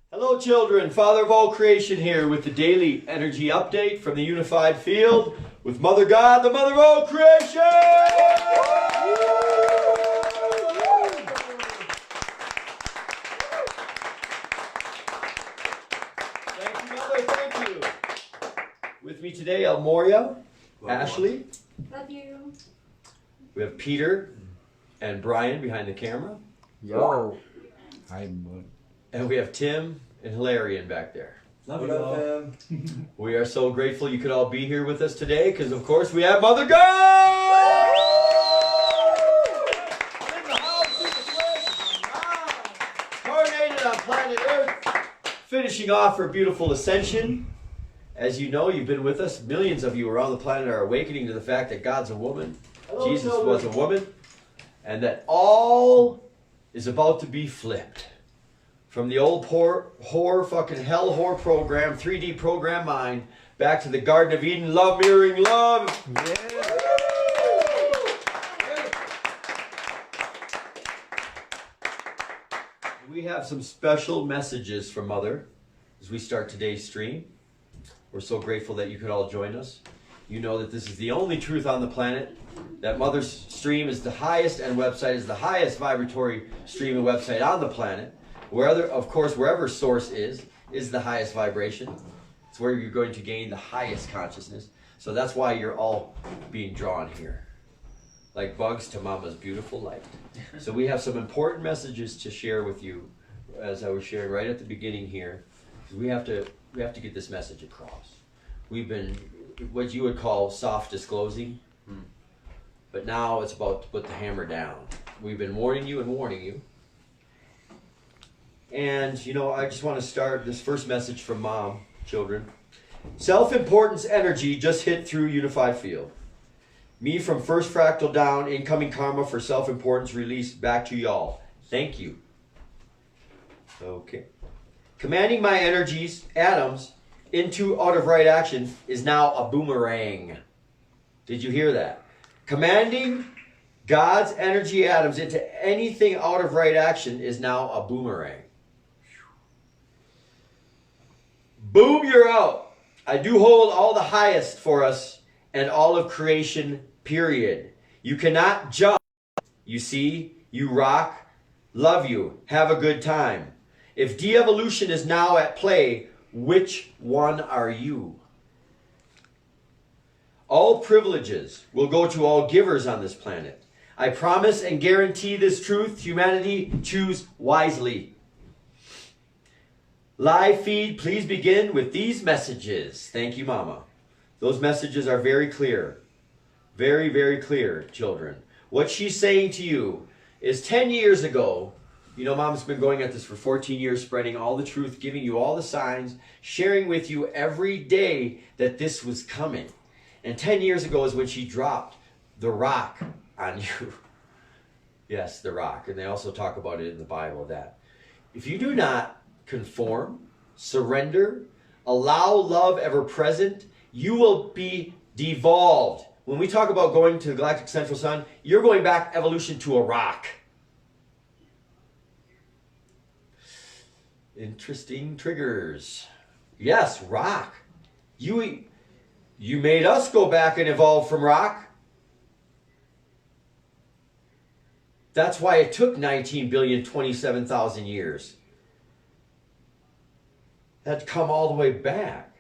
Hello children, Father of all creation here with the daily energy update from the unified field with Mother God, the Mother of all creation! Thank you, Mother, thank you. With me today, Elmoria, Ashley. Love you. We have Peter and Brian behind the camera. Yo. Hi, bud. And we have Tim and Hilarion back there. Love you all. We are so grateful you could all be here with us today because, of course, we have Mother God! In the house, incarnated on planet Earth, finishing off her beautiful ascension. As you know, you've been with us. Millions of you around the planet are awakening to the fact that God's a woman. Hello, Jesus children. was a woman. And that all is about to be flipped. From the old horror fucking hell horror program, 3D program mind, back to the Garden of Eden, love mirroring love. Yeah. We have some special messages from Mother as we start today's stream. We're so grateful that you could all join us. You know that this is the only truth on the planet. That Mother's stream is the highest and website is the highest vibratory stream and website on the planet. Wherever source is the highest vibration. It's where you're going to gain the highest consciousness. So that's why you're all being drawn here. Like bugs to Mama's beautiful light. So we have some important messages to share with you, as I was sharing right at the beginning here. We have to get this message across. We've been what you would call soft disclosing. But now it's about to put the hammer down. We've been warning you and warning you. And, you know, I just want to start this first message from Mom, children. Self-importance energy just hit through unified field. Me from first fractal down, incoming karma for self-importance release back to y'all. Thank you. Okay. Commanding my energies, atoms, into out of right action is now a boomerang. Did you hear that? Commanding God's energy atoms into anything out of right action is now a boomerang. Boom, you're out. I do hold all the highest for us and all of creation, period. You cannot jump. You see, you rock. Love you. Have a good time. If de-evolution is now at play, which one are you? All privileges will go to all givers on this planet. I promise and guarantee this truth. Humanity, choose wisely. Live feed, please begin with these messages. Thank you, Mama. Those messages are very clear. Very, very clear, children. What she's saying to you is 10 years ago, you know, Mom's been going at this for 14 years, spreading all the truth, giving you all the signs, sharing with you every day that this was coming. And 10 years ago is when she dropped the rock on you. Yes, the rock. And they also talk about it in the Bible that if you do not conform, surrender, allow love ever present, you will be devolved. When we talk about going to the galactic central sun, you're going back evolution to a rock. Interesting triggers. Yes, rock. You made us go back and evolve from rock. That's why it took 19,027,000 years. That come all the way back.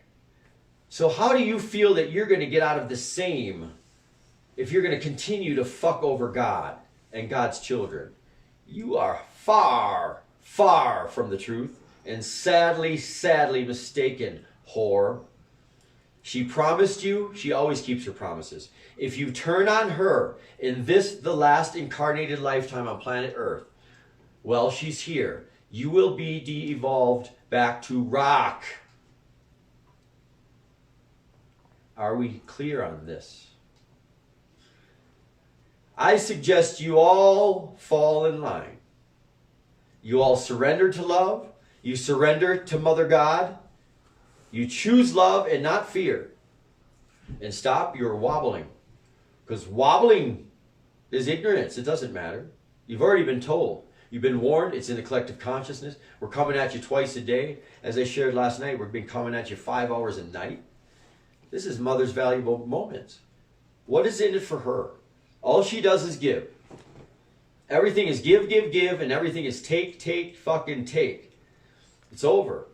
So how do you feel that you're going to get out of the same if you're going to continue to fuck over God and God's children? You are far, far from the truth and sadly, sadly mistaken, whore. She promised you, she always keeps her promises. If you turn on her in this, the last incarnated lifetime on planet Earth, well, she's here. You will be de-evolved back to rock. Are we clear on this? I suggest you all fall in line. You all surrender to love. You surrender to Mother God. You choose love and not fear. And stop your wobbling. Because wobbling is ignorance. It doesn't matter. You've already been told. You've been warned. It's in the collective consciousness. We're coming at you twice a day. As I shared last night, we've been coming at you 5 hours a night. This is Mother's valuable moments. What is in it for her? All she does is give. Everything is give, give, give, and everything is take, take, fucking take. It's over.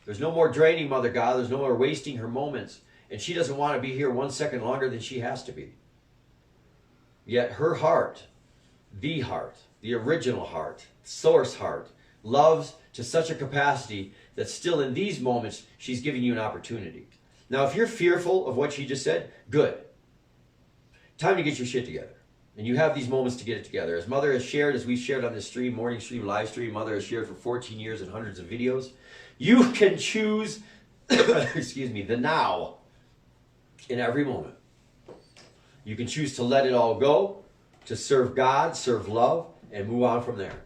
There's no more draining Mother God. There's no more wasting her moments. And she doesn't want to be here 1 second longer than she has to be. Yet her heart, the original heart, source heart, loves to such a capacity that still in these moments, she's giving you an opportunity. Now, if you're fearful of what she just said, good. Time to get your shit together. And you have these moments to get it together. As Mother has shared, as we've shared on this stream, morning stream, live stream, Mother has shared for 14 years and hundreds of videos. You can choose, excuse me, the now in every moment. You can choose to let it all go, to serve God, serve love, and move on from there.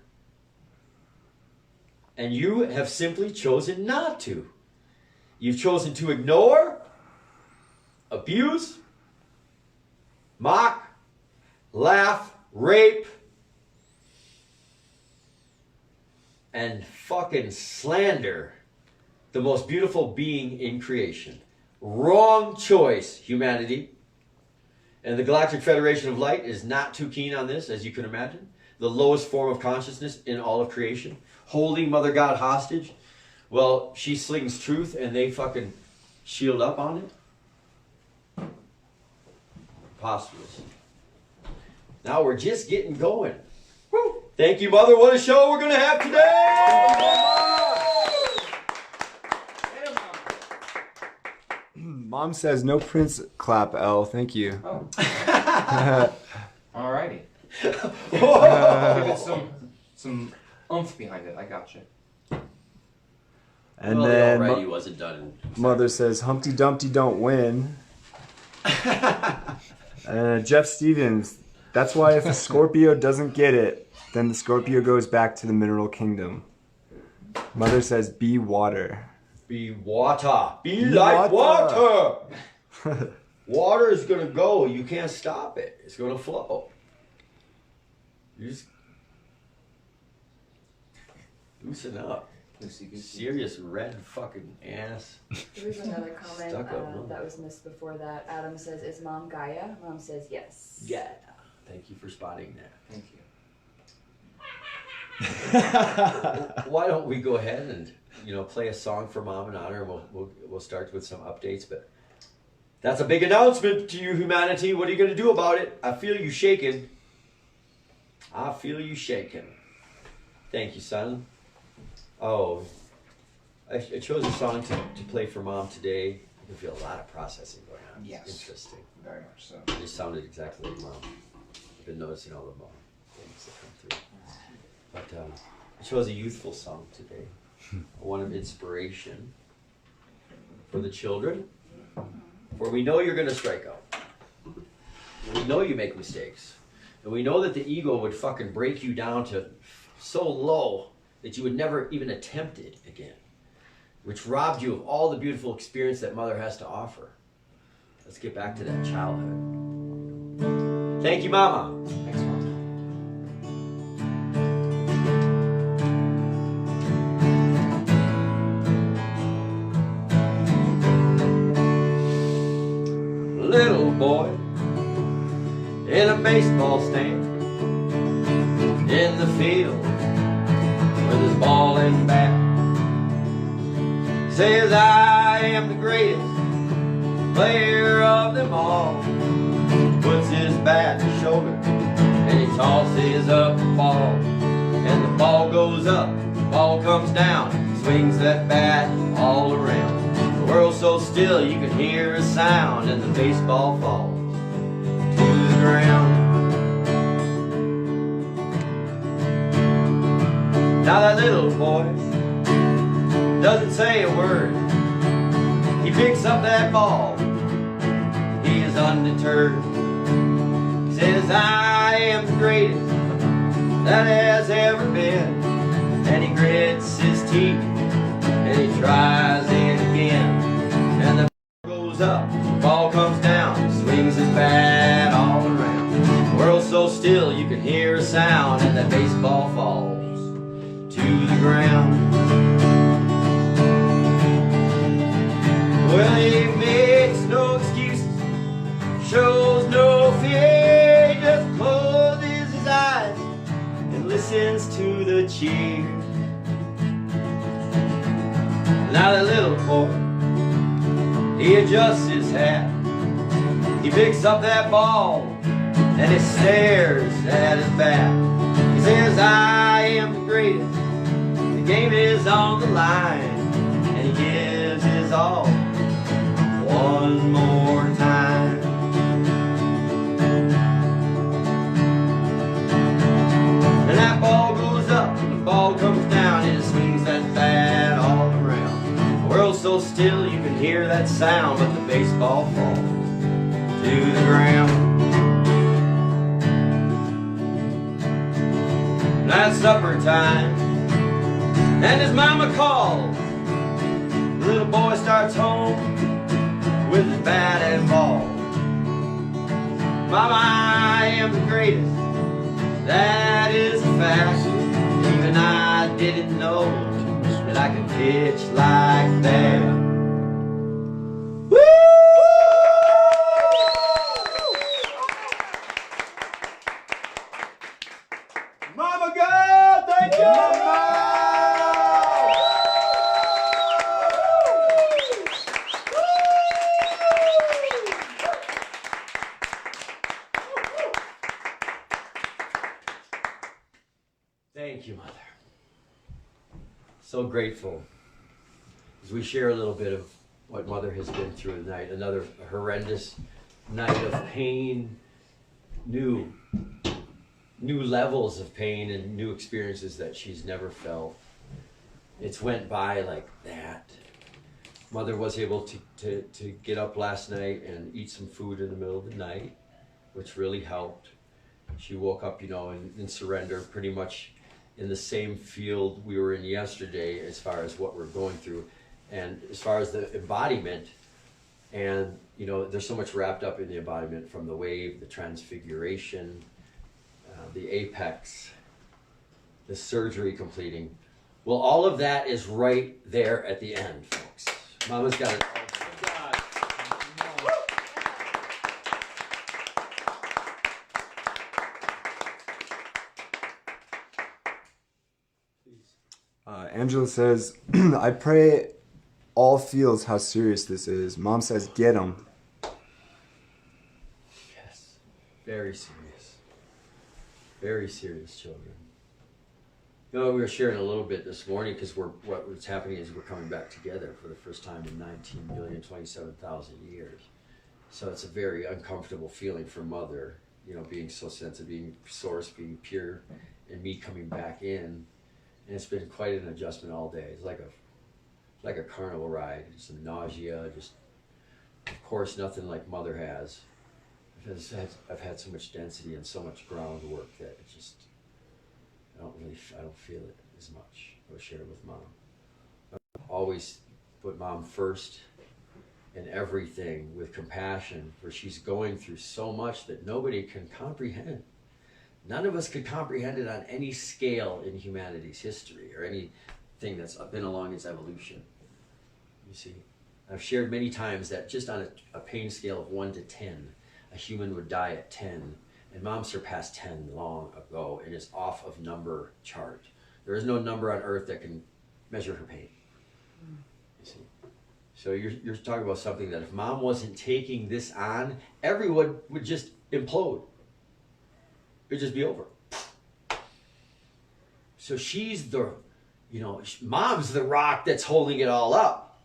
And you have simply chosen not to. You've chosen to ignore, abuse, mock, laugh, rape, and fucking slander the most beautiful being in creation. Wrong choice, humanity. And the Galactic Federation of Light is not too keen on this, as you can imagine. The lowest form of consciousness in all of creation. Holding Mother God hostage. Well, she slings truth and they fucking shield up on it. Preposterous. Now we're just getting going. Woo. Thank you, Mother. What a show we're going to have today! Mom says no Prince clap, L. Thank you. Oh. Alrighty. Whoa. Give it some oomph behind it. I gotcha. And well, then already wasn't done. Mother says Humpty Dumpty don't win. Jeff Stevens, that's why if a Scorpio doesn't get it, then the Scorpio goes back to the mineral kingdom. Mother says be water. Be water. Be like water. Water is going to go. You can't stop it. It's going to flow. You just loosen up. Serious red fucking ass. There was another comment Stuck-up, that was missed before that. Adam says, is Mom Gaia? Mom says, yes. Yeah. Thank you for spotting that. Thank you. Why don't we go ahead and play a song for Mom in honor, and we'll start with some updates. But that's a big announcement to you, humanity. What are you going to do about it? I feel you shaking. I feel you shaking. Thank you, son. Oh, I chose a song to play for Mom today. I can feel a lot of processing going on. Yes. Interesting. Very much so. They sounded exactly like Mom. I've been noticing all the Mom things that come through. But I chose a youthful song today. One of inspiration for the children. For we know you're going to strike out. We know you make mistakes. And we know that the ego would fucking break you down to so low that you would never even attempt it again. Which robbed you of all the beautiful experience that Mother has to offer. Let's get back to that childhood. Thank you, Mama. Thanks, Mom. Little boy in a baseball stand in the field with his ball and bat, says I am the greatest player of them all, puts his bat to shoulder and he tosses up the ball, and the ball goes up, the ball comes down, swings that bat all around. The world's so still you can hear a sound, and the baseball falls to the ground. Now that little boy doesn't say a word. He picks up that ball. He is undeterred. Says I am the greatest that has ever been. And he grits his teeth and he tries it again. And the ball goes up, the ball comes down, swings his bat all around. The world's so still you can hear a sound, and that baseball listens to the cheers. Now that little boy, he adjusts his hat. He picks up that ball and he stares at his bat. He says, I am the greatest. The game is on the line. And he gives his all one more time. And that ball goes up and the ball comes down and it swings that bat all around. The world's so still you can hear that sound, but the baseball falls to the ground. Now it's supper time, and his mama calls. The little boy starts home with his bat and ball. Mama, I am the greatest, that is a fact. Even I didn't know that I could pitch like that. Mama God, thank you! Thank you, Mother. So grateful as we share a little bit of what Mother has been through tonight. Another horrendous night of pain, new levels of pain and new experiences that she's never felt. It's went by like that. Mother was able to get up last night and eat some food in the middle of the night, which really helped. She woke up, in surrender, pretty much in the same field we were in yesterday as far as what we're going through. And as far as the embodiment, and there's so much wrapped up in the embodiment, from the wave, the transfiguration, the apex, the surgery completing. Well, all of that is right there at the end, folks. Mama's got it. Angela says, I pray all feels how serious this is. Mom says, get him. Yes, very serious. Very serious, children. We were sharing a little bit this morning because what's happening is we're coming back together for the first time in 19,027,000 years. So it's a very uncomfortable feeling for Mother, being so sensitive, being source, being pure, and me coming back in. And it's been quite an adjustment all day. It's like a carnival ride. Some nausea, just, of course, nothing like Mother has. I've had so much density and so much groundwork that it just, I don't feel it as much. I was sharing with Mom. I've always put Mom first in everything with compassion, for she's going through so much that nobody can comprehend. None of us could comprehend it on any scale in humanity's history or anything that's been along its evolution. You see, I've shared many times that just on a pain scale of 1 to 10, a human would die at 10, and Mom surpassed 10 long ago and is off of number chart. There is no number on earth that can measure her pain. You see, so you're talking about something that if Mom wasn't taking this on, everyone would just implode. It'd just be over. So she's the, Mom's the rock that's holding it all up.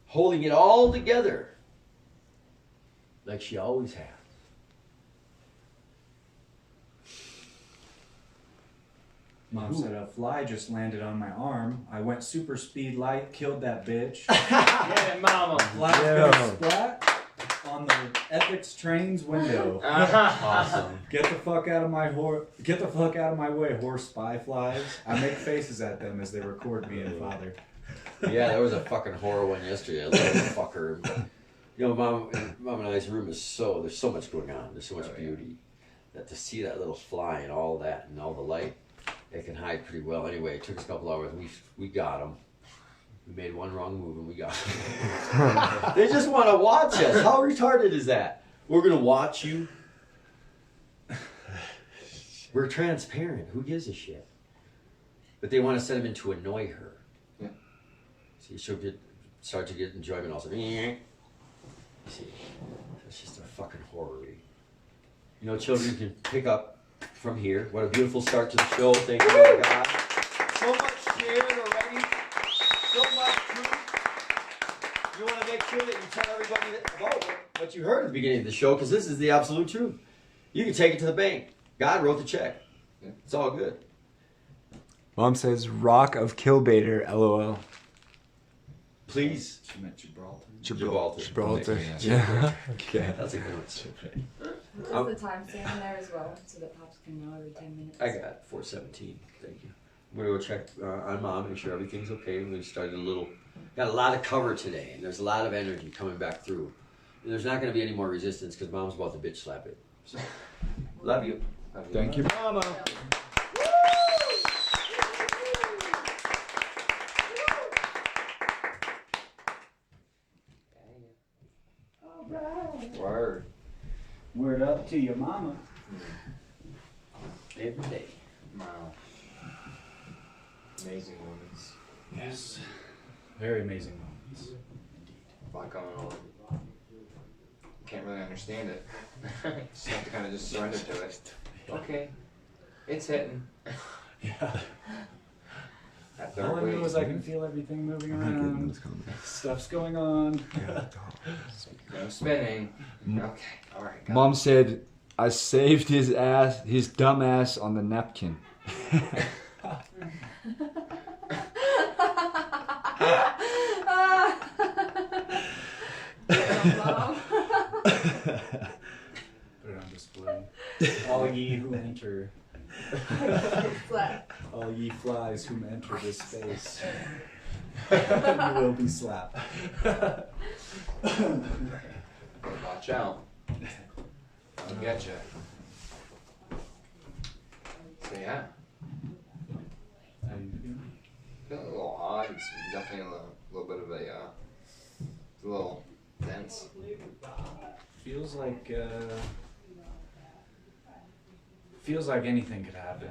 Holding it all together. Like she always has. Mom said a fly just landed on my arm. I went super speed light, killed that bitch. Yeah, Mama. Fly's gonna splat on the Epix train's window. Awesome. Get the fuck out of my way, horse spy flies. I make faces at them as they record me and Father. Yeah, there was a fucking horror one yesterday. A little fucker. Mom and I's room is there's so much going on. There's so much beauty that to see that little fly and all that and all the light, it can hide pretty well. Anyway, it took us a couple hours. We got him. We made one wrong move and we got him. They just want to watch us. How retarded is that? We're going to watch you. We're transparent. Who gives a shit? But they want to set him in to annoy her. Yeah. See, she'll start to get enjoyment also. See, it's just a fucking horror. You know, children can pick up from here. What a beautiful start to the show. Thank you, Lord God. So much shared already. So much truth. You want to make sure that you tell everybody about what you heard at the beginning of the show, because this is the absolute truth. You can take it to the bank. God wrote the check. Yeah. It's all good. Mom says rock of Killbaiter, LOL. Please. She meant Gibraltar. Gibraltar. Yeah. Yeah. Okay. That's a good one. What's the timestamp in there as well, so that Pops can know every 10 minutes? I got 4:17. Thank you. We're going to go check on Mom, make sure everything's okay. We're going to start got a lot of cover today, and there's a lot of energy coming back through. And there's not going to be any more resistance because Mom's about to bitch slap it. So, love you. Thank you, Mama. Word. Word up to your mama. Every day. Wow. Amazing moments. Yes. Very amazing moments. A lot going on. Can't really understand it. Just have to kind of just surrender to it. Okay. It's hitting. Yeah. That All I third know week. is I can feel everything moving around. Stuff's going on. No spinning. Okay. All right. got Mom said, I saved his dumb ass on the napkin. Mom. Put it on display. All ye who enter. Slap. All ye flies whom enter this space. You will be slapped. Watch out. I'll get you. So yeah, How you doing? feeling a little odd. It's definitely a little bit of a little dense. Feels like anything could happen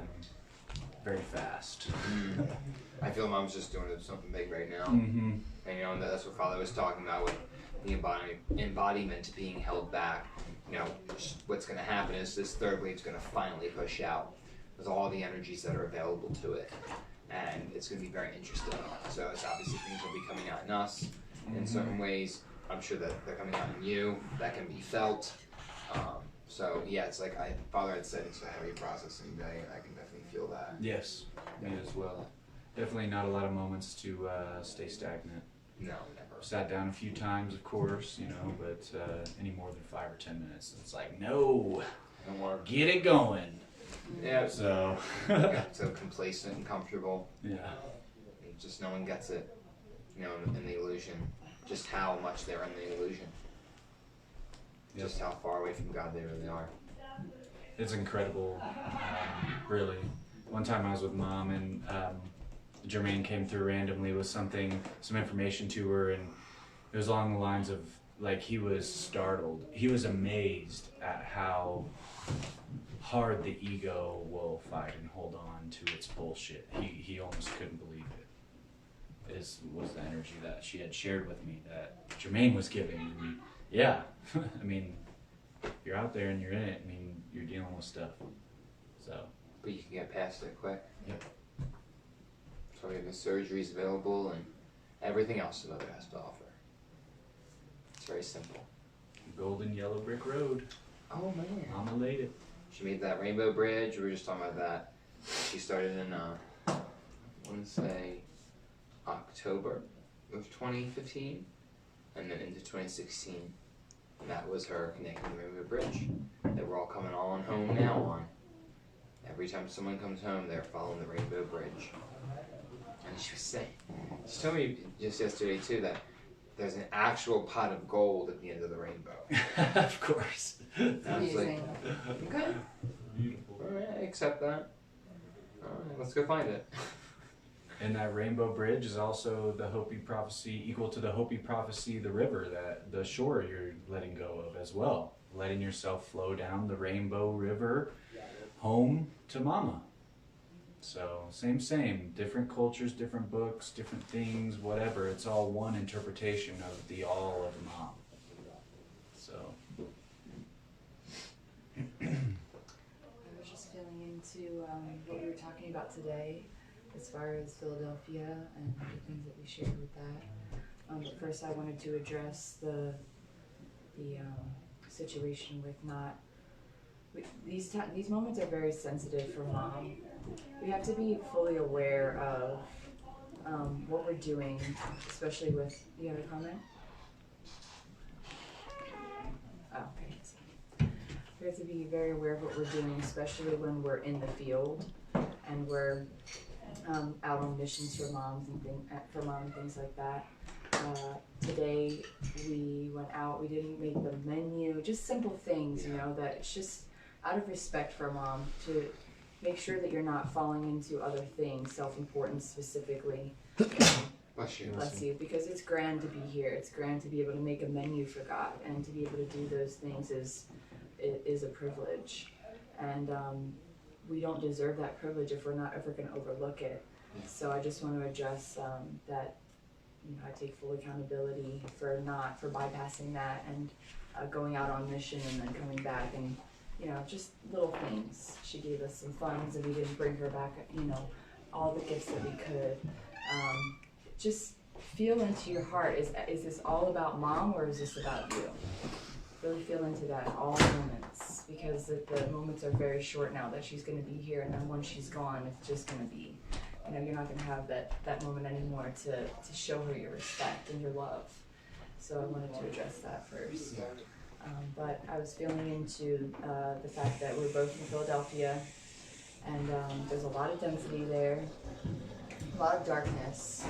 very fast. I feel Mom's just doing something big right now, Mm-hmm. and you know that's what Father was talking about with the embodiment being held back. You know, what's going to happen is this third wave's going to finally push out with all the energies that are available to it, and it's going to be very interesting. So it's obviously things will be coming out in us in certain ways. I'm sure that they're coming out in you. That can be felt. So yeah, it's like Father had said, it's a heavy processing day, and I can definitely feel that. Yes, me as well. Definitely not a lot of moments to stay stagnant. No, never. Sat down a few times, of course, you know, but any more than 5 or 10 minutes, it's like, no, No more. get it going. Yeah, So, got so complacent and comfortable. yeah. Just no one gets it, you know, in the illusion. Just how much they're in the illusion. Yep. Just how far away from God they really are. It's incredible, really. One time I was with Mom and Jermaine came through randomly with some information to her, and it was along the lines of, like, he was startled. He was amazed at how hard the ego will fight and hold on to its bullshit. He almost couldn't believe it. Was the energy that she had shared with me that Jermaine was giving. And yeah, I mean, you're out there and you're in it. I mean, you're dealing with stuff. So. But you can get past it quick. Yep. So we have the surgeries available and everything else the Mother has to offer. It's very simple. Golden yellow brick road. Oh man. Mama laid it. She made that rainbow bridge. We were just talking about that. She started in, I want to say, October of 2015, and then into 2016. And that was her connecting the rainbow bridge that we're all coming on home now on. Every time someone comes home, they're following the rainbow bridge. And she was saying, she told me just yesterday too that there's an actual pot of gold at the end of the rainbow. Of course. And I was like, Amazing. Good. all right, I accept that. All right, let's go find it. And that rainbow bridge is also the Hopi prophecy, equal to the Hopi prophecy, the river, that the shore you're letting go of as well. Letting yourself flow down the rainbow river home to mama. So same, different cultures, different books, different things, whatever. It's all one interpretation of the all of mom. So. I was just feeling into what we were talking about today as far as Philadelphia and the things that we shared with that. But first I wanted to address the situation with these moments are very sensitive for mom. We have to be fully aware of what we're doing, especially with, you have a comment? Oh, okay. We have to be very aware of what we're doing, especially when we're in the field and we're out on missions for moms and things like that. Today we went out, we didn't make the menu, just simple things, you know, that it's just out of respect for mom to make sure that you're not falling into other things, self-importance specifically. Bless you. Bless you, because it's grand to be here. It's grand to be able to make a menu for God, and to be able to do those things is a privilege. And we don't deserve that privilege if we're not ever going to overlook it. So I just want to address that. You know, I take full accountability for bypassing that and going out on mission and then coming back, and you know, just little things. She gave us some funds and we didn't bring her back, you know, all the gifts that we could. Just feel into your heart, is this all about mom or is this about you? Really feel into that, all moments, because the moments are very short now that she's going to be here, and then once she's gone, it's just going to be, you know, you're not going to have that moment anymore to show her your respect and your love. So I wanted to address that first. But I was feeling into the fact that we're both in Philadelphia, and there's a lot of density there, a lot of darkness,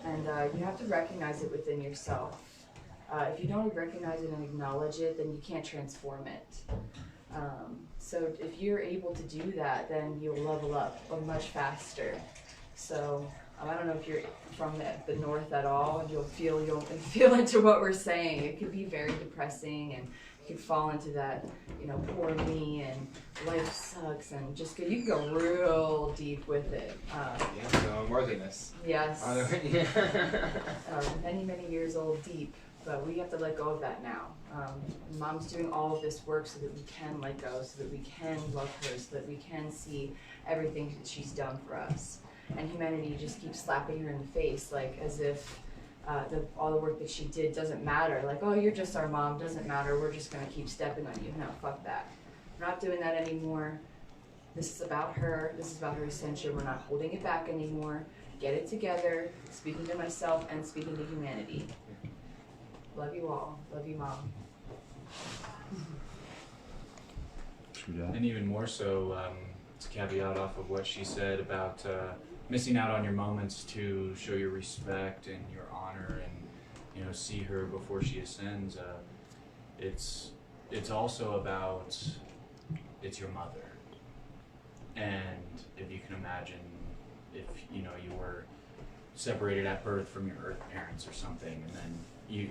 and you have to recognize it within yourself. If you don't recognize it and acknowledge it, then you can't transform it. So if you're able to do that, then you'll level up much faster. So I don't know if you're from the north at all, and you'll feel into what we're saying. It could be very depressing, and you could fall into that, you know, poor me and life sucks, and just you can go real deep with it. So unworthiness. Yes. Many years old deep, but we have to let go of that now. Mom's doing all of this work so that we can let go, so that we can love her, so that we can see everything that she's done for us. And humanity just keeps slapping her in the face, like as if all the work that she did doesn't matter. Like, oh, you're just our mom, doesn't matter, we're just going to keep stepping on you. No, fuck that. We're not doing that anymore. This is about her. This is about her ascension. We're not holding it back anymore. Get it together, speaking to myself and speaking to humanity. Love you all. Love you, Mom. And even more so, to caveat off of what she said about missing out on your moments to show your respect and your honor, and you know, see her before she ascends. It's also about, it's your mother, and if you can imagine, if you know you were separated at birth from your earth parents or something, and then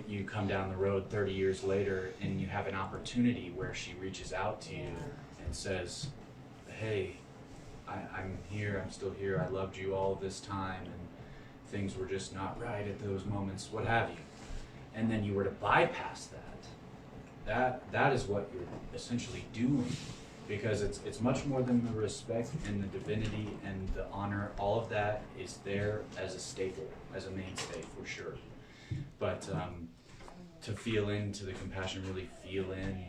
you come down the road 30 years later and you have an opportunity where she reaches out to you and says, hey, I'm here, I'm still here, I loved you all this time, and things were just not right at those moments, what have you. And then you were to bypass that is what you're essentially doing, because it's much more than the respect and the divinity and the honor. All of that is there as a staple, as a mainstay for sure. But to feel into the compassion, really feel in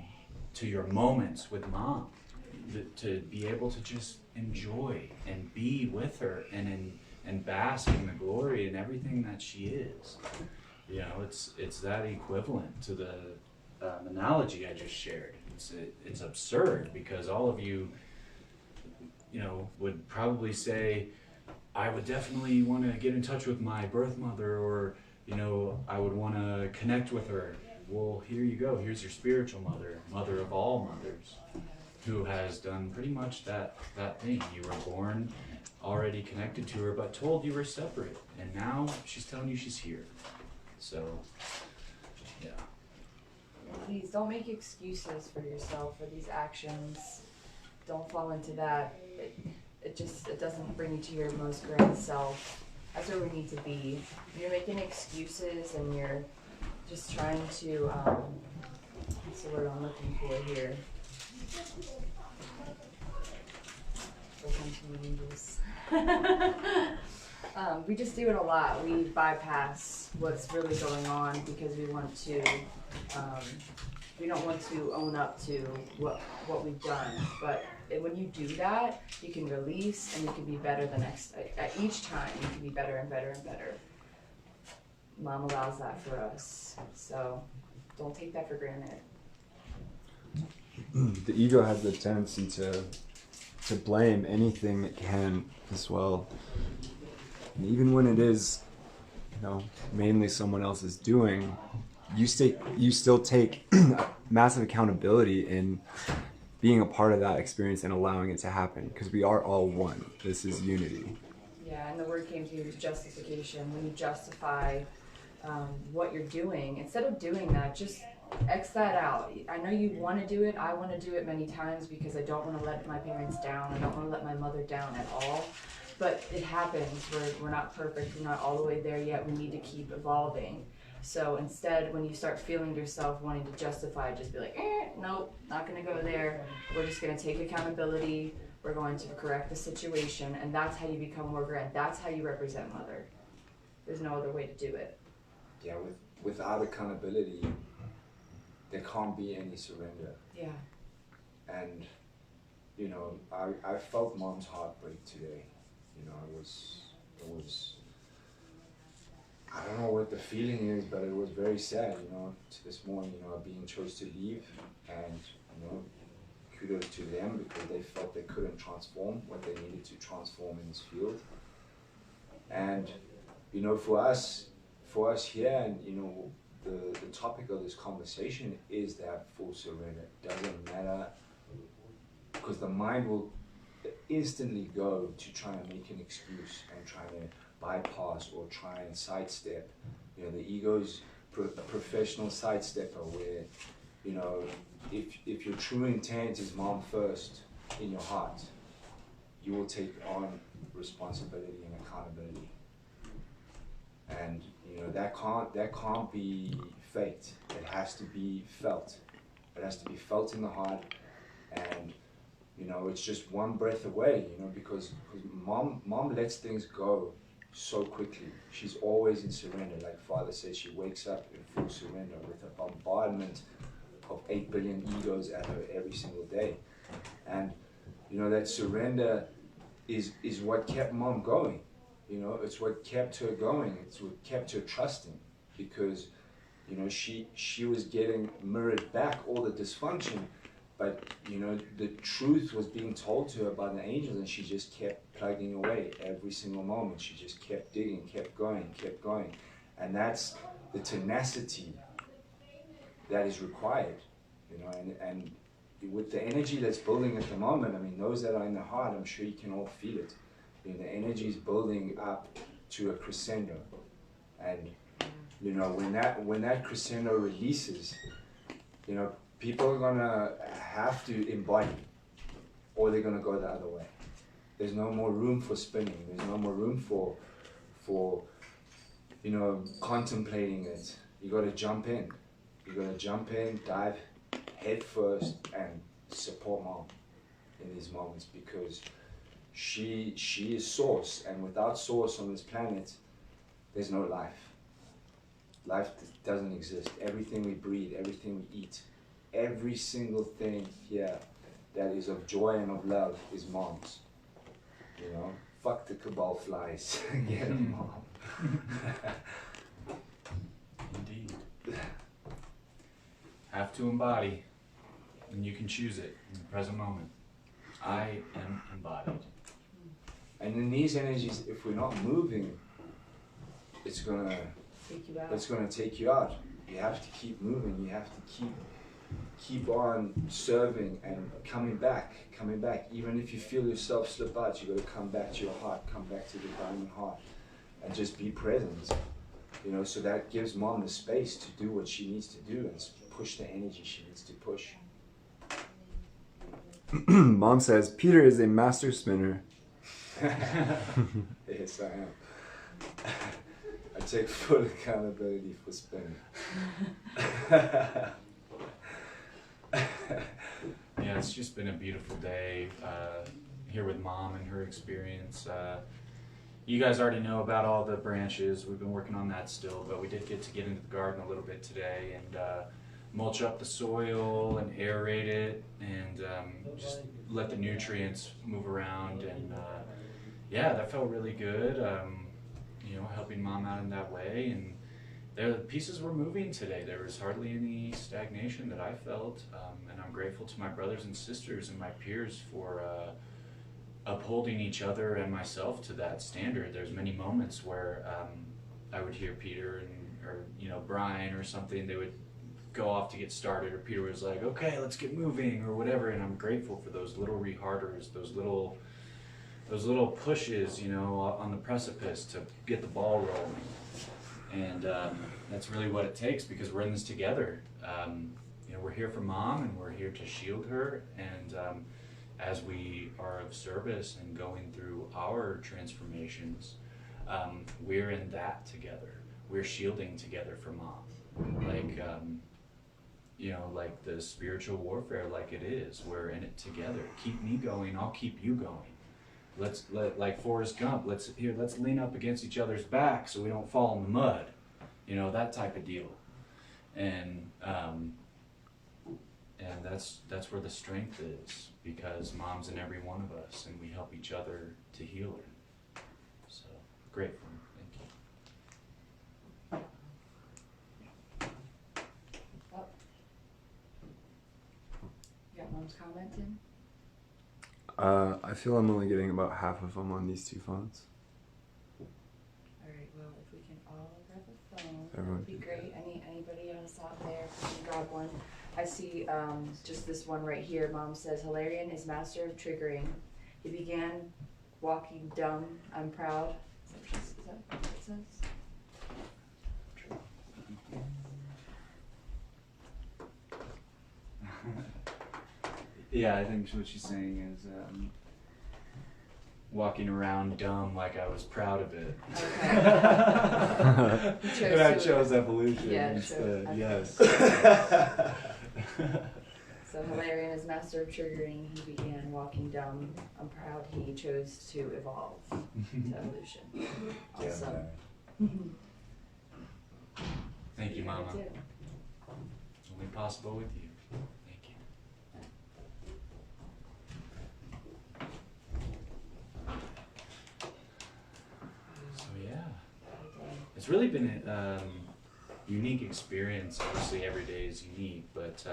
to your moments with mom, to be able to just enjoy and be with her and bask in the glory and everything that she is. You know, it's that equivalent to the analogy I just shared. It's absurd, because all of you, you know, would probably say, I would definitely want to get in touch with my birth mother, or you know, I would want to connect with her. Well, here you go. Here's your spiritual mother, mother of all mothers, who has done pretty much that thing. You were born already connected to her, but told you were separate, and now she's telling you she's here. So, yeah. Please don't make excuses for yourself for these actions. don't fall into that. It doesn't bring you to your most grand self. That's where we need to be. You're making excuses and you're just trying to, what's the word I'm looking for here? We just do it a lot. We bypass what's really going on because we want to, we don't want to own up to what we've done. But when you do that, you can release and you can be better the next, at each time you can be better and better and better. Mom allows that for us. So don't take that for granted. The ego has the tendency to blame anything it can as well. And even when it is, mainly someone else's doing, you still take massive accountability in being a part of that experience and allowing it to happen, because we are all one. This is unity. Yeah, and the word came to you was justification. When you justify what you're doing, instead of doing that, just X that out. I know you want to do it. I want to do it many times because I don't want to let my parents down. I don't want to let my mother down at all. But it happens. We're not perfect. We're not all the way there yet. We need to keep evolving. So instead, when you start feeling yourself wanting to justify, just be like, nope, not going to go there. We're just going to take accountability. We're going to correct the situation. And that's how you become more grand. That's how you represent Mother. There's no other way to do it. Yeah, without accountability, there can't be any surrender. Yeah. And, I felt Mom's heartbreak today. It was, I don't know what the feeling is, but it was very sad, this morning, being chose to leave, and, kudos to them because they felt they couldn't transform what they needed to transform in this field. And, for us here, and, the topic of this conversation is that full surrender. It doesn't matter, because the mind will instantly go to try and make an excuse and try to bypass or try and sidestep. The ego's a professional sidestepper where, if your true intent is Mom first in your heart, you will take on responsibility and accountability. And that can't be faked. It has to be felt. It has to be felt in the heart, and it's just one breath away. Because mom lets things go so quickly. She's always in surrender. Like Father said, she wakes up in full surrender with a bombardment of 8 billion egos at her every single day. And that surrender is what kept Mom going. It's what kept her going. It's what kept her trusting, because she was getting mirrored back all the dysfunction, but the truth was being told to her by the angels, and she just kept plugging away every single moment. She just kept digging, kept going, and that's the tenacity that is required. And with the energy that's building at the moment, those that are in the heart, I'm sure you can all feel it. The energy is building up to a crescendo, and when that crescendo releases, people are gonna have to embody, or they're gonna go the other way. There's no more room for spinning. There's no more room for contemplating it. You gotta jump in. Dive head first, and support Mom in these moments, because she is source, and without source on this planet, there's no life. Life doesn't exist. Everything we breathe, everything we eat, every single thing here that is of joy and of love is Mom's. Fuck the cabal flies. Get 'em, Mom. Indeed. Have to embody, and you can choose it in the present moment. I am embodied. And in these energies, if we're not moving, it's gonna Take you out. It's gonna take you out. You have to keep moving. You have to keep on serving and coming back. Even if you feel yourself slip out, you gotta come back to your heart, come back to the diamond heart, and just be present. So that gives Mom the space to do what she needs to do and push the energy she needs to push. Mom says, Peter is a master spinner. Yes, I am. I take full accountability for spinning. Yeah, it's just been a beautiful day here with Mom and her experience. You guys already know about all the branches. We've been working on that still, but we did get into the garden a little bit today and mulch up the soil and aerate it and just let the nutrients move around. And yeah, that felt really good. You know, helping Mom out in that way. And the pieces were moving today. There was hardly any stagnation that I felt, and I'm grateful to my brothers and sisters and my peers for upholding each other and myself to that standard. There's many moments where I would hear Peter or Brian or something. They would go off to get started, or Peter was like, "Okay, let's get moving," or whatever. And I'm grateful for those little reharders, those little pushes, on the precipice to get the ball rolling. And that's really what it takes, because we're in this together. We're here for Mom, and we're here to shield her. And as we are of service and going through our transformations, we're in that together. We're shielding together for Mom. Like the spiritual warfare, like it is. We're in it together. Keep me going, I'll keep you going. Like Forrest Gump, let's lean up against each other's back so we don't fall in the mud, that type of deal. And that's where the strength is, because Mom's in every one of us, and we help each other to heal her. So grateful. Thank you. You got Mom's comment in? I feel I'm only getting about half of them on these two phones. Alright, well, if we can all grab a phone, that Everyone would be can. great. Anybody else out there, if we can grab one. I see just this one right here. Mom says, Hilarion is master of triggering. He began walking dumb. I'm proud. Is that what it says? Yeah, I think what she's saying is walking around dumb, like I was proud of it. Okay. And I chose evolution instead. Yes. So Hilarion is master of triggering. He began walking dumb. I'm proud he chose to evolve to evolution. Awesome. Thank you, Mama. too. Only possible with you. Thank you. So yeah, it's really been a unique experience. Obviously, every day is unique, but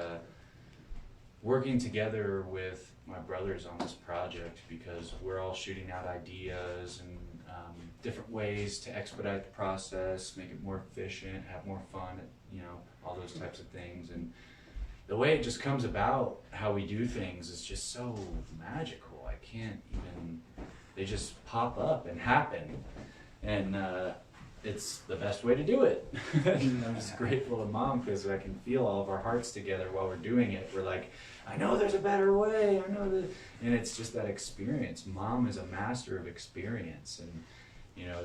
working together with my brothers on this project, because we're all shooting out ideas and different ways to expedite the process, make it more efficient, have more fun, all those types of things. And the way it just comes about, how we do things, is just so magical. I can't even, they just pop up and happen. And it's the best way to do it. And I'm just grateful to Mom, because I can feel all of our hearts together while we're doing it. We're like, I know there's a better way, I know that. And it's just that experience. Mom is a master of experience. And,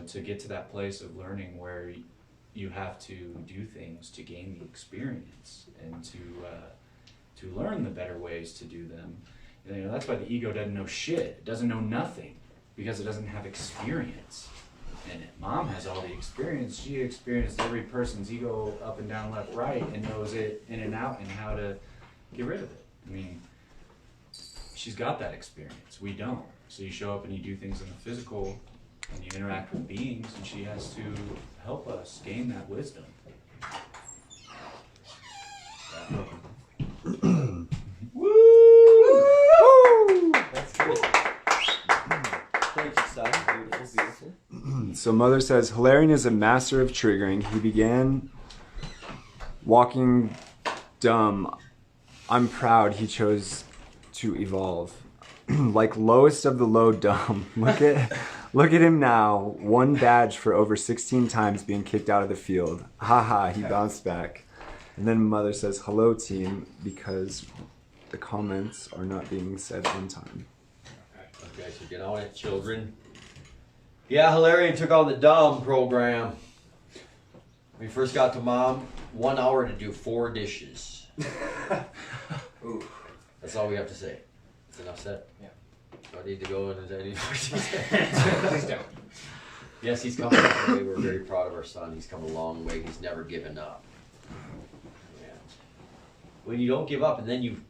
to get to that place of learning where you have to do things to gain the experience and to learn the better ways to do them. That's why the ego doesn't know shit. It doesn't know nothing, because it doesn't have experience in it. Mom has all the experience. She experienced every person's ego up and down, left, right, and knows it in and out and how to get rid of it. I mean, she's got that experience. We don't. So you show up and you do things in the physical, and you interact with beings, and she has to help us gain that wisdom. Woo! That's good. Thank you, son. Beautiful, beautiful. So Mother says, Hilarion is a master of triggering. He began walking dumb. I'm proud he chose to evolve. Like lowest of the low dumb. Look at him now. One badge for over 16 times being kicked out of the field. Haha, he bounced back. And then Mother says, hello team, because the comments are not being said on time. Okay, so get on it, children. Yeah, Hilarion took on the dumb program. When we first got to Mom, 1 hour to do 4 dishes. That's all we have to say. That's enough said? Yeah. Do I need to go into any more? Please don't. Yes, he's come a long way. We're very proud of our son. He's come a long way. He's never given up. Yeah. When you don't give up and then you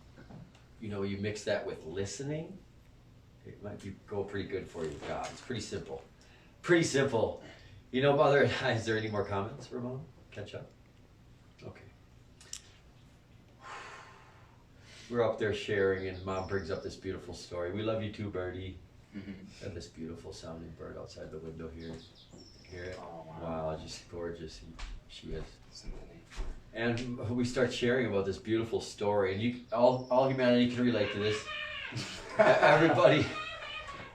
mix that with listening, it might go pretty good for you with God. It's pretty simple. Pretty simple. You know, Mother, is there any more comments for Mom? Catch up? Okay. We're up there sharing and Mom brings up this beautiful story. We love you too, Birdie. And this beautiful sounding bird outside the window here. Hear it? Oh, wow. Wow, just gorgeous. She is. Symphony. And we start sharing about this beautiful story, and all humanity can relate to this.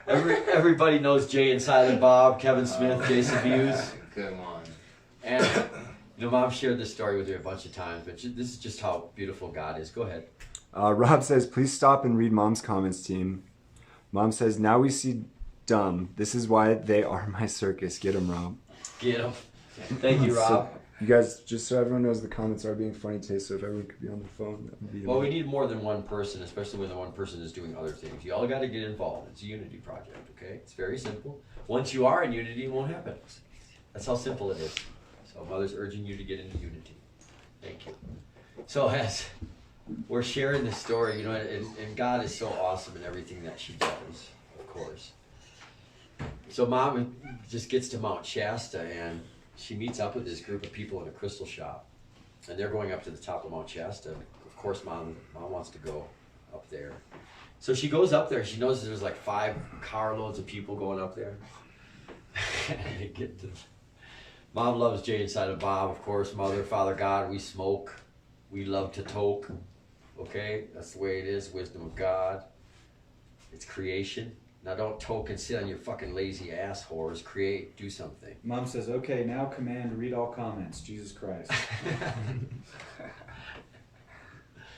Everybody knows Jay and Silent Bob, Kevin Smith, Jason Hughes. Good one. And Mom shared this story with you a bunch of times, but this is just how beautiful God is. Go ahead. Rob says, please stop and read Mom's comments, team. Mom says, now we see dumb. This is why they are my circus. Get him, Rob. Get him. Thank you, Rob. So, you guys, just so everyone knows, the comments are being funny today, so if everyone could be on the phone, that would be Well, we need more than one person, especially when the one person is doing other things. You all got to get involved. It's a unity project, okay? It's very simple. Once you are in unity, it won't happen. That's how simple it is. So Mother's urging you to get into unity. Thank you. So as we're sharing this story, and God is so awesome in everything that she does, of course. So Mom just gets to Mount Shasta, and she meets up with this group of people in a crystal shop. And they're going up to the top of Mount Shasta. Of course, Mom wants to go up there. So she goes up there. She knows there's like 5 carloads of people going up there. And they get to... Mom loves Jay and Silent Bob, of course. Mother, Father God, we smoke. We love to toke. Okay? That's the way it is. Wisdom of God. It's creation. Now don't toke and sit on your fucking lazy ass whores. Create. Do something. Mom says, okay, now command, read all comments. Jesus Christ.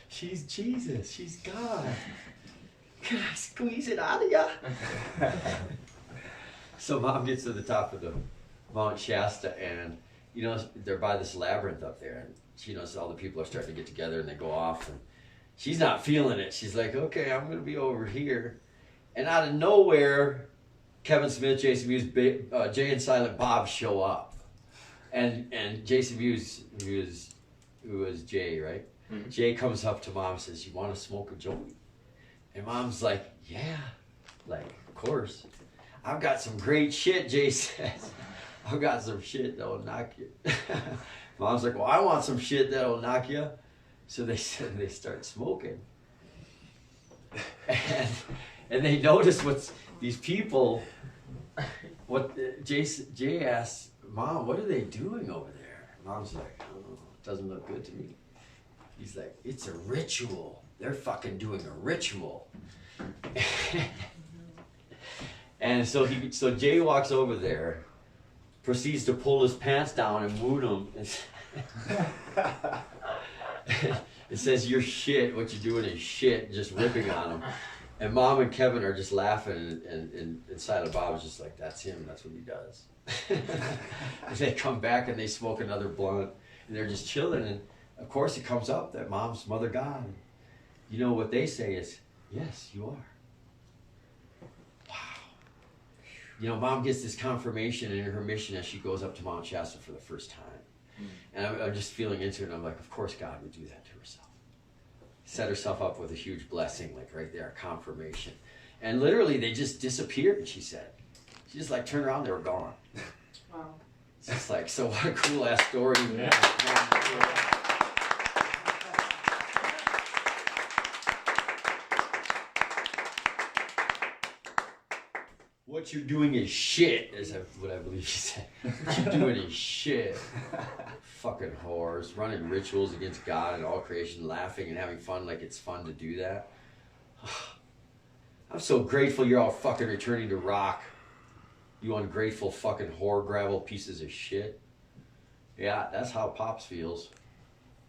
She's Jesus. She's God. Can I squeeze it out of ya? So Mom gets to the top of the Mount Shasta, and they're by this labyrinth up there, and she knows all the people are starting to get together, and they go off, and she's not feeling it. She's like, okay, I'm gonna be over here, and out of nowhere, Kevin Smith, Jason Mewes, Jay and Silent Bob show up, and Jason Mewes, who was Jay, right? Mm-hmm. Jay comes up to Mom and says, "You want to smoke a joint?" And Mom's like, "Yeah, like of course. I've got some great shit," Jay says. "I've got some shit that'll knock you." Mom's like, "Well, I want some shit that'll knock you." So they start smoking. And they notice these people, Jay asks, "Mom, what are they doing over there?" Mom's like, "Oh, it doesn't look good to me." He's like, "It's a ritual. They're fucking doing a ritual." And so Jay walks over there, proceeds to pull his pants down and wound him. It says, "You're shit. What you're doing is shit." Just ripping on him. And Mom and Kevin are just laughing, and Silent Bob is just like, "That's him. That's what he does." And they come back and they smoke another blunt, and they're just chilling. And of course, it comes up that Mom's Mother God. You know what they say is, "Yes, you are." Mom gets this confirmation in her mission as she goes up to Mount Shasta for the first time. And I'm just feeling into it, and I'm like, of course God would do that to herself. Set herself up with a huge blessing, like right there, confirmation. And literally, they just disappeared, she said. She just like turned around, they were gone. Wow. It's just like, so what a cool ass story. Yeah. What you're doing is shit, is what I believe she said. What you're doing is shit. Fucking whores, running rituals against God and all creation, laughing and having fun like it's fun to do that. I'm so grateful you're all fucking returning to rock. You ungrateful fucking whore gravel pieces of shit. Yeah, that's how Pops feels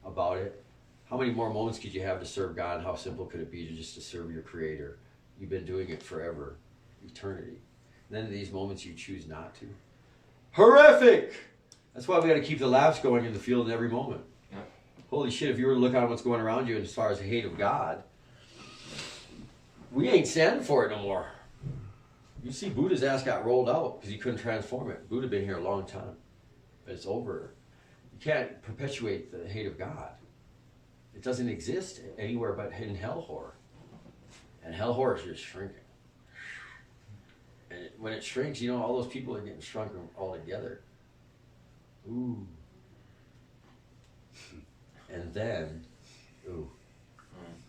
about it. How many more moments could you have to serve God? And how simple could it be to serve your Creator? You've been doing it forever, eternity. And then in these moments you choose not to. Horrific! That's why we got to keep the laughs going in the field in every moment. Yep. Holy shit, if you were to look on what's going around you as far as the hate of God, we ain't standing for it no more. You see, Buddha's ass got rolled out because he couldn't transform it. Buddha been here a long time. But it's over. You can't perpetuate the hate of God. It doesn't exist anywhere but in hellhole. And hellhole is just shrinking. And when it shrinks, you know, all those people are getting shrunken all together. Ooh. And then, ooh,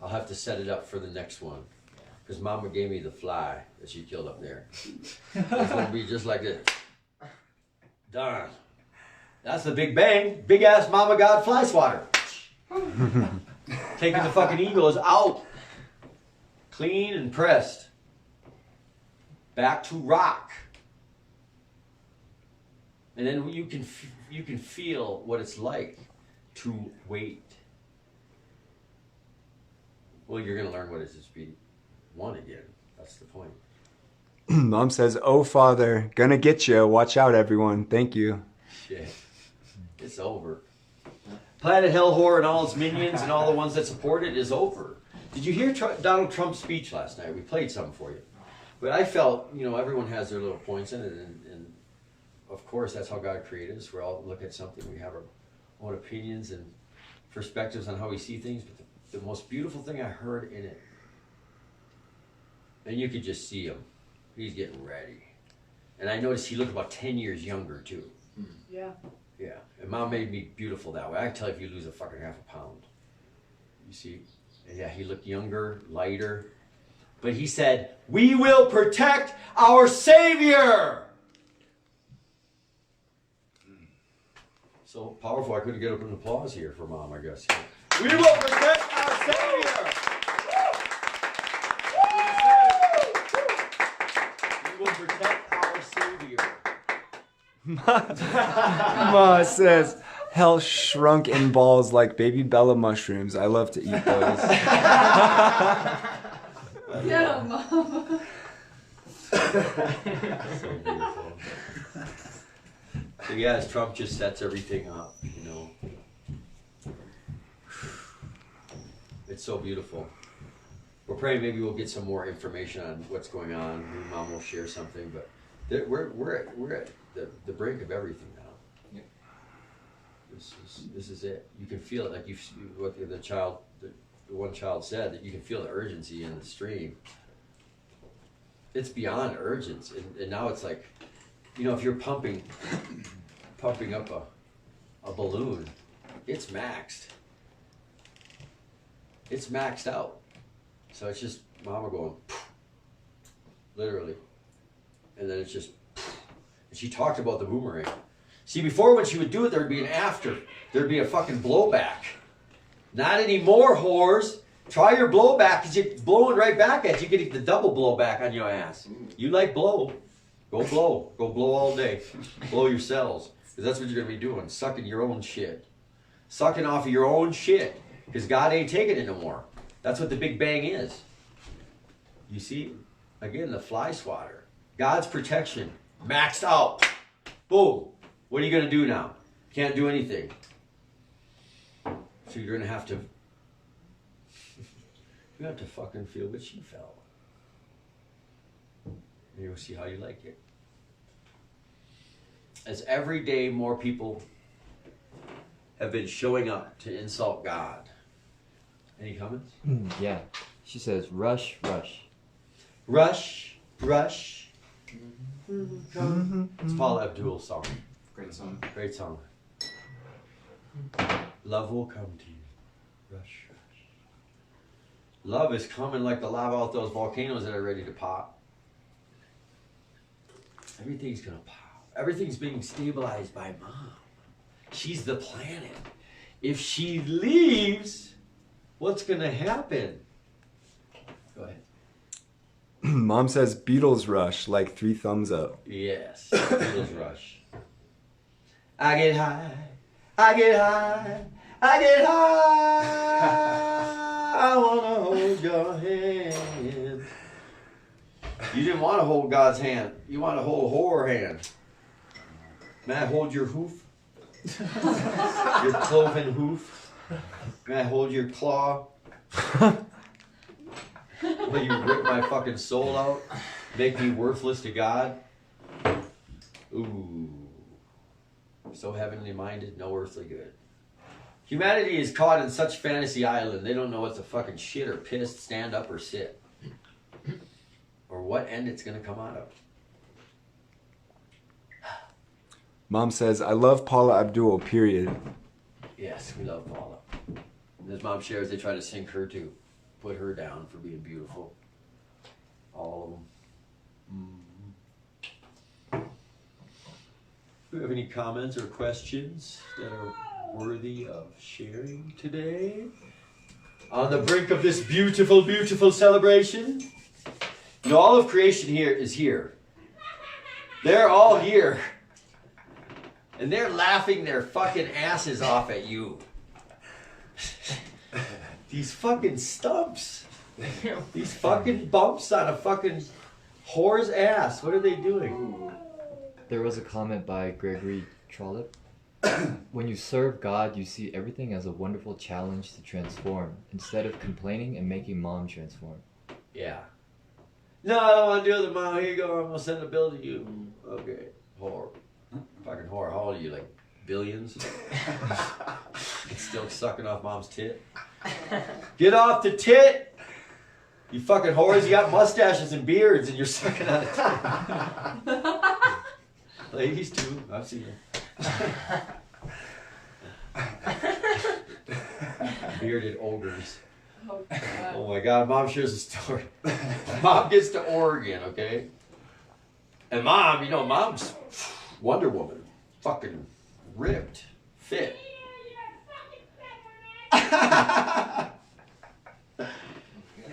I'll have to set it up for the next one. Because Mama gave me the fly that she killed up there. It's going to be just like this. Darn. That's the Big Bang. Big ass Mama God fly swatter. Taking the fucking egos out. Clean and pressed. Back to rock. And then you can feel what it's like to wait. Well, you're going to learn what it is to be one again. That's the point. Mom says, "Oh, Father, gonna get you. Watch out, everyone. Thank you." Shit. It's over. Planet Hellwhore and all its minions and all the ones that support it is over. Did you hear Donald Trump's speech last night? We played some for you. But I felt, you know, everyone has their little points in it. And of course, that's how God created us. We all look at something. We have our own opinions and perspectives on how we see things. But the most beautiful thing I heard in it, and you could just see him. He's getting ready. And I noticed he looked about 10 years younger, too. Yeah. Yeah. And Mom made me beautiful that way. I can tell if you lose a fucking half a pound. You see? And yeah, he looked younger, lighter. But he said, "We will protect our Savior!" So powerful, I couldn't get up an applause here for Mom, I guess. We will protect our Savior! We will protect our Savior. Ma says, "Hell shrunk in balls like baby Bella mushrooms. I love to eat those." Yeah, Mom. So beautiful. So yeah, as Trump just sets everything up, you know. It's so beautiful. We're praying maybe we'll get some more information on what's going on. Maybe Mom will share something, but we're at the brink of everything now. Yeah. This is it. You can feel it, like what the one child said, that you can feel the urgency in the stream. It's beyond urgent, and now it's like, you know, if you're pumping up a balloon, it's maxed. It's maxed out. So it's just Mama going, literally. And then it's just, and she talked about the boomerang. See, before when she would do it, there'd be an after. There'd be a fucking blowback. Not anymore, whores. Try your blowback, because you're blowing right back at you. You're getting the double blowback on your ass. You like blow. Go blow. Go blow all day. Blow your cells. Because that's what you're going to be doing. Sucking your own shit. Sucking off of your own shit. Because God ain't taking it no more. That's what the Big Bang is. You see? Again, the fly swatter. God's protection. Maxed out. Boom. What are you going to do now? Can't do anything. So you're going to have to... you have to fucking feel what she felt. And you'll see how you like it. As every day more people have been showing up to insult God. Any comments? Yeah. She says, "Rush, rush." Rush, rush. It's Paul Abdul's song. Great song. Great song. Love will come to you. Rush, rush. Love is coming like the lava out those volcanoes that are ready to pop. Everything's gonna pop. Everything's being stabilized by Mom. She's the planet. If she leaves, what's gonna happen? Go ahead. Mom says, "Beatles rush like 3 thumbs up." Yes, Beatles rush. I get high, I get high, I get high. I wanna hold your hand. You didn't want to hold God's hand. You want to hold a whore hand. May I hold your hoof? Your cloven hoof? May I hold your claw? Will you rip my fucking soul out? Make me worthless to God? Ooh. So heavenly minded, no earthly good. Humanity is caught in such fantasy island, they don't know what's a fucking shit or piss, stand up or sit. Or what end it's going to come out of. Mom says, I love Paula Abdul, period. Yes, we love Paula. And as Mom shares, they try to sink her too. Put her down for being beautiful. All of them. Do you have any comments or questions that are worthy of sharing today? On the brink of this beautiful, beautiful celebration. You know, all of creation here is here. They're all here. And they're laughing their fucking asses off at you. These fucking stumps. These fucking bumps on a fucking whore's ass. What are they doing? There was a comment by Gregory Trollope. When you serve God, you see everything as a wonderful challenge to transform, instead of complaining and making Mom transform. Yeah. No, I don't want to do it, Mom. Here you go. I'm going to send a bill to you. Okay. Whore. Fucking whore. How old are you? Like billions? It's still sucking off Mom's tit. Get off the tit! You fucking whores. You got mustaches and beards and you're sucking on a tit. Ladies too. I've seen them. Bearded ogres. Oh my God, Mom shares a story. Mom gets to Oregon, okay? And Mom, you know, Mom's Wonder Woman. Fucking ripped, fit.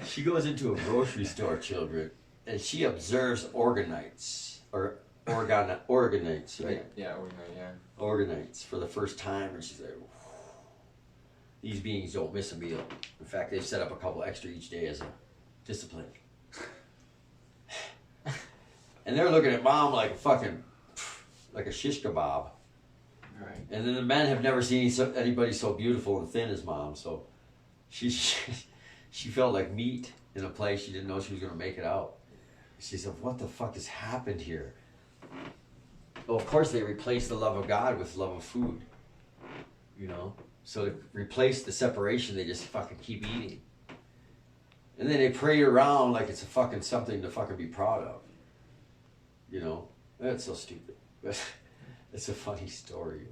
She goes into a grocery store, children, and she observes organites. Or organites, right? Yeah, organite, yeah. Organites for the first time, and she's like, these beings don't miss a meal. In fact, they've set up a couple extra each day as a discipline. And they're looking at Mom like fucking, like a shish kebab. Right. And then the men have never seen anybody so beautiful and thin as Mom, so she felt like meat in a place she didn't know she was going to make it out. She said, what the fuck has happened here? Well, of course they replaced the love of God with love of food. You know? So to replace the separation, they just fucking keep eating. And then they parade around like it's a fucking something to fucking be proud of. You know? That's so stupid. It's a funny story.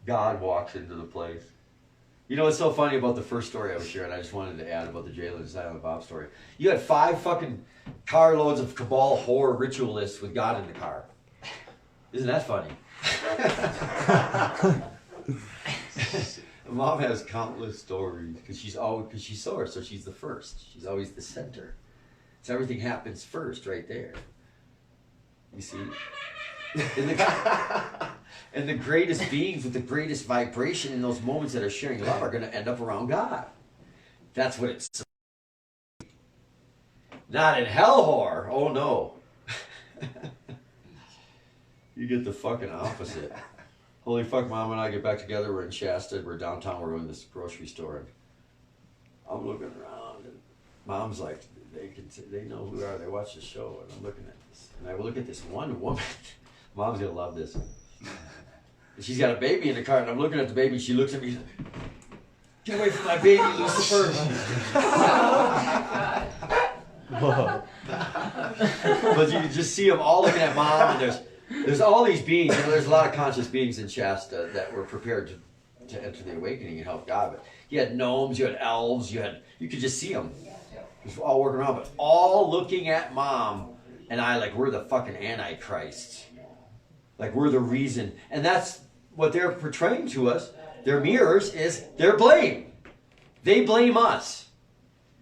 God walks into the place. You know what's so funny about the first story I was sharing? I just wanted to add about the Jalen and Silent Bob story. You had 5 fucking carloads of cabal whore ritualists with God in the car. Isn't that funny? Mom has countless stories because she saw her, so she's the first. She's always the center. So everything happens first, right there. You see, and the greatest beings with the greatest vibration in those moments that are sharing love are going to end up around God. That's what it's. Not in hell, whore. Oh no. You get the fucking opposite. Holy fuck, Mom and I get back together. We're in Shasta. We're downtown. We're going to this grocery store. And I'm looking around, and Mom's like, they know who we are. They watch the show, and I'm looking at this. And I look at this one woman. Mom's gonna love this. And she's got a baby in the car, and I'm looking at the baby. And she looks at me. She's like, get away from my baby, Lucifer. Whoa. But you can just see them all looking at Mom, and there's all these beings. You know, there's a lot of conscious beings in Shasta that were prepared to enter the awakening and help God. But you had gnomes, you had elves, you could just see them. Just all working around, but all looking at Mom and I like we're the fucking Antichrist. Like we're the reason. And that's what they're portraying to us. Their mirrors is their blame. They blame us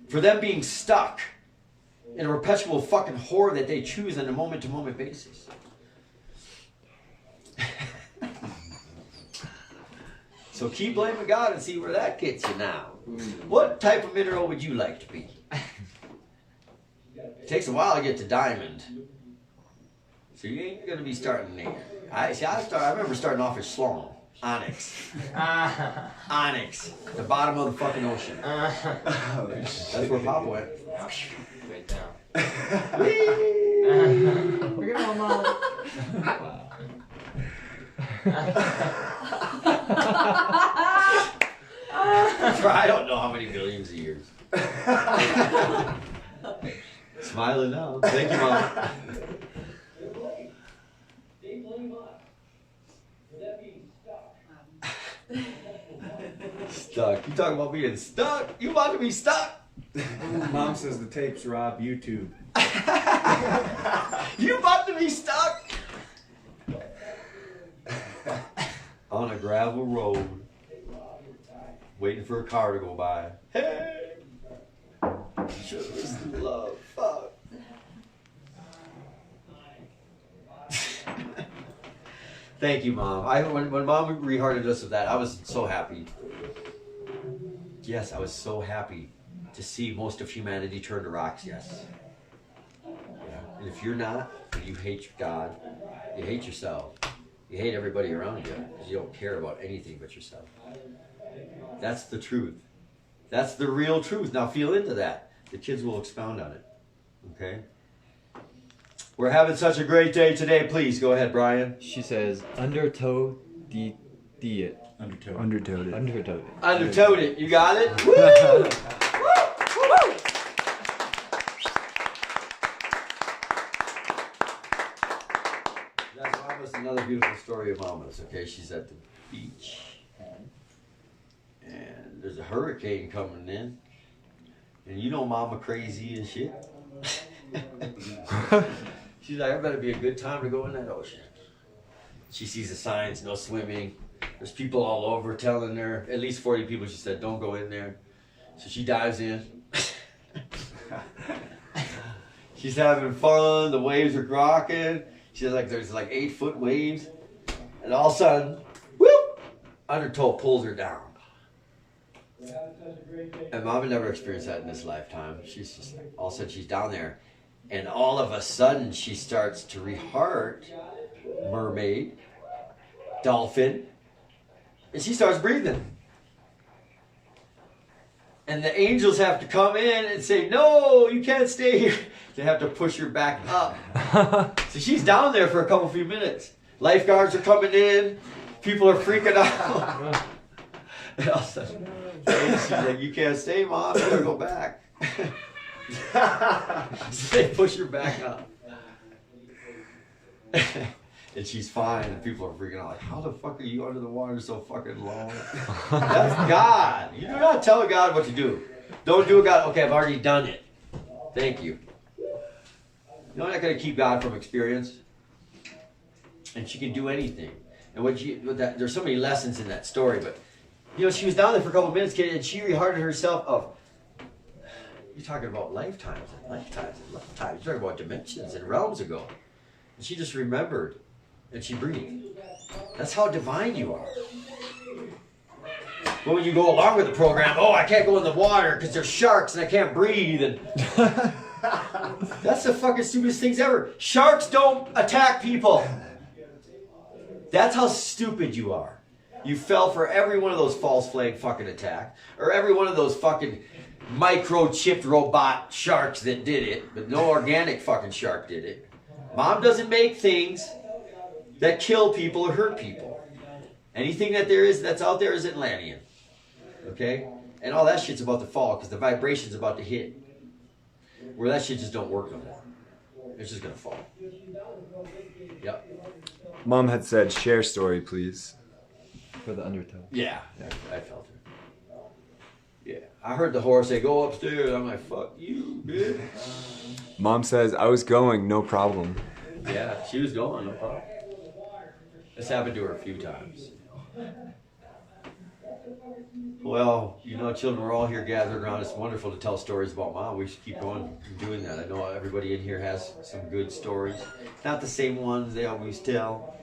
for them being stuck in a perpetual fucking horror that they choose on a moment-to-moment basis. So So keep blaming God and see where that gets you now. What type of mineral would you like to be? It takes a while to get to diamond. So you ain't going to be starting there. I remember starting off as Sloan. Onyx. Onyx. The bottom of the fucking ocean. That's where Papa went. Right down. Look at my mom. I don't know how many millions of years. Smiling now. Thank you, Mom. Stuck. You talking about being stuck? You about to be stuck? Mom says the tapes rob YouTube. You about to be stuck? On a gravel road. Waiting for a car to go by. Hey! Should listen to love. Fuck. Thank you, Mom. When Mom rehearted us of that, I was so happy. Yes, I was so happy to see most of humanity turn to rocks, yes. Yeah. And if you're not, and you hate God, you hate yourself. You hate everybody around you because you don't care about anything but yourself. That's the truth. That's the real truth. Now feel into that. The kids will expound on it. Okay? We're having such a great day today. Please go ahead, Brian. She says, undertow the it. Undertow. Undertowed it. Undertow it. Undertowed it. You got it? Woo! That's Mama's another beautiful story of Mama's. Okay, she's at the beach. And there's a hurricane coming in. And you know Mama crazy and shit. She's like, it better be a good time to go in that ocean. She sees the signs, no swimming. There's people all over telling her, at least 40 people, she said, don't go in there. So she dives in. She's having fun, the waves are rocking. She's like, there's like 8-foot waves. And all of a sudden, whoop, undertow pulls her down. And Mama never experienced that in this lifetime. She's just like, all of a sudden she's down there. And all of a sudden she starts to reheart mermaid, dolphin, and she starts breathing. And the angels have to come in and say, no, you can't stay here. They have to push her back up. So she's down there for a few minutes. Lifeguards are coming in. People are freaking out. And all of a sudden, she's like, you can't stay, Mom. You gotta go back. So they push her back up. And she's fine, and people are freaking out, like, how the fuck are you under the water so fucking long? That's God. You do not tell God what to do. Don't do it, God. Okay, I've already done it. Thank you. You're not going to keep God from experience. And she can do anything. And there's so many lessons in that story, but, you know, she was down there for a couple of minutes, kid, and she rehearted herself of, you're talking about lifetimes and lifetimes and lifetimes. You're talking about dimensions and realms ago. And she just remembered. And she breathed. That's how divine you are. But when you go along with the program, oh, I can't go in the water because there's sharks and I can't breathe. And that's the fucking stupidest things ever. Sharks don't attack people. That's how stupid you are. You fell for every one of those false flag fucking attacks. Or every one of those fucking microchipped robot sharks that did it. But no organic fucking shark did it. Mom doesn't make things that kill people or hurt people. Anything that's out there is Atlantean. Okay? And all that shit's about to fall because the vibration's about to hit. Where that shit just don't work no more. It's just gonna fall. Yep. Mom had said, share story, please. For the undertow. Yeah, I felt it. Yeah. I heard the horse say, go upstairs. I'm like, fuck you, bitch. Mom says, I was going, no problem. Yeah, she was going, no problem. This happened to her a few times. Well, you know, children, we're all here gathered around. It's wonderful to tell stories about Mom. We should keep going and doing that. I know everybody in here has some good stories. Not the same ones they always tell.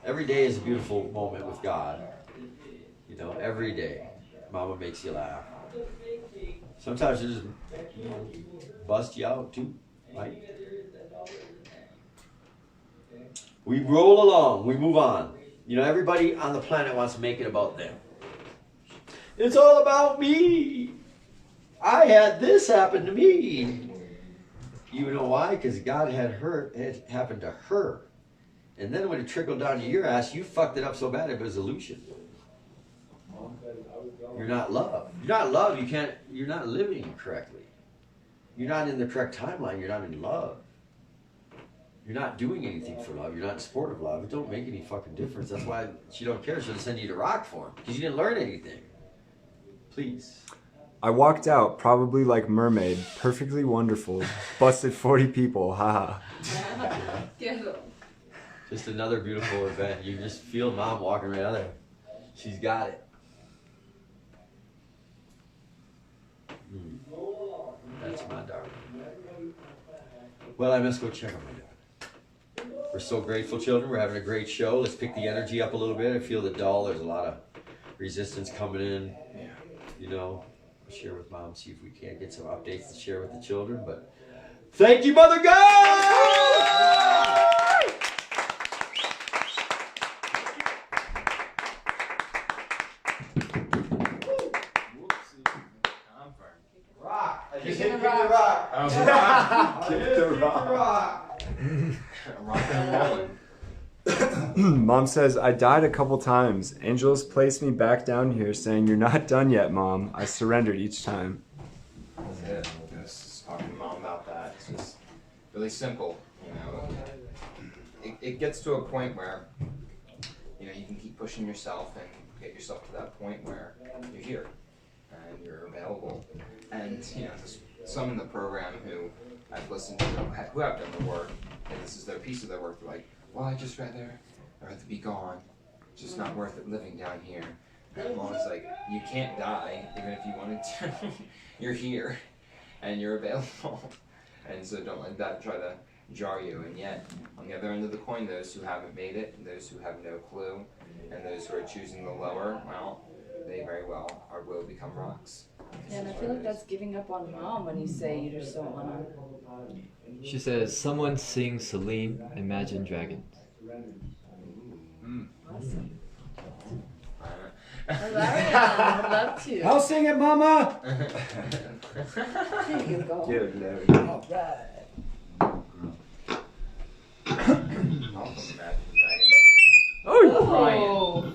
Every day is a beautiful moment with God. You know, every day, Mama makes you laugh. Sometimes she just bust you out too, right? We roll along, we move on. You know, everybody on the planet wants to make it about them. It's all about me. I had this happen to me. You know why? Because God had it happened to her. And then when it trickled down to your ass, you fucked it up so bad it was illusion. You're not love. You're not love. You're not living correctly. You're not in the correct timeline. You're not in love. You're not doing anything for love. You're not in support of love. It don't make any fucking difference. That's why she don't care. She'll send you to rock form. Because you didn't learn anything. Please. I walked out, probably like mermaid, perfectly wonderful, busted 40 people, haha. Just another beautiful event. You just feel Mom walking right out there. She's got it. That's my darling. Well, I must go check on my dad. We're so grateful, children. We're having a great show. Let's pick the energy up a little bit. I feel the dull. There's a lot of resistance coming in. Yeah. You know, we'll share with Mom, see if we can't get some updates to share with the children. But thank you, Mother God! Rock. I just hit the rock. Kick the rock. Mom says, I died a couple times. Angels placed me back down here saying, you're not done yet, Mom. I surrendered each time. That's it. Just talking to Mom about that. It's just really simple, you know. It gets to a point where, you know, you can keep pushing yourself and get yourself to that point where you're here and you're available. And, you know, there's some in the program who I've listened to, who have done the work, and this is their piece of their work. They're like, well, I'd rather be gone. It's just not worth it living down here. And Mom's like, you can't die, even if you wanted to. You're here, and you're available. And so don't let that try to jar you. And yet, on the other end of the coin, those who haven't made it, and those who have no clue, and those who are choosing the lower, well, they very well will become rocks. Yeah, and I feel like that's giving up on Mom when you say you just don't want to. She says, someone sing Celine, Imagine Dragons. Awesome. Hilarious. I'd love to. I'll sing it, Mama! There you go. Good, Larry. All right. Awesome, Imagine Dragons. Oh,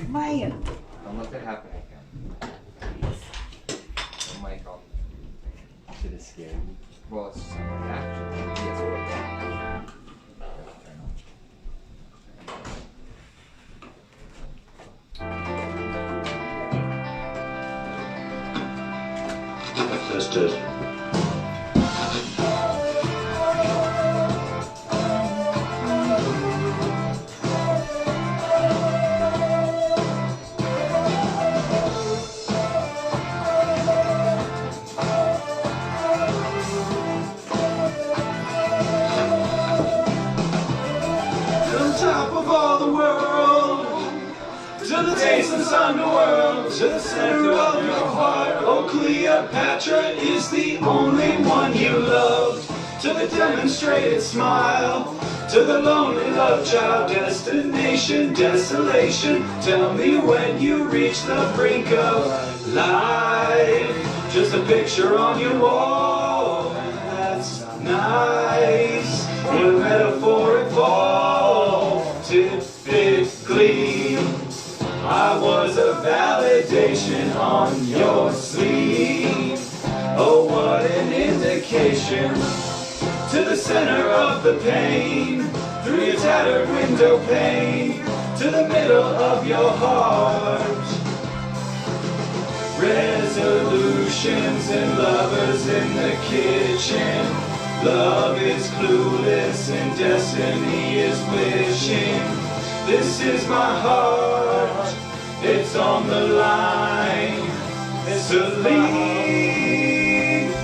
man. Don't let that happen again. Oh my God. Shit is scary. Well, it's just like that. Yes, what? Tested. Underworld, to the center of your heart. Oh, Cleopatra is the only one you loved. To the demonstrated smile, to the lonely love child, destination, desolation. Tell me when you reach the brink of life. Just a picture on your wall, that's nice. What a metaphoric fall, typically. I was a validation on your sleeve. Oh, what an indication. To the center of the pain, through your tattered window pane, to the middle of your heart. Resolutions and lovers in the kitchen. Love is clueless and destiny is wishing. This is my heart, it's on the line, it's a lead.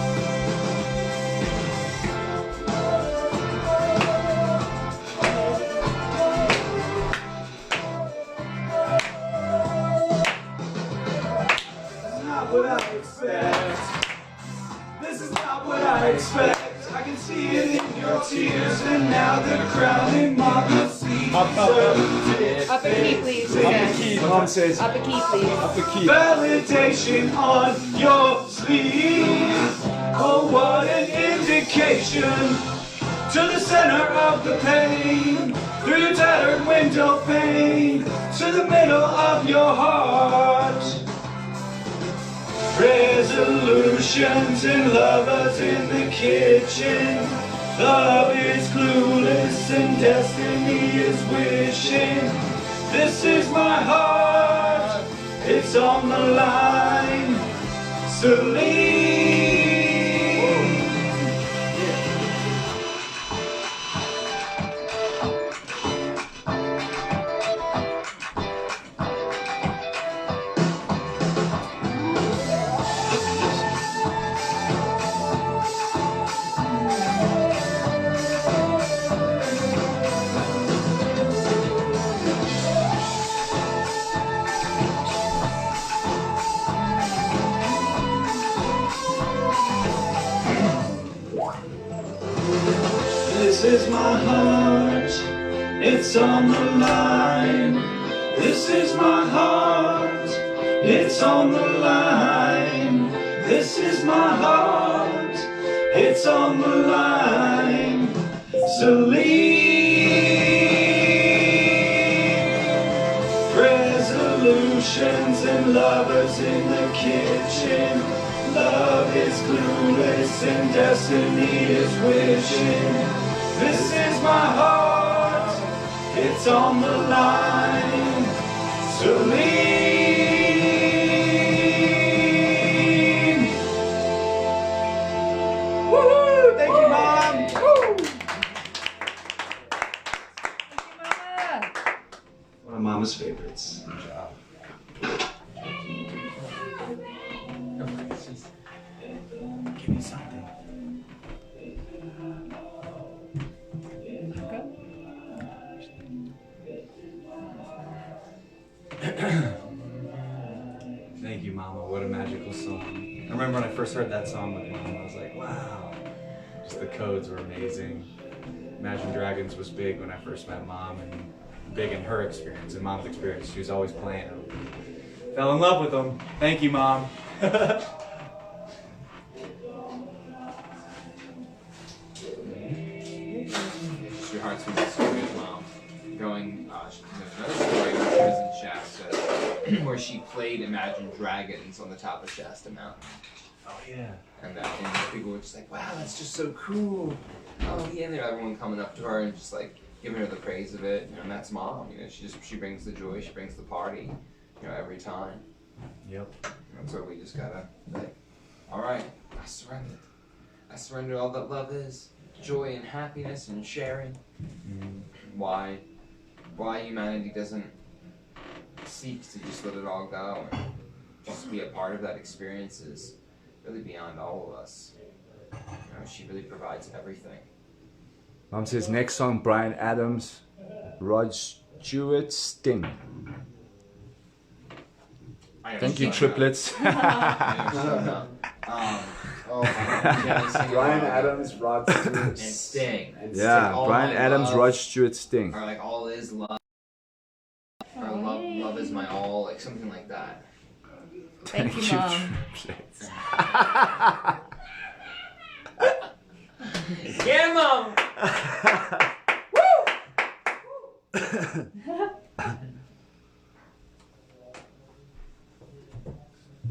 Up a key, please. Up a key. Mom says. Up a key, please. Up a key. Validation on your sleeve. Oh, what an indication to the center of the pain. Through your tattered window pane, to the middle of your heart. Resolutions and lovers in the kitchen. Love is clueless and destiny is wishing. This is my heart, it's on the line. Celine. This is my heart, it's on the line. This is my heart, it's on the line. This is my heart, it's on the line. Celine. Resolutions and lovers in the kitchen. Love is clueless and destiny is wishing. This is my heart, it's on the line. Celine. Woohoo! Thank you, Mom. Woo! One of Mama's favorites. Good job. Give me something. Thank you, Mama. What a magical song. I remember when I first heard that song with Mom, I was like, wow. Just the codes were amazing. Imagine Dragons was big when I first met Mom, and big in her experience and Mom's experience. She was always playing them. Fell in love with them. Thank you, Mom. Your heart's been story of Mom. Going, there's another story when she was in Shasta where she played Imagine Dragons on the top of Shasta Mountain. Oh, yeah. And people were just like, wow, that's just so cool. Oh, yeah, and everyone coming up to her and just like giving her the praise of it. And that's Mom. She brings the joy, she brings the party, every time. Yep. That's where we just gotta, like, all right, I surrender. I surrender all that love is. Joy and happiness and sharing. Why humanity doesn't seek to just let it all go and just be a part of that experience is really beyond all of us. She really provides everything. Mom says next song, Bryan Adams, Rod Stewart, Sting. Thank you, triplets. Bryan Adams, Rod Stewart, and Sting. Yeah, Bryan Adams, Rod Stewart, Sting. Or like all is love. Or love is my all, like something like that. Thank you, Mom. Get him, Mom!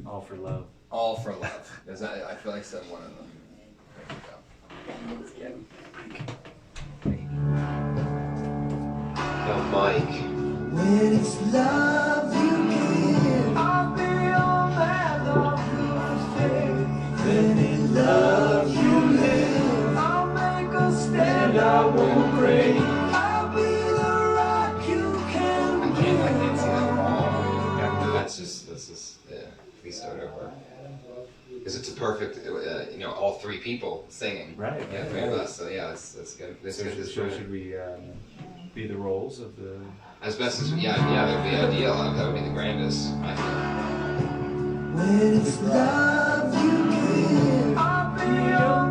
All for love. All for love. Because I feel like I said one of them. There you go. Yo, Mike. When it's love you give, I'll be your man of good. When in love you live, I'll make a stand, I won't break. I'll be the rock you can I can't see that wall. Yeah, that's just yeah. We start over. Because it's a perfect, all three people singing. Right. Yeah, three of us. So yeah, that's good. Should we be the roles of the? As best as that would be ideal. That would be the grandest. I feel. When it's love you give, I'll be a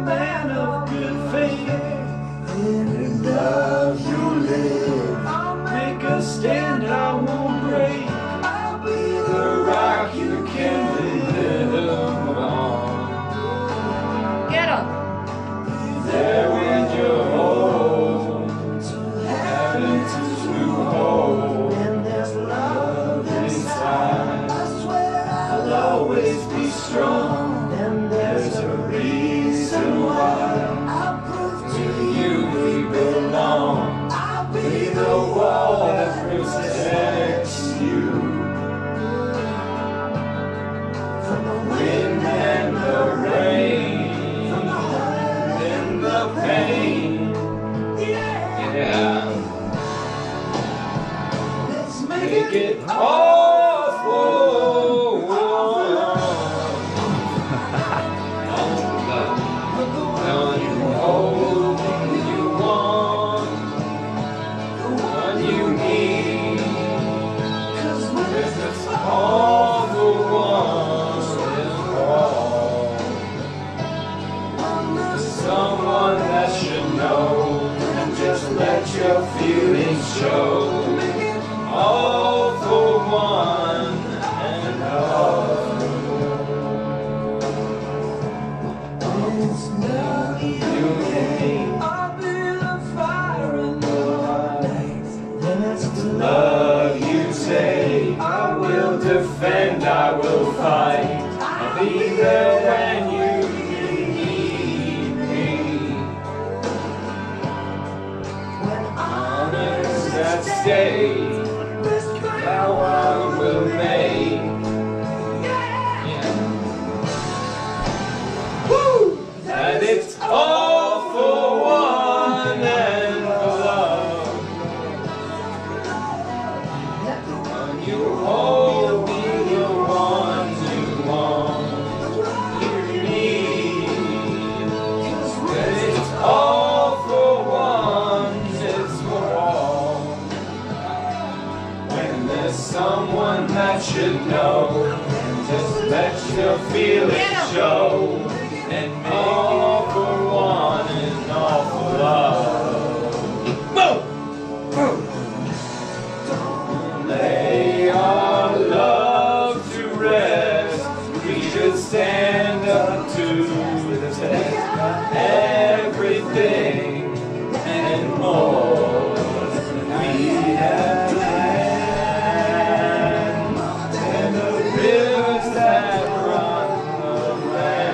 man of good faith. When in love you live, I'll make it all for one. All the love, one you hold, you want, the one you need. 'Cause it's all the one and all. Someone that should know, and just let your feelings show. All for one and all. You and me. I'll be the fire and the light. That's the love you take. I will defend, I will fight. I'll be there when you need me. When honor's at stake, how I will make. Yeah. Woo! And it's all for one and for love. The one you hold be the one you want, you need. And it's all for one, it's for all. When there's someone that should know, just let your feelings show. And all for one and all for love. Boom! Boom! Don't lay our love to rest. We should stand up to the test. Everything and more we have planned. And the rivers that run the land.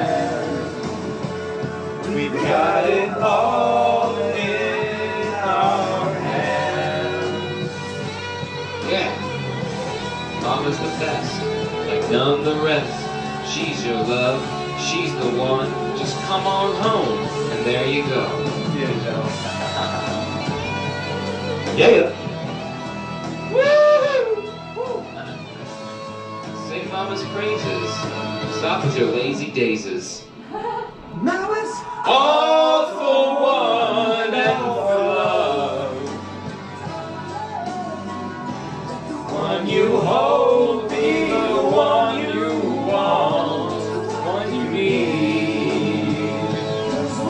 We've got it all in our hands. Yeah. Mama's the best, like none the rest. She's your love, she's the one. Just come on home, and there you go. Yeah. Woo! Sing Mama's praises. Stop with your lazy dazes. Now it's all for one and for love. The one you hold be the one you want, the one you need.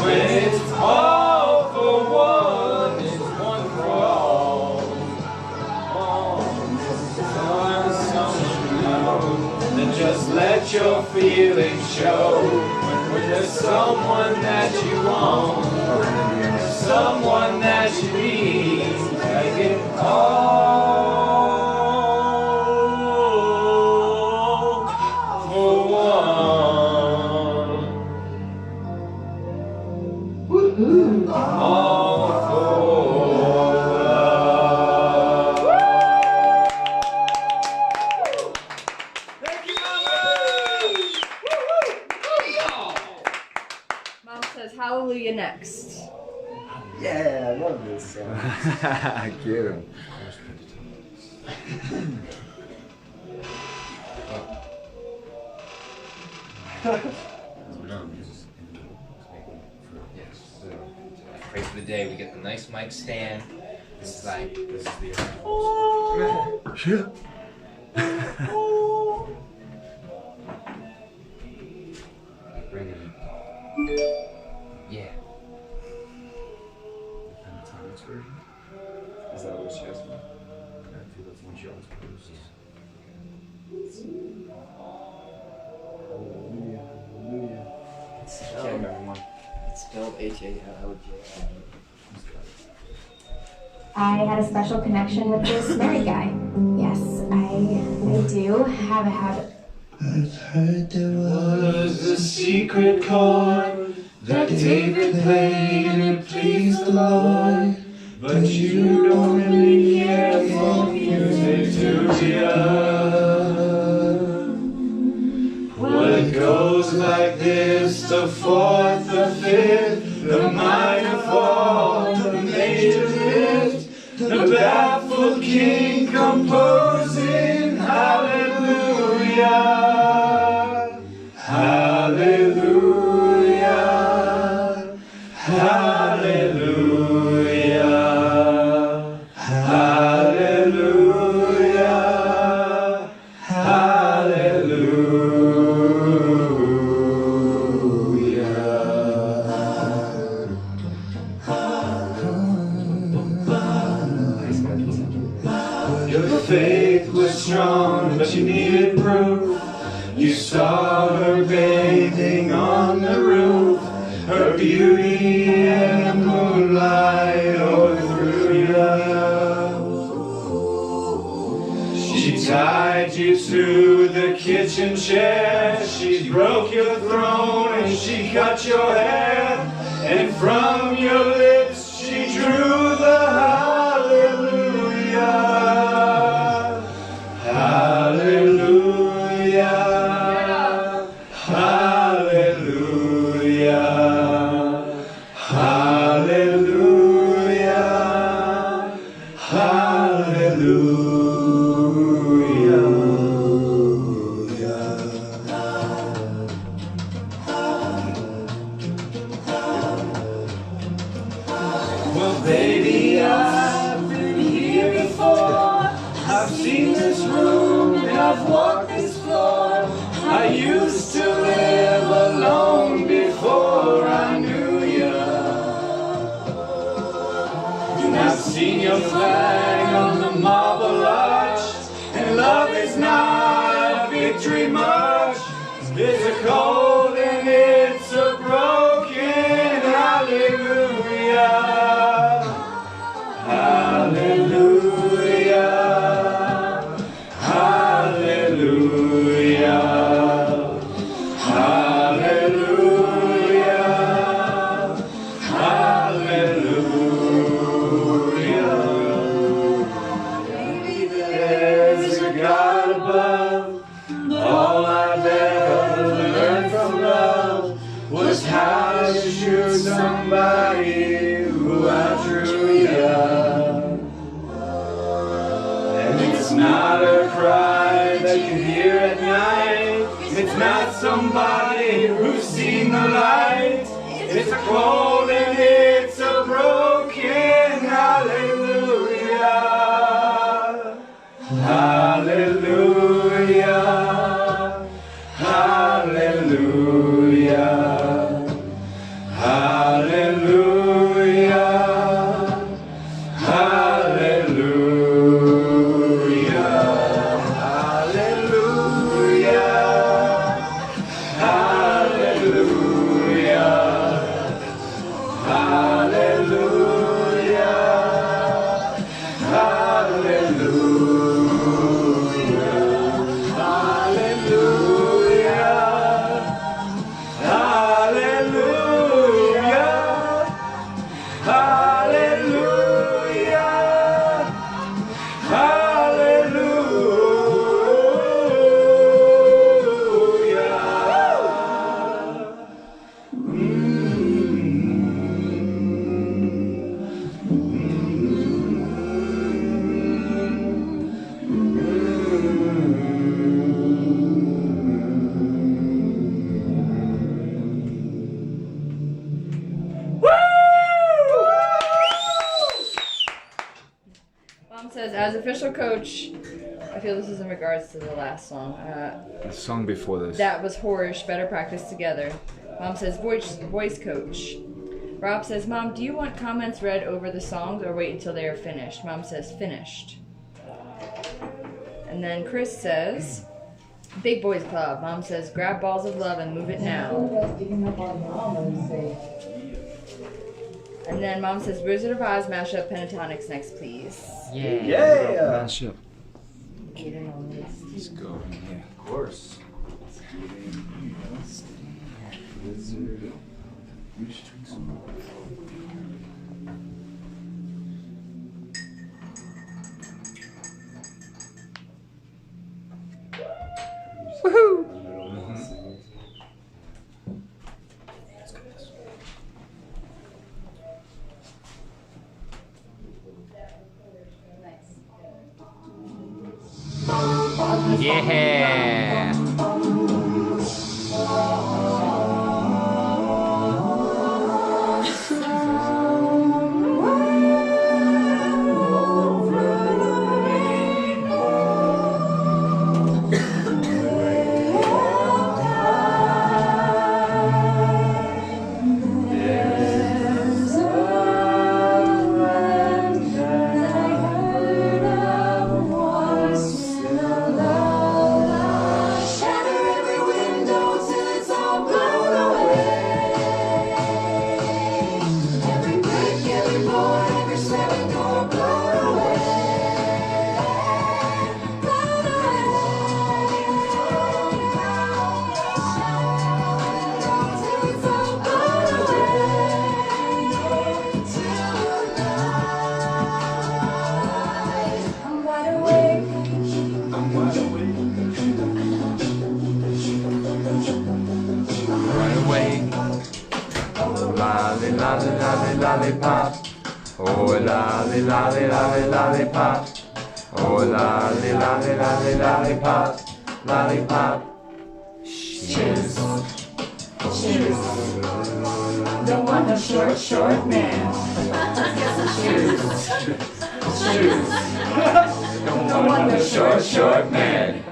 When it's all for one, it's one for all. Some should know, then just let your feelings show. When there's someone that you want, someone that you need, take it all for one. Woo-hoo. All for love. Thank you, Mama! Mom says hallelujah next. Yeah, I love this song. Get him. Pray for the day we get the nice mic stand. It's like This is the bring it in. Yeah. Pentatonics version. Is that what she has? I feel that's one she always posts. Hallelujah, hallelujah. Can't remember one. It's spelled H-A-L-L-J. I had a special connection with this married guy. Yes, I do have a habit. I've heard there was a secret chord that David played and it pleased the Lord. But you don't really care for music, do ya? Well, it goes like this: the fourth, the fifth, the minor fall, the major lift, the baffled king composed. Her faith was strong, but she needed proof. You saw her bathing on the roof, her beauty and the moonlight overthrew you. She tied you to the kitchen chair, she broke your throne and she cut your hair, and from your lips she drew the hallelujah. Hallelujah. Hallelujah. Hallelujah. Hallelujah. Well, baby, I've been here before. I've seen this room and I've walked this floor. I used to live alone before I knew you. And I've seen your flag on the marble arch. And love is not a victory march. It's a cold and it's a broken hallelujah. Hallelujah. Hallelujah. Hallelujah. Hallelujah. There's a God above. All I've ever learned from love was how to shoot somebody who outdrew you. And it's not a cry that you hear at night. It's not somebody who's seen the light. It's a cold and it's a broken hallelujah. Hallelujah. Hallelujah. Hallelujah. Hallelujah. Hallelujah. Hallelujah. Hallelujah. Mom says, as official coach, I feel this is in regards to the last song. The song before this. That was Horish, better practice together. Mom says, voice coach. Rob says, Mom, do you want comments read over the songs or wait until they are finished? Mom says, finished. And then Chris says, Big Boys Club. Mom says, grab balls of love and move it now. And then Mom says, Wizard of Oz mashup pentatonics next, please. Yeah. Mashup. Let's go. Yeah. Of course. Woohoo! Yeah. lollipop. Oh, lolly, lolly, lolly, lollipop. Oh, lolly, lolly, lolly, lollipop. Lollipop. Shoes. Shoes. Don't want no short, short man. Shoes. Shoes. Don't want no short, short man.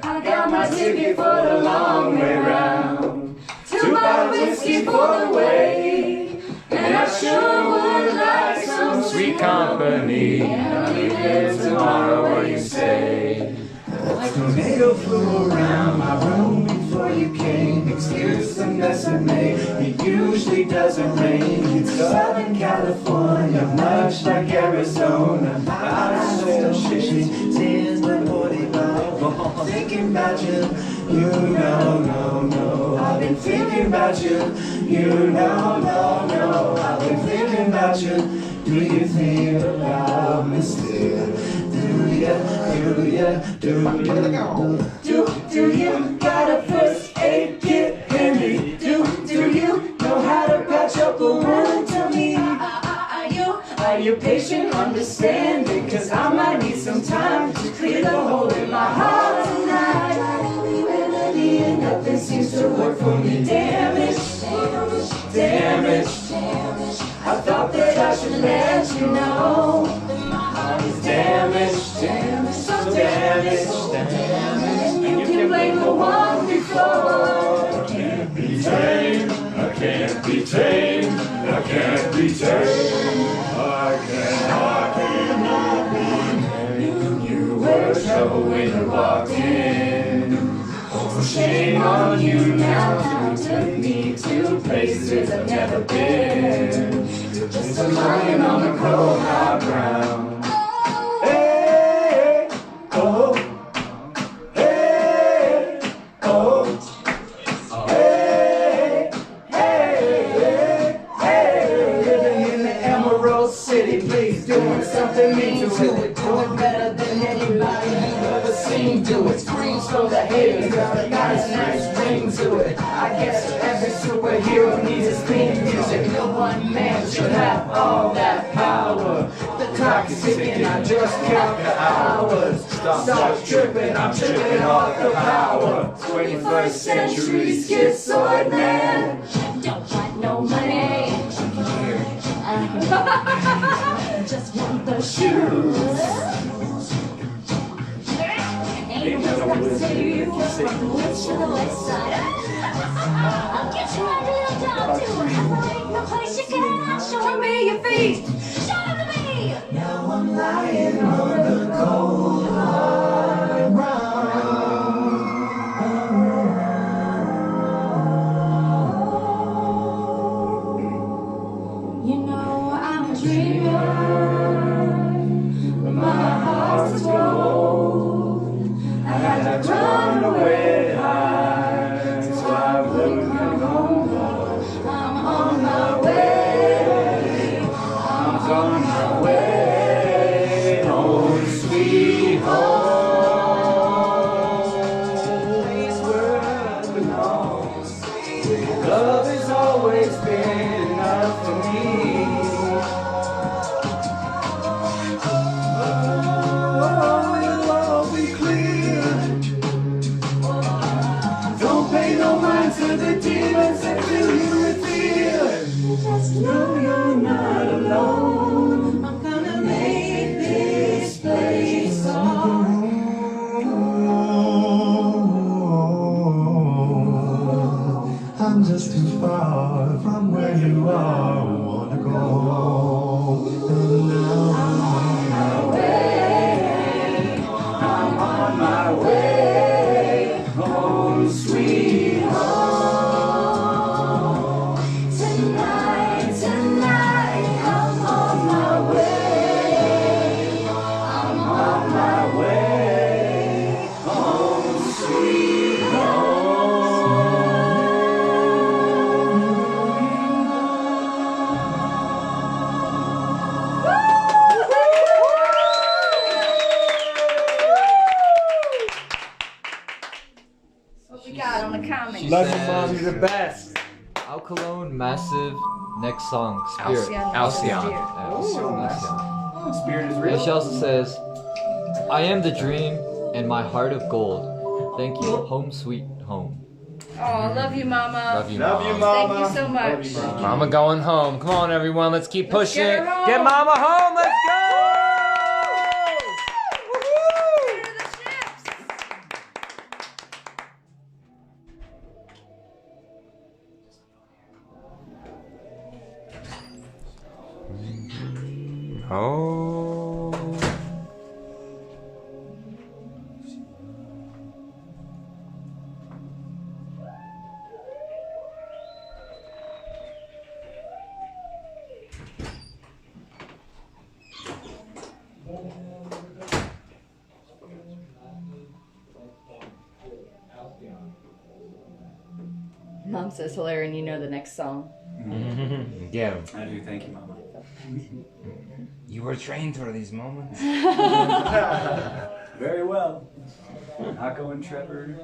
I got my ticket for the long way round. 2 bottles of whiskey for the way. And I sure would like some sweet company. And I'll be there tomorrow where you stay. A tornado flew around my room before you came. Excuse the mess it made. It usually doesn't rain. It's Southern California, much like Arizona. I'm still shaking, tears were 45. Thinking about you, no. I've been thinking about you, no. I've been thinking about you. Do you think about me still? Do you got a first aid kit handy? Do you know how to patch up a wound? Tell me, are you patient, understanding? Cause I might need some time to clear the hole in my heart tonight. Remedy and nothing seems to work for me. Damage. I thought that I should let you know that my heart is damaged, so damaged. And you can blame the one before. I can't be tamed, I can't be tamed, I can't be tamed. I cannot be tamed. You were trouble when you walked in. So shame on you now. You took me to places I've never been. Just a lion on the cold hard ground. Hey, oh, hey, oh, hey, living in the Emerald City, please doing something mean to it, doing better than anybody you've ever seen do it. Screams from the haters, got a nice ring to it. I guess every superhero needs his theme music. No one man should have all that power. The clock is ticking, I just count the hours. Stop tripping, I'm tripping off the power. 21st century schizoid man. Don't want no money. Just want the shoes. Ain't no one to save you from the witch to the west side. I'll get you right a little down too. Ain't no place you can hide. Show me your feet. Show them to me. Now I'm lying on the cold hard ground. You know I'm a dreamer, but my heart's cold. I had to run away high, so I wouldn't come home. But I'm on my way. I'm on my way home, sweet home. Place where I belong. Love has always been enough for me. Oh, it'll all be clear. Don't pay no mind to the demons that fill you with fear. Just know you're not alone. I'm gonna make this place home. I'm just too far from where you are. I wanna go home. And now I'm on my way. I'm on my way home, sweet home. Tonight, I'm on my way. I'm on my way home, sweet home. What we got on the comments? Love you, You're the best. Alcalone, Massive, next song, Spirit. Alcyon. Yeah, Alcyon. Spirit is And real. she also says, I am the dream and my heart of gold. Thank you. Home sweet home. Oh, love you, Mama. Love you, Love you, Mom. Mama. Thank you so much. Mama going home. Come on, everyone. Let's keep Let's pushing get it. her home. Get Mama home. Let's go. Oh. Mom says, Hilarion, you know the next song. Get him. I do. Thank you, Mama. You were trained for these moments. Very well. Akko and Trevor.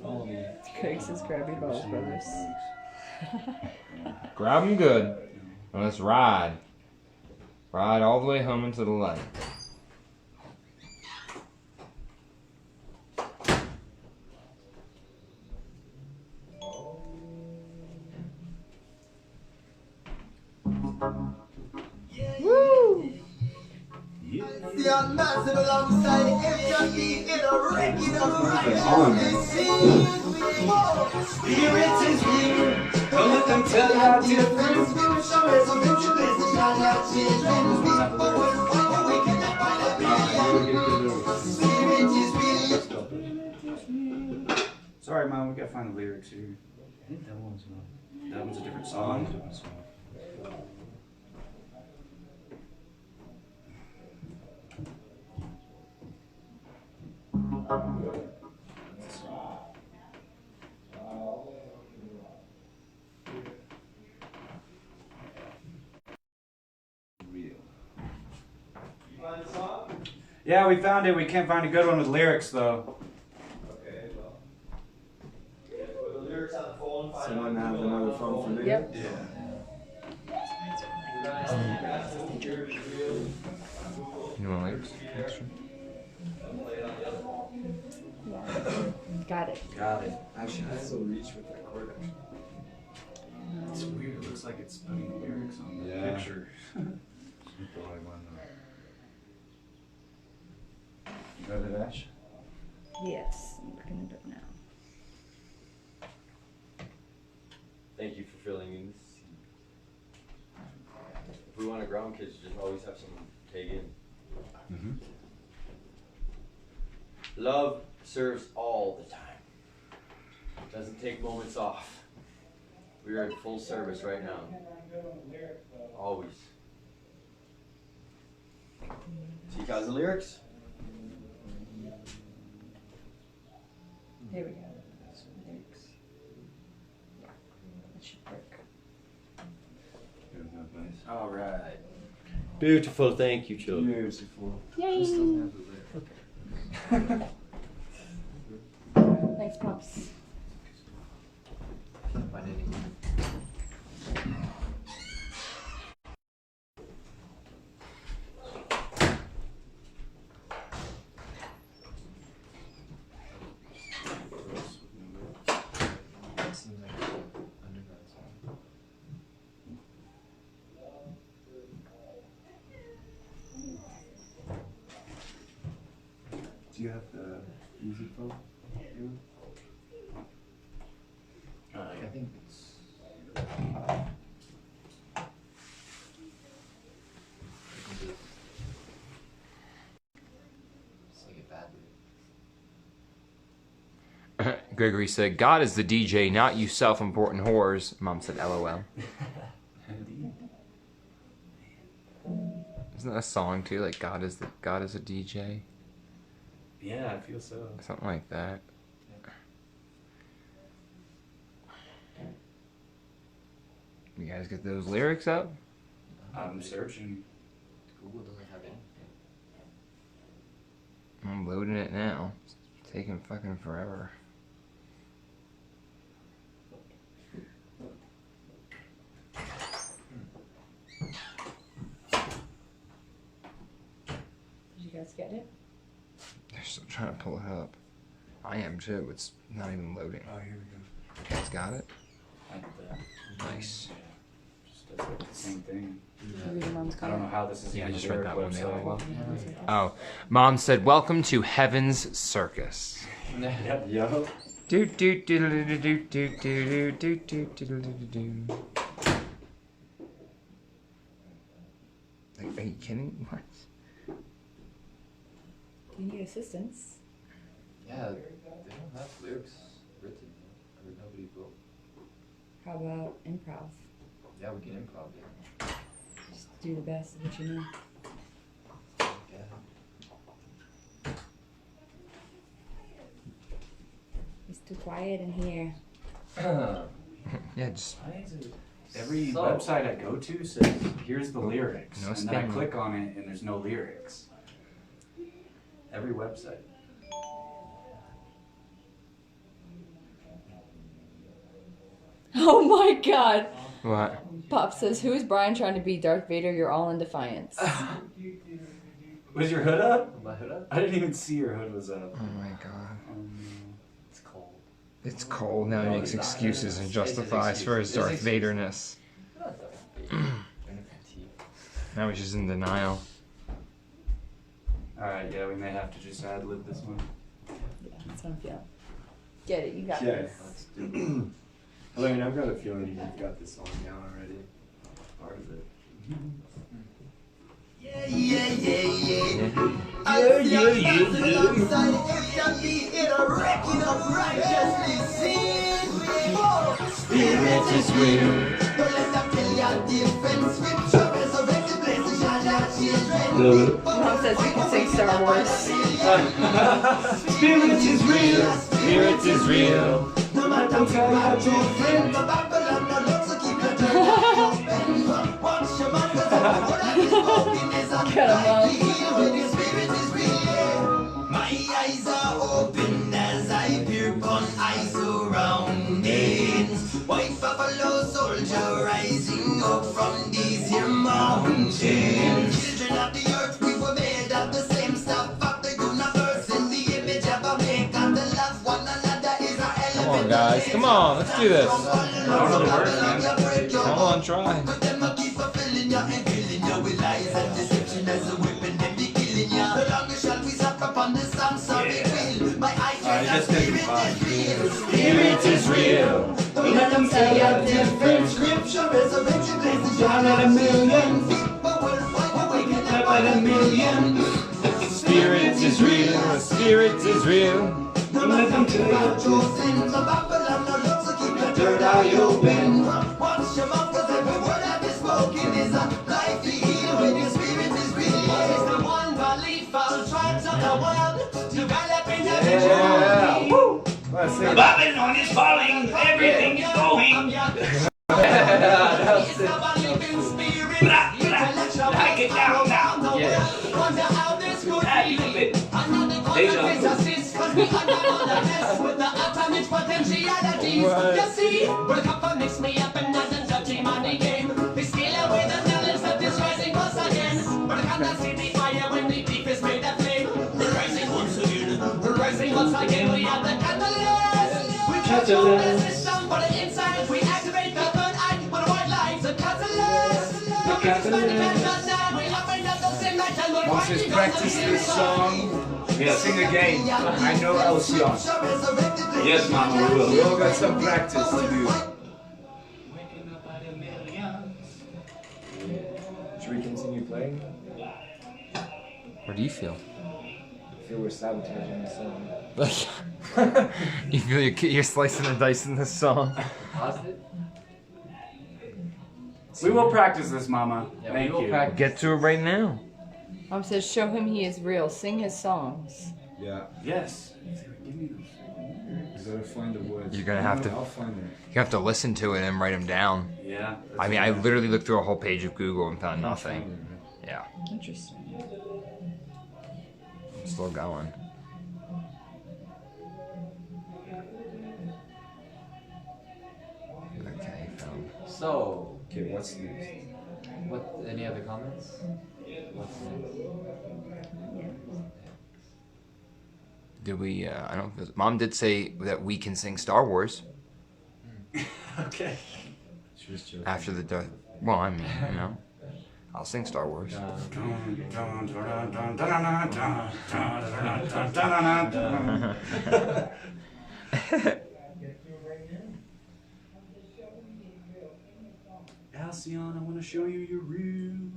All of you. Craig says, Krabby Balls Brothers. Grab them good. And let's ride. Ride all the way home into the light. The unmassive alongside FJB in a regular Spirit is real. Come let them tell you how different spiritual resolution is. The child of children we always awaken and find a Spirit is real. Sorry, Mom. We gotta find the lyrics here. I think that one's a different song. Yeah, we found it. We can't find a good one with lyrics, though. Okay, well. Put the lyrics on the phone. Find Someone out have who another knows. phone for me? Yep. Yeah. You want lyrics? Got it. Got it. Actually, I still reach with that chord. Actually. It's weird. It looks like it's putting the lyrics on the Yeah. picture. You got it, Ash? Yes, I'm looking at it now. Thank you for filling in this. If we want to ground kids, just always have someone take in. Mm-hmm. Love serves all the time. Doesn't take moments off. We are in full service right now. Always. See you guys the lyrics? Here we go. Lyrics. That should work. All right. Beautiful, thank you, children. Beautiful. Yay! Thanks, Pops. Can't find any. Seems like underground song. Do you have the music phone? I think it's. Sing it badly. Gregory said, God is the DJ, not you self-important whores. Mom said, LOL. Isn't that a song too? Like God is a DJ? Yeah, I feel so. Something like that. You guys get those lyrics up? I'm searching. Google doesn't have anything. I'm loading it now. It's taking fucking forever. Let's get it. They're still trying to pull it up. I am too. It's not even loading. Oh, here we go. You guys got it? I did that. Nice. Just does like the same thing. You read your mom's I don't know comment. how this is Yeah, I even just a read work that one. They all website. Oh, Mom said, "Welcome to Heaven's Circus." Yo. Do do do do do do do do do do do do do. Like, are you kidding? What? Do you need assistance? Yeah, they don't have lyrics written yet. Or nobody wrote. How about improv? Yeah, we can improv it. Just do the best of what you know. Yeah. It's too quiet in here. Yeah, just Every So- website I go to says, here's the lyrics. No and then I spelling. click on it and there's no lyrics. Every website. Oh my god! what? Pop says, who is Brian trying to be? Darth Vader, you're all in defiance. Was your hood up? My hood up? I didn't even see your hood was up. Oh my God. It's cold. It's cold now. He No, makes it's not. excuses and It's justifies for his excuses. Darth It's Vaderness. Not Darth Vader. You're in a petite. Now he's just in denial. Alright, yeah, we may have to just ad lib this one. Yeah, that's what I'm feeling. Get it, you got Okay. this. Let's do it. Elaine, I've got a feeling you've got this song down already. Part of it. Spirit is real. Mom says we can sing Star Wars. Spirit is real. Spirit is real. No matter what your friend. Get him, Mom. My eyes are open as I peer upon eyes surroundings. White buffalo soldier rising up from these here mountains. Children of the earth, we were made of the same stuff of the universe in the image of a maker. The love one another is our element. Come on, guys. Come on. Let's do this. Come on, try. But them a keep fulfilling ya and killing ya with lies and deception as a weapon. Them be killing ya. The longer shall we suffer upon the song, sorry will. My eyes are spirit is real. Spirit is real. Don't let them say a different scripture. Resurrection places down at a million. People will awaken up at a million. Spirit is real. Spirit is real. Don't let them tell you your sins. A Babylon no love, so keep your third eye open. Watch your mouth, 'cause every word I've been spoken is a life you heal when your spirit is real. It's the one belief all tribes of the world developing every Yeah. Woo! Let's sing it. Babylon is falling, everything is going. It's the believing spirit. Like it down now. Wonder how this could be. Another conference assist, 'cause we are not all a mess with the atomic potentialities. You see, World Cup mix me up and nothing's a team on the game. They steal away the knowledge that this rising was again. But I cannot see the fire when the deep is made of flame. We're rising once again. We're rising once again. We are the catalyst. We transform the system, but inside we activate the third eye. With white lights, a catalyst. The catalyst. Once we practice this song, we'll sing again. I know Alcyon. Yes, Mama, we will. We all got some practice to do. Should we continue playing? What do you feel? I feel we're sabotaging the song. You feel you're slicing and dicing this song? Positive? We will practice this, Mama. Yeah, Thank we will you. practice. Get to it right now. Mom says, show him he is real. Sing his songs. Yeah. Yes. Give me those. We gotta find the words. You're gonna have to- I'll find them. You have to listen to it and write them down. Yeah. I mean, I literally looked through a whole page of Google and found I'll find nothing. them. Yeah, Interesting. I'm still going. Okay, found. So, Okay, what's next? What? Any other comments? What's next? Did we? I don't know. Mom did say that we can sing Star Wars Okay. She was joking. after the death. Well, I mean, you know, I'll sing Star Wars. Halcyon, I want to show you your real.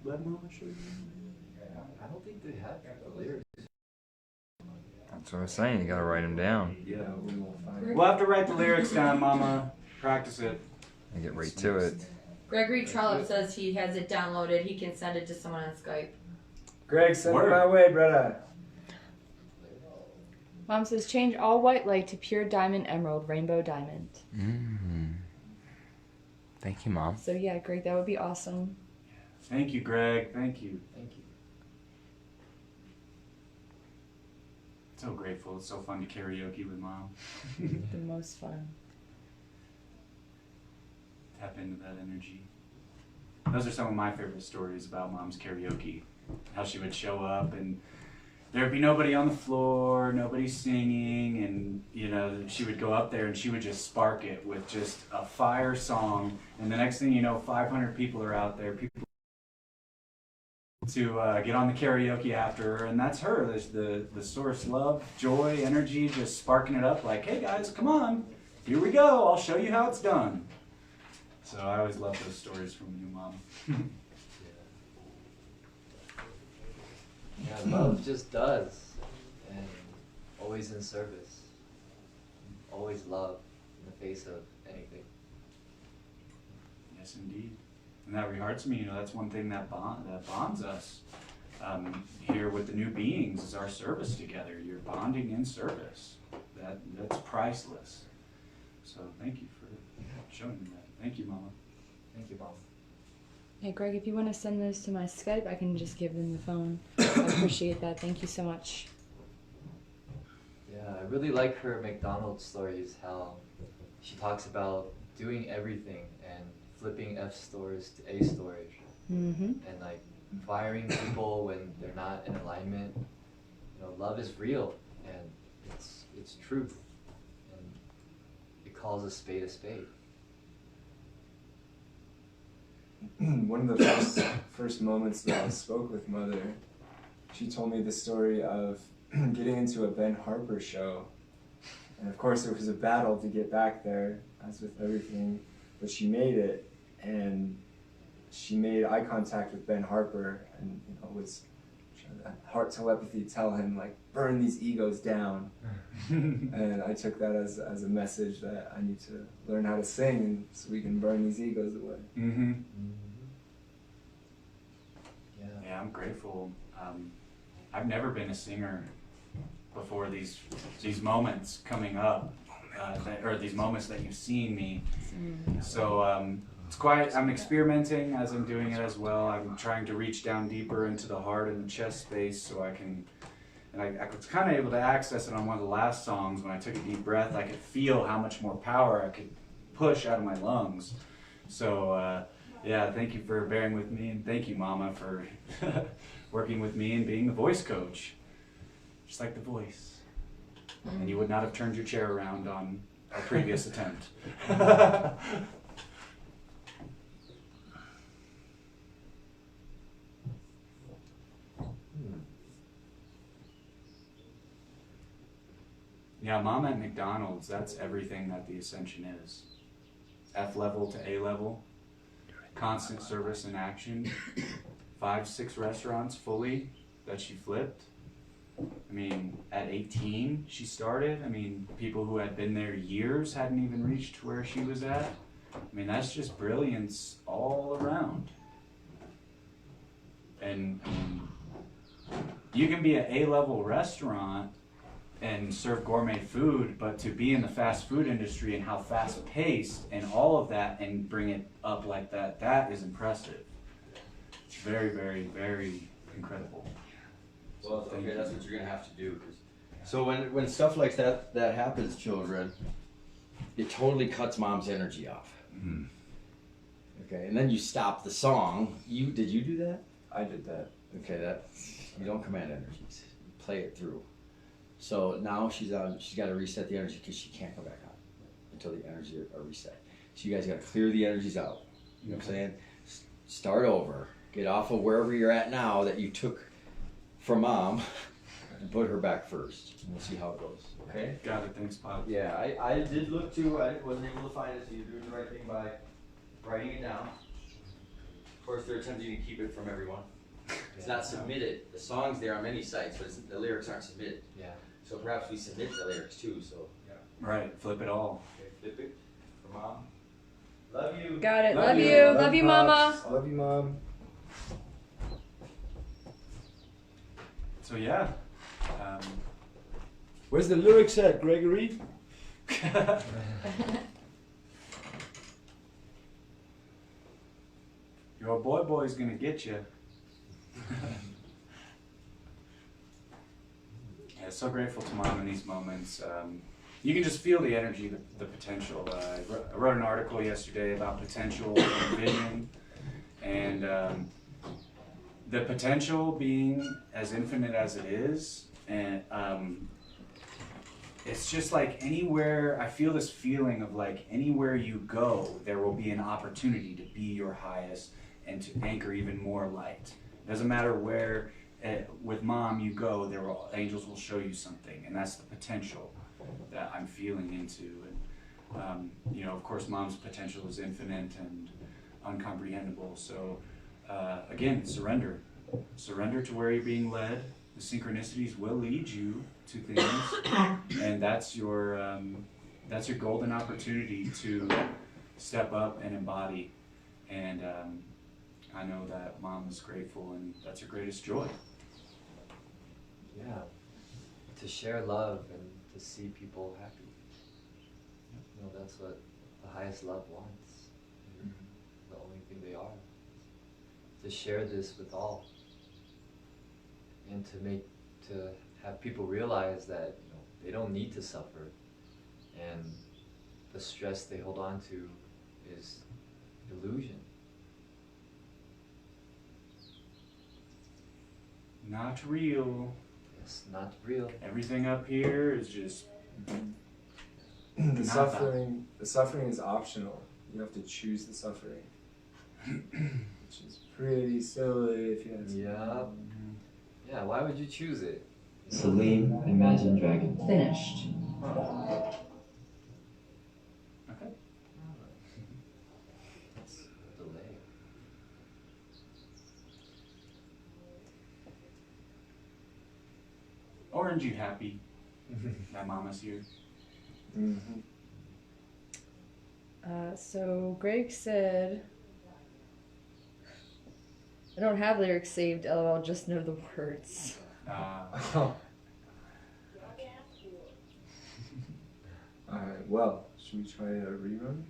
Let Mama show you. I don't think they have the lyrics. That's what I was saying. You gotta write them down. Yeah. We will find. We'll have to write the lyrics down, Mama. Practice it. And get right to it. Gregory Trollope says he has it downloaded. He can send it to someone on Skype. Greg, send it Word. my way, brother. Mom says change all white light to pure diamond emerald rainbow diamond. Thank you, Mom. So yeah, Greg, that would be awesome. Thank you, Greg. Thank you. Thank you. So grateful. It's so fun to karaoke with Mom. The most fun. Tap into that energy. Those are some of my favorite stories about Mom's karaoke. How she would show up and there'd be nobody on the floor, nobody singing, and you know, she would go up there and she would just spark it with just a fire song, and the next thing you know, 500 people are out there, people to get on the karaoke after her, and that's her. There's the source, love, joy, energy, just sparking it up like, hey guys, come on, here we go, I'll show you how it's done. So I always love those stories from you, Mom. Yeah, love just does, and always in service. Always love in the face of anything. Yes, indeed. And that rehearts me. You know, that's one thing that bonds us here with the new beings is our service together. You're bonding in service. That's priceless. So thank you for showing me that. Thank you, Mama. Thank you, Mom. Hey, Greg, if you want to send those to my Skype, I can just give them the phone. I appreciate that. Thank you so much. Yeah, I really like her McDonald's stories, how she talks about doing everything and flipping F stores to A stores. Mm-hmm. And like firing people when they're not in alignment. You know, love is real and it's truth. And it calls a spade a spade. One of the first moments that I spoke with Mother, she told me the story of getting into a Ben Harper show. And of course it was a battle to get back there, as with everything, but she made it, and she made eye contact with Ben Harper, and you know, was trying to heart telepathy tell him, like, burn these egos down. And I took that as a message that I need to learn how to sing so we can burn these egos away. Mm-hmm. Yeah. Yeah, I'm grateful. I've never been a singer before these moments coming up, or these moments that you've seen me. So it's quite, I'm experimenting as I'm doing it as well. I'm trying to reach down deeper into the heart and the chest space so I can, and I was kind of able to access it on one of the last songs. When I took a deep breath, I could feel how much more power I could push out of my lungs. So yeah, thank you for bearing with me, and thank you, Mama, for working with me and being the voice coach. Just like The Voice. And you would not have turned your chair around on our previous attempt. Yeah, Mom at McDonald's, that's everything that the Ascension is. F level to A level, constant service in action, 5-6 restaurants fully that she flipped. I mean, at 18 she started. I mean, people who had been there years hadn't even reached where she was at. I mean, that's just brilliance all around. And I mean, you can be an A-level restaurant and serve gourmet food, but to be in the fast food industry and how fast-paced and all of that and bring it up like that, that is impressive. It's very, very, very incredible. Well, okay, that's what you're gonna have to do. So when stuff like that happens, children, it totally cuts Mom's energy off. Mm-hmm. Okay, and then you stop the song. Did you do that? I did that. Okay, that you don't command energies. You play it through. So now she's got to reset the energy because she can't go back on until the energies are reset. So you guys got to clear the energies out. You know what I'm saying? Start over. Get off of wherever you're at now that you took from mom and put her back first. And we'll see how it goes. Okay? Got it. Thanks, Bob. Yeah, I did look too. I wasn't able to find it, so you're doing the right thing by writing it down. Of course, they're attempting to keep it from everyone. It's not submitted. The song's there on many sites, but the lyrics aren't submitted. Yeah. So perhaps we submit the lyrics too. So Right. Flip it all. okay, flip it for mom. Love you. Got it. Love you. Love you, Mama. Pops. I love you, Mom. So yeah. Where's the lyrics at, Gregory? Your boy's gonna get you. Yeah, so grateful to mom in these moments. You can just feel the energy, the potential. I wrote an article yesterday about potential and vision, and the potential being as infinite as it is, and it's just like anywhere, I feel this feeling of like anywhere you go, there will be an opportunity to be your highest and to anchor even more light. It doesn't matter where with mom you go, angels will show you something, and that's the potential that I'm feeling into. And you know, of course, mom's potential is infinite and uncomprehendable. So again, surrender to where you're being led. The synchronicities will lead you to things, and that's your golden opportunity to step up and embody. And I know that mom is grateful, and that's her greatest joy. Yeah. To share love and to see people happy. You know, that's what the highest love wants. The only thing they are. To share this with all. And to have people realize that, you know, they don't need to suffer, and the stress they hold on to is illusion. Not real. It's not real. Everything up here is just The suffering is optional. You have to choose the suffering, which is pretty silly if you ask me. Yeah. Yeah, why would you choose it? Salim, Imagine Dragon. Finished. Okay. Delay. Orange, you happy that mama's here? Mm-hmm. So Greg said, I don't have lyrics saved, LOL, just know the words. Alright, well, should we try a rerun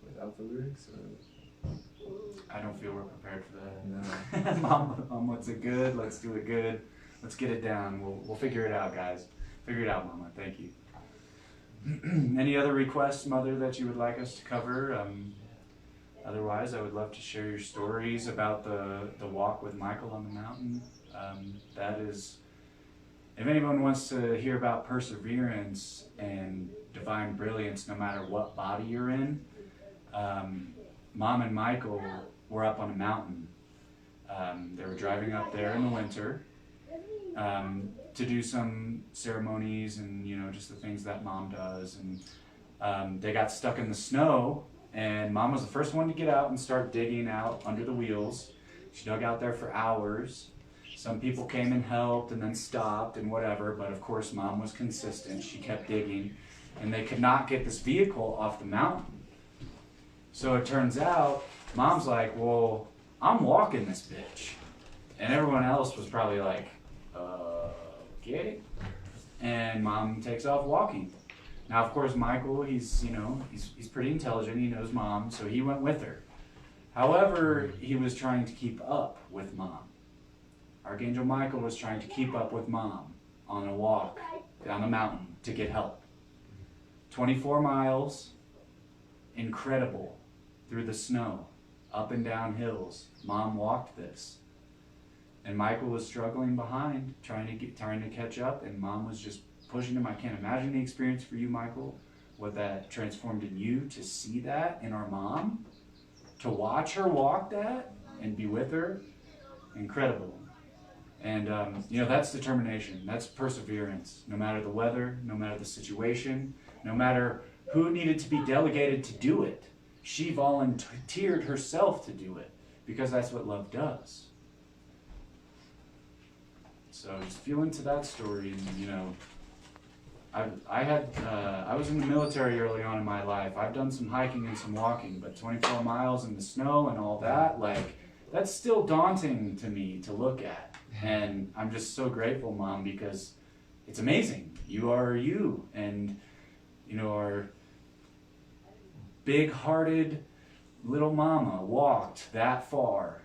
without the lyrics? Or? I don't feel we're prepared for No. that. Mom, what's it good? Let's do it good. Let's get it down. We'll figure it out, guys. Figure it out, Mama. Thank you. Any other requests, Mother, that you would like us to cover? Otherwise, I would love to share your stories about the walk with Michael on the mountain. That is, if anyone wants to hear about perseverance and divine brilliance, no matter what body you're in, Mom and Michael were up on a mountain. They were driving up there in the winter to do some ceremonies and, you know, just the things that Mom does. And they got stuck in the snow, and Mom was the first one to get out and start digging out under the wheels. She dug out there for hours. Some people came and helped and then stopped and whatever, but of course Mom was consistent. She kept digging, and they could not get this vehicle off the mountain. So it turns out, Mom's like, well, I'm walking this bitch. And everyone else was probably like, okay. And Mom takes off walking. Now, of course, Michael, he's pretty intelligent. He knows Mom, so he went with her. However, he was trying to keep up with Mom. Archangel Michael was trying to keep up with Mom on a walk down the mountain to get help. 24 miles, incredible. through the snow, up and down hills. Mom walked this. And Michael was struggling behind, trying to catch up, and Mom was just pushing him. I can't imagine the experience for you, Michael, what that transformed in you, to see that in our mom, to watch her walk that and be with her. Incredible. And that's determination, that's perseverance. No matter the weather, no matter the situation, no matter who needed to be delegated to do it, she volunteered herself to do it, because that's what love does. So just feel into that story. And I was in the military early on in my life. I've done some hiking and some walking, but 24 miles in the snow and all that, like, that's still daunting to me to look at. And I'm just so grateful, Mom, because it's amazing. You are you, and our big-hearted little mama walked that far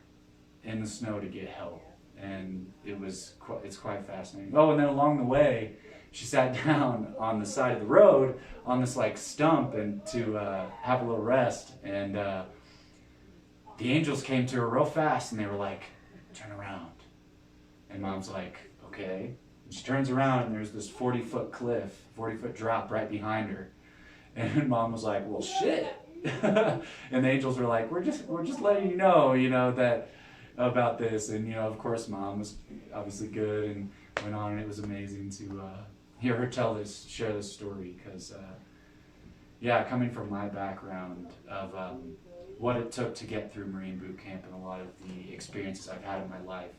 in the snow to get help. And it's quite fascinating. Oh, and then along the way, she sat down on the side of the road on this like stump and to have a little rest. And the angels came to her real fast, and they were like, "Turn around." And Mom's like, "Okay." And she turns around, and there's this 40-foot cliff, 40-foot drop right behind her. And Mom was like, "Well, shit." And the angels were like, "We're just letting you know, that." About this. And of course Mom was obviously good and went on, and it was amazing to hear her share this story, because coming from my background of what it took to get through Marine boot camp and a lot of the experiences I've had in my life,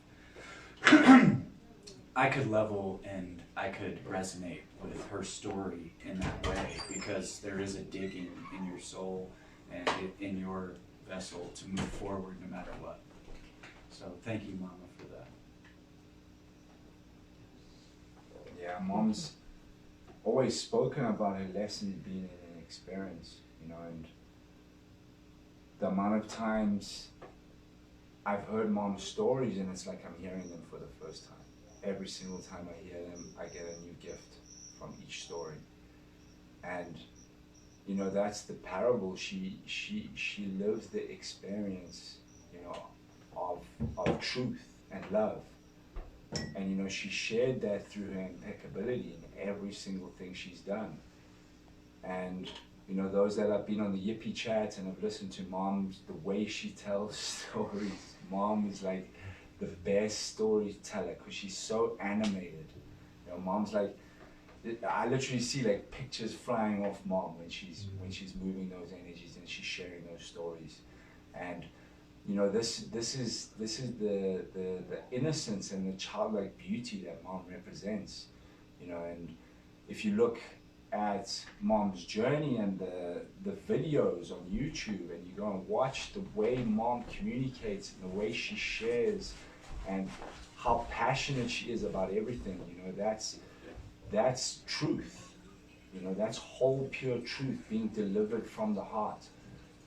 I could level and I could resonate with her story in that way, because there is a digging in your soul and in your vessel to move forward no matter what. So thank you, Mama, for that. Yeah, Mom's always spoken about her lessons being in an experience, and the amount of times I've heard Mom's stories, and it's like I'm hearing them for the first time. Every single time I hear them, I get a new gift from each story. And that's the parable. She lives the experience, of truth and love. And she shared that through her impeccability in every single thing she's done. And those that have been on the Yippie chat and have listened to Mom, the way she tells stories, Mom is like the best storyteller, because she's so animated. Mom's like, I literally see like pictures flying off Mom when she's moving those energies and she's sharing those stories. And this is the innocence and the childlike beauty that Mom represents. And if you look at Mom's journey and the videos on YouTube, and you go and watch the way Mom communicates and the way she shares and how passionate she is about everything, that's truth. That's whole pure truth being delivered from the heart.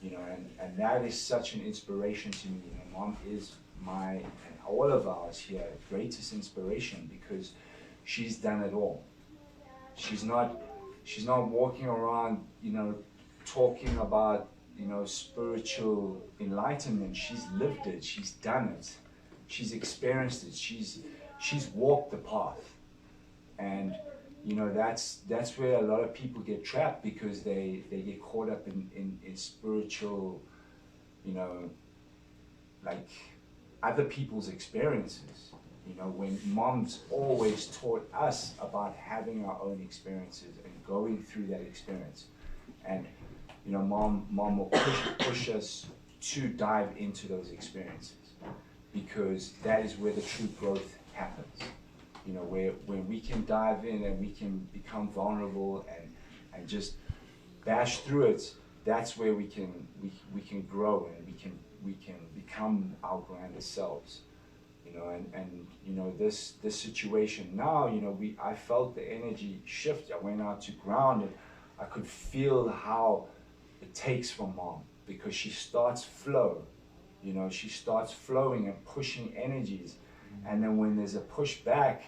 And that is such an inspiration to me. Mom is my, and all of ours here, greatest inspiration, because she's done it all. She's not walking around, talking about, spiritual enlightenment. She's lived it. She's done it. She's experienced it. She's walked the path. And that's where a lot of people get trapped, because they get caught up in spiritual, like other people's experiences. When Mom's always taught us about having our own experiences and going through that experience. And Mom will push us to dive into those experiences, because that is where the true growth happens. Where we can dive in and we can become vulnerable and just bash through it, that's where we can grow, and we can become our grandest selves. This situation now, I felt the energy shift. I went out to ground, and I could feel how it takes from Mom, because she starts flow. She starts flowing and pushing energies. And then when there's a pushback,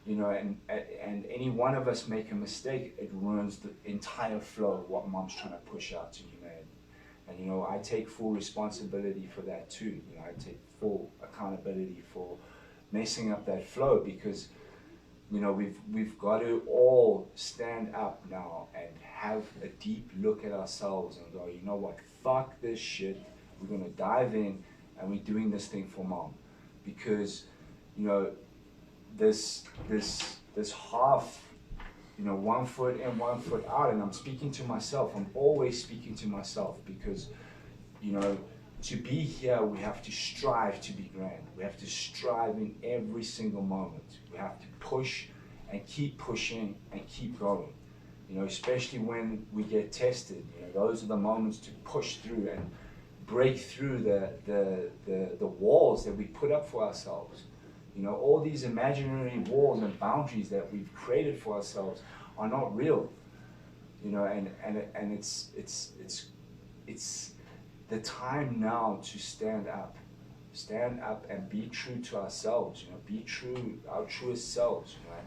and any one of us make a mistake, it ruins the entire flow of what Mom's trying to push out to humanity. And you know, I take full responsibility for that too. You know, I take full accountability for messing up that flow, because you know, we've got to all stand up now and have a deep look at ourselves and go, you know what, fuck this shit. We're gonna dive in and we're doing this thing for mom. Because, you know, this half, you know, 1 foot in, 1 foot out, and I'm speaking to myself. I'm always speaking to myself, because, you know, to be here, we have to strive to be grand. We have to strive in every single moment. We have to push and keep pushing and keep going. You know, especially when we get tested. You know, those are the moments to push through and break through the walls that we put up for ourselves. You know, all these imaginary walls and boundaries that we've created for ourselves are not real. You know, and it's the time now to stand up and be true to ourselves. You know, be true, our truest selves. You know, and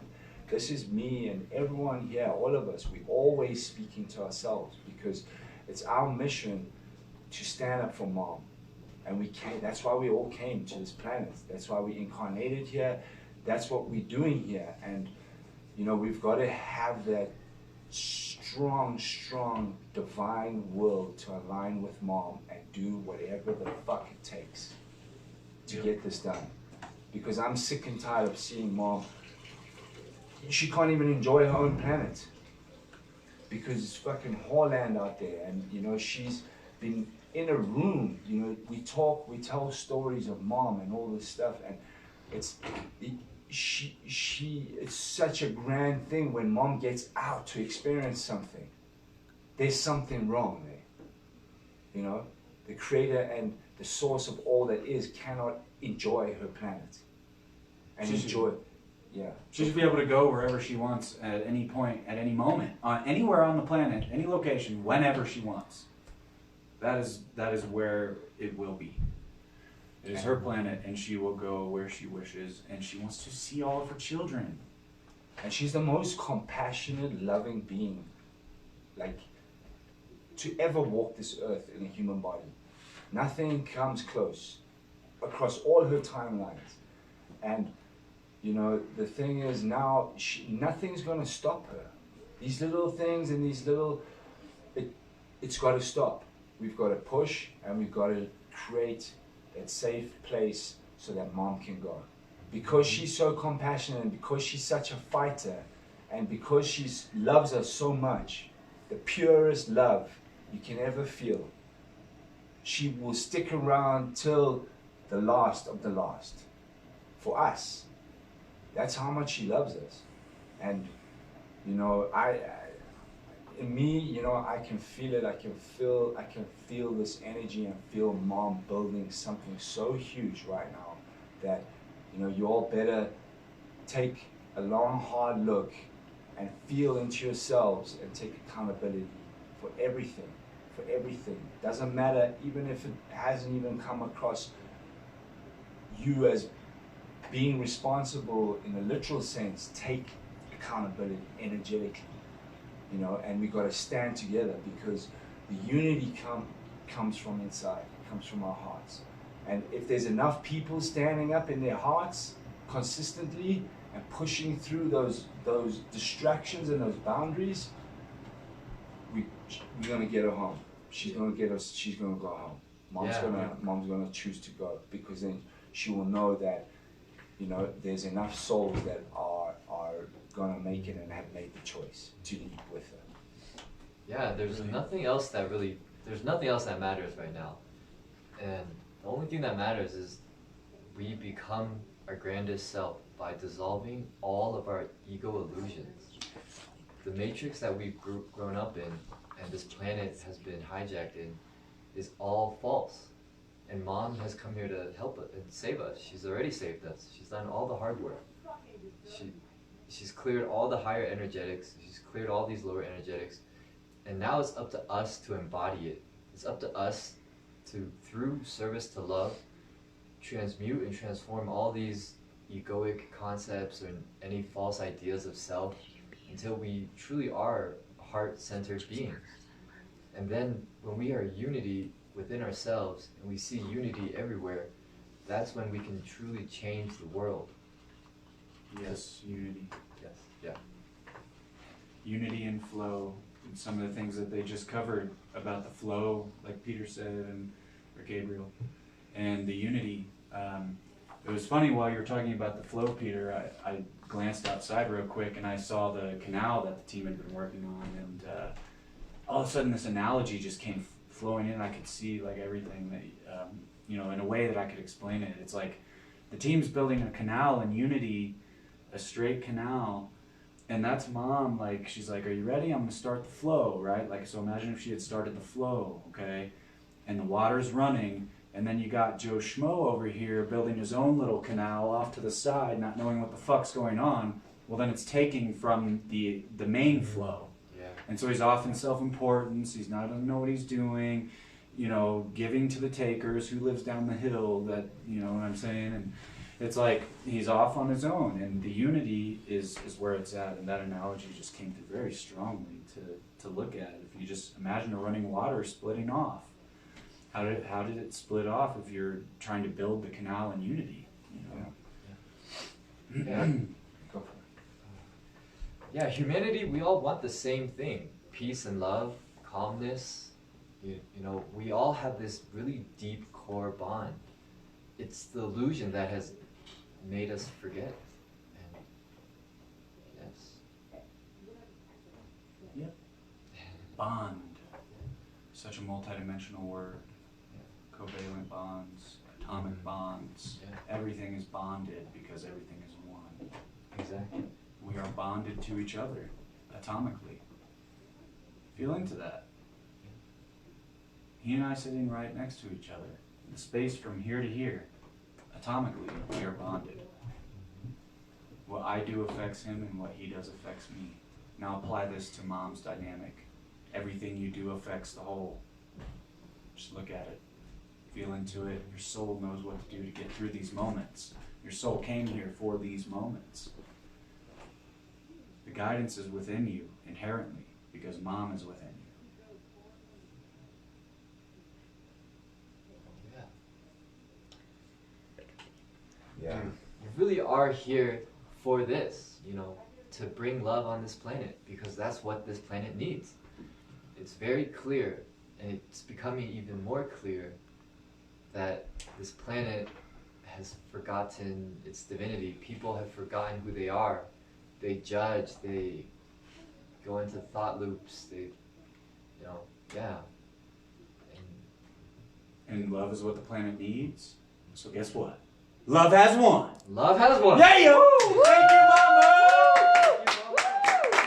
this is me and everyone here, all of us. We're always speaking to ourselves, because it's our mission to stand up for mom. And we came, that's why we all came to this planet. That's why we incarnated here. That's what we're doing here. And, you know, we've got to have that strong divine will to align with mom and do whatever the fuck it takes to get this done. Because I'm sick and tired of seeing mom, she can't even enjoy her own planet. Because it's fucking whoreland out there. And, you know, she's been in a room, you know, we tell stories of mom and all this stuff, and it's such a grand thing when mom gets out to experience something. There's something wrong there. You know, the creator and the source of all that is cannot enjoy her planet. And enjoy, yeah. She should be able to go wherever she wants at any point, at any moment, anywhere on the planet, any location, whenever she wants. That is where it will be. It is her planet, and she will go where she wishes, and she wants to see all of her children. And she's the most compassionate, loving being, like, to ever walk this earth in a human body. Nothing comes close across all her timelines. And, you know, the thing is now, nothing's going to stop her. These little things and these little, it's got to stop. We've got to push, and we've got to create that safe place so that mom can go. Because she's so compassionate, and because she's such a fighter, and because she loves us so much, the purest love you can ever feel, she will stick around till the last of the last for us. That's how much she loves us. And, you know, in me, you know, I can feel it. I can feel this energy and feel mom building something so huge right now that, you know, you all better take a long, hard look and feel into yourselves and take accountability for everything, Doesn't matter, even if it hasn't even come across you as being responsible in a literal sense. Take accountability energetically. You know, and we got to stand together, because the unity comes from inside, comes from our hearts. And if there's enough people standing up in their hearts consistently and pushing through those distractions and those boundaries, we're gonna get her home. She's gonna get us. She's gonna go home. Mom's gonna choose to go, because then she will know that, you know, there's enough souls that are gonna make it and have made the choice to leap with her. Yeah, there's nothing else that matters right now. And the only thing that matters is we become our grandest self by dissolving all of our ego illusions. The matrix that we've grown up in and this planet has been hijacked in is all false. And mom has come here to help us and save us. She's already saved us. She's done all the hard work. She's cleared all the higher energetics. She's cleared all these lower energetics. And now it's up to us to embody it. It's up to us to, through service to love, transmute and transform all these egoic concepts and any false ideas of self until we truly are heart-centered beings. And then when we are unity, within ourselves and we see unity everywhere, that's when we can truly change the world. Yes, unity. Yes. Yeah. Unity and flow. And some of the things that they just covered about the flow, like Peter said, or Gabriel, and the unity. It was funny while you were talking about the flow, Peter, I glanced outside real quick and I saw the canal that the team had been working on, and all of a sudden this analogy just came flowing in. I could see like everything that, you know, in a way that I could explain it. It's like the team's building a canal in unity, a straight canal, and that's Mom. Like, she's like, are you ready? I'm gonna start the flow, right? Like, so imagine if she had started the flow, okay? And the water's running, and then you got Joe Schmo over here building his own little canal off to the side, not knowing what the fuck's going on. Well, then it's taking from the main flow. Yeah. And so he's off in self-importance, he's not doesn't know what he's doing, you know, giving to the takers who lives down the hill, that, you know what I'm saying? And it's like he's off on his own, and the unity is where it's at. And that analogy just came through very strongly to look at. If you just imagine a running water splitting off, how did it split off if you're trying to build the canal in unity? You know? Yeah. Go for it. Yeah, humanity, we all want the same thing. Peace and love, calmness. You know, we all have this really deep core bond. It's the illusion that has made us forget. And yes. Yep. Bond. Such a multidimensional word. Covalent bonds, atomic bonds. Yeah. Everything is bonded because everything is one. Exactly. We are bonded to each other atomically. Feel into that. He and I sitting right next to each other. The space from here to here, atomically, we are bonded. What I do affects him, and what he does affects me. Now apply this to Mom's dynamic. Everything you do affects the whole. Just look at it. Feel into it. Your soul knows what to do to get through these moments. Your soul came here for these moments. The guidance is within you, inherently, because Mom is within you. Yeah. Yeah. You really are here for this, you know, to bring love on this planet, because that's what this planet needs. It's very clear, and it's becoming even more clear, that this planet has forgotten its divinity. People have forgotten who they are. They judge, they go into thought loops, they, you know, yeah. And love is what the planet needs. So guess what? Love has won. Love has won. Yeah, yeah. Woo! Thank you, Mama.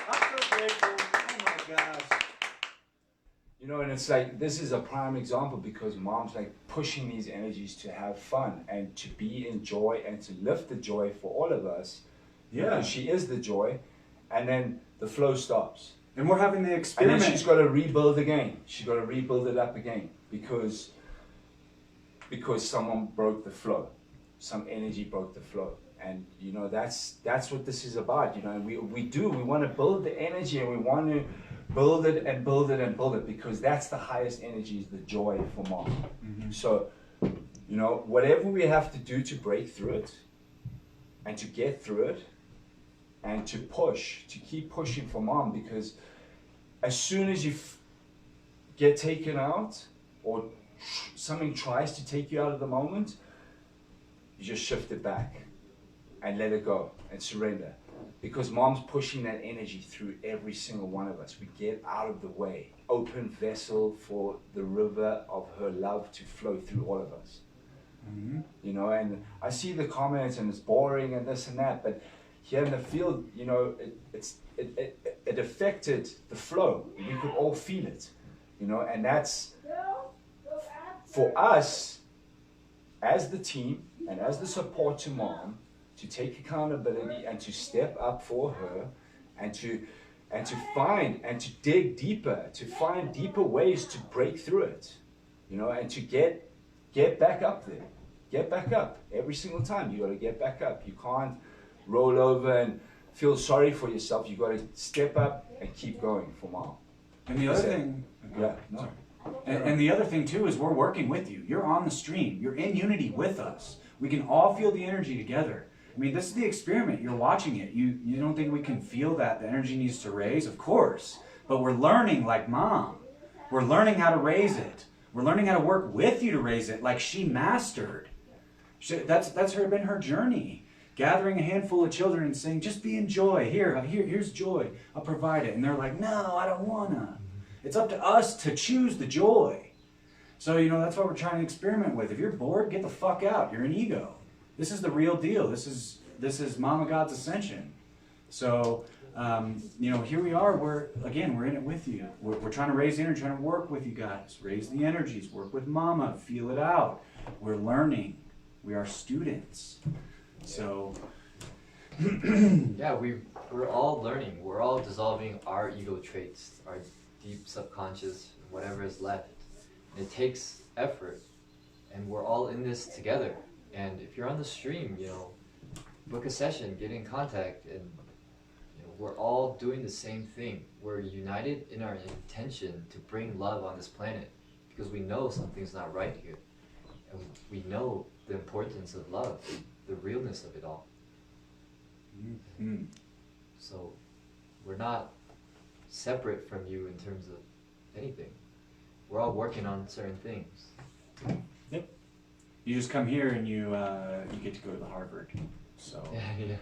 I'm so grateful. Oh my gosh. You know, and it's like, this is a prime example because Mom's like pushing these energies to have fun and to be in joy and to lift the joy for all of us. Yeah. Because she is the joy. And then the flow stops. And we're having the And experiment. then she's got to rebuild again. She's got to rebuild it up again because someone broke the flow. Some energy broke the flow. And you know, that's what this is about, you know. And we want to build the energy, and we want to build it and build it and build it, because that's the highest energy, is the joy for Mom. Mm-hmm. So, you know, whatever we have to do to break through it and to get through it and to push, to keep pushing for Mom, because as soon as you get taken out or something tries to take you out of the moment, you just shift it back and let it go and surrender, because Mom's pushing that energy through every single one of us. We get out of the way, open vessel for the river of her love to flow through all of us. Mm-hmm. You know, and I see the comments and it's boring and this and that, but here in the field, you know, it affected the flow. We could all feel it, you know, and that's for us as the team and as the support to Mom, to take accountability and to step up for her, and to find and to dig deeper, to find deeper ways to break through it, you know, and to get back up there. Get back up. Every single time you got to get back up. You can't roll over and feel sorry for yourself. You got to step up and keep going for Mom. And the other thing, Yeah, no. And the other thing too is we're working with you. You're on the stream. You're in unity with us. We can all feel the energy together. I mean, this is the experiment. You're watching it. You don't think we can feel that the energy needs to raise? Of course. But we're learning like Mom. We're learning how to raise it. We're learning how to work with you to raise it like she mastered. That's been her journey. Gathering a handful of children and saying, just be in joy. Here's joy. I'll provide it. And they're like, no, I don't wanna. It's up to us to choose the joy. So, that's what we're trying to experiment with. If you're bored, get the fuck out. You're an ego. This is the real deal. This is Mama God's ascension. So, here we are. We're in it with you. We're trying to raise the energy, trying to work with you guys. Raise the energies. Work with Mama. Feel it out. We're learning. We are students. So, yeah, we're all learning. We're all dissolving our ego traits, our deep subconscious, whatever is left. It takes effort, and we're all in this together. And if you're on the stream, book a session, get in contact, and we're all doing the same thing. We're united in our intention to bring love on this planet, because we know something's not right here, and we know the importance of love, the realness of it all. Mm-hmm. So we're not separate from you in terms of anything. We're all working on certain things. Yep. You just come here and you get to go to the Harvard. So Yeah.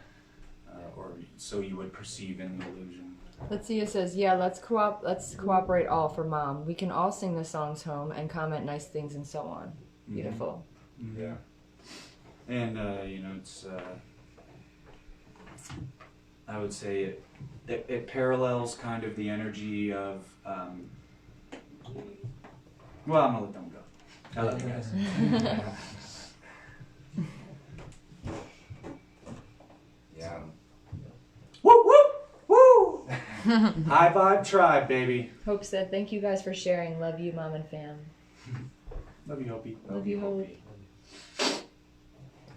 Or so you would perceive in the illusion. Let's says, yeah, let's cooperate all for Mom. We can all sing the songs home and comment nice things and so on. Beautiful. Mm-hmm. Yeah. And it's I would say it parallels kind of the energy of well, I'm gonna let them go. I love you guys. Yeah. Woo woo woo! High vibe tribe, baby. Hope said, thank you guys for sharing. Love you, Mom and fam. Love you, Hopi. Love you, Hope.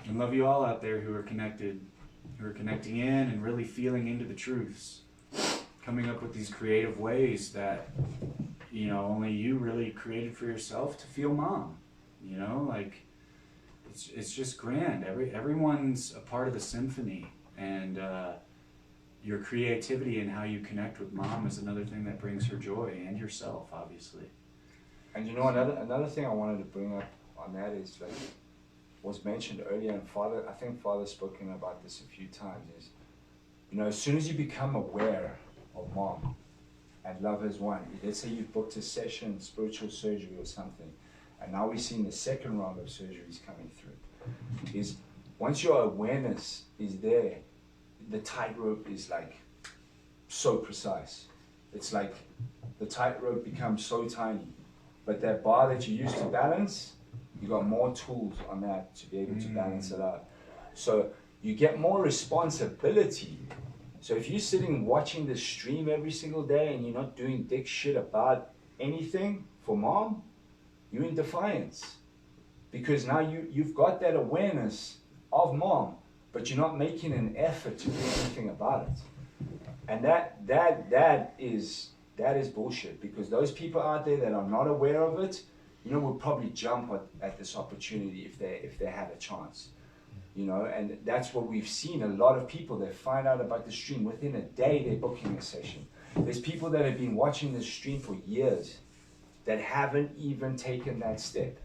And love you all out there who are connected, who are connecting in and really feeling into the truths. Coming up with these creative ways that, only you really created for yourself to feel Mom. It's just grand. Everyone's a part of the symphony. And your creativity and how you connect with Mom is another thing that brings her joy, and yourself, obviously. And another thing I wanted to bring up on that is was mentioned earlier, and I think Father's spoken about this a few times, is, as soon as you become aware of Mom and love as one, let's say you've booked a session, spiritual surgery or something, and now we're seeing the second round of surgeries coming through, is once your awareness is there, the tightrope is so precise. It's like the tightrope becomes so tiny, but that bar that you use to balance, you got more tools on that to be able to balance it out. So you get more responsibility. So if you're sitting watching the stream every single day and you're not doing dick shit about anything for Mom, you're in defiance. Because now you've got that awareness of Mom, but you're not making an effort to do anything about it. And that is bullshit, because those people out there that are not aware of it, will probably jump at this opportunity if they had a chance. And that's what we've seen. A lot of people that find out about the stream within a day, they're booking a session. There's people that have been watching the stream for years that haven't even taken that step.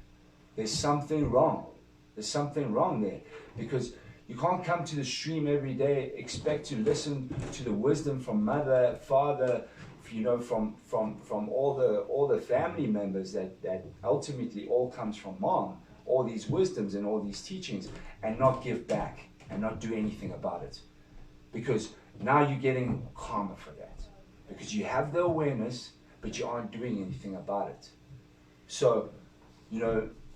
There's something wrong. There's something wrong there, because you can't come to the stream every day, expect to listen to the wisdom from Mother, Father, from all the family members that ultimately all comes from Mom, all these wisdoms and all these teachings, and not give back and not do anything about it. Because now you're getting karma for that. Because you have the awareness, but you aren't doing anything about it. So,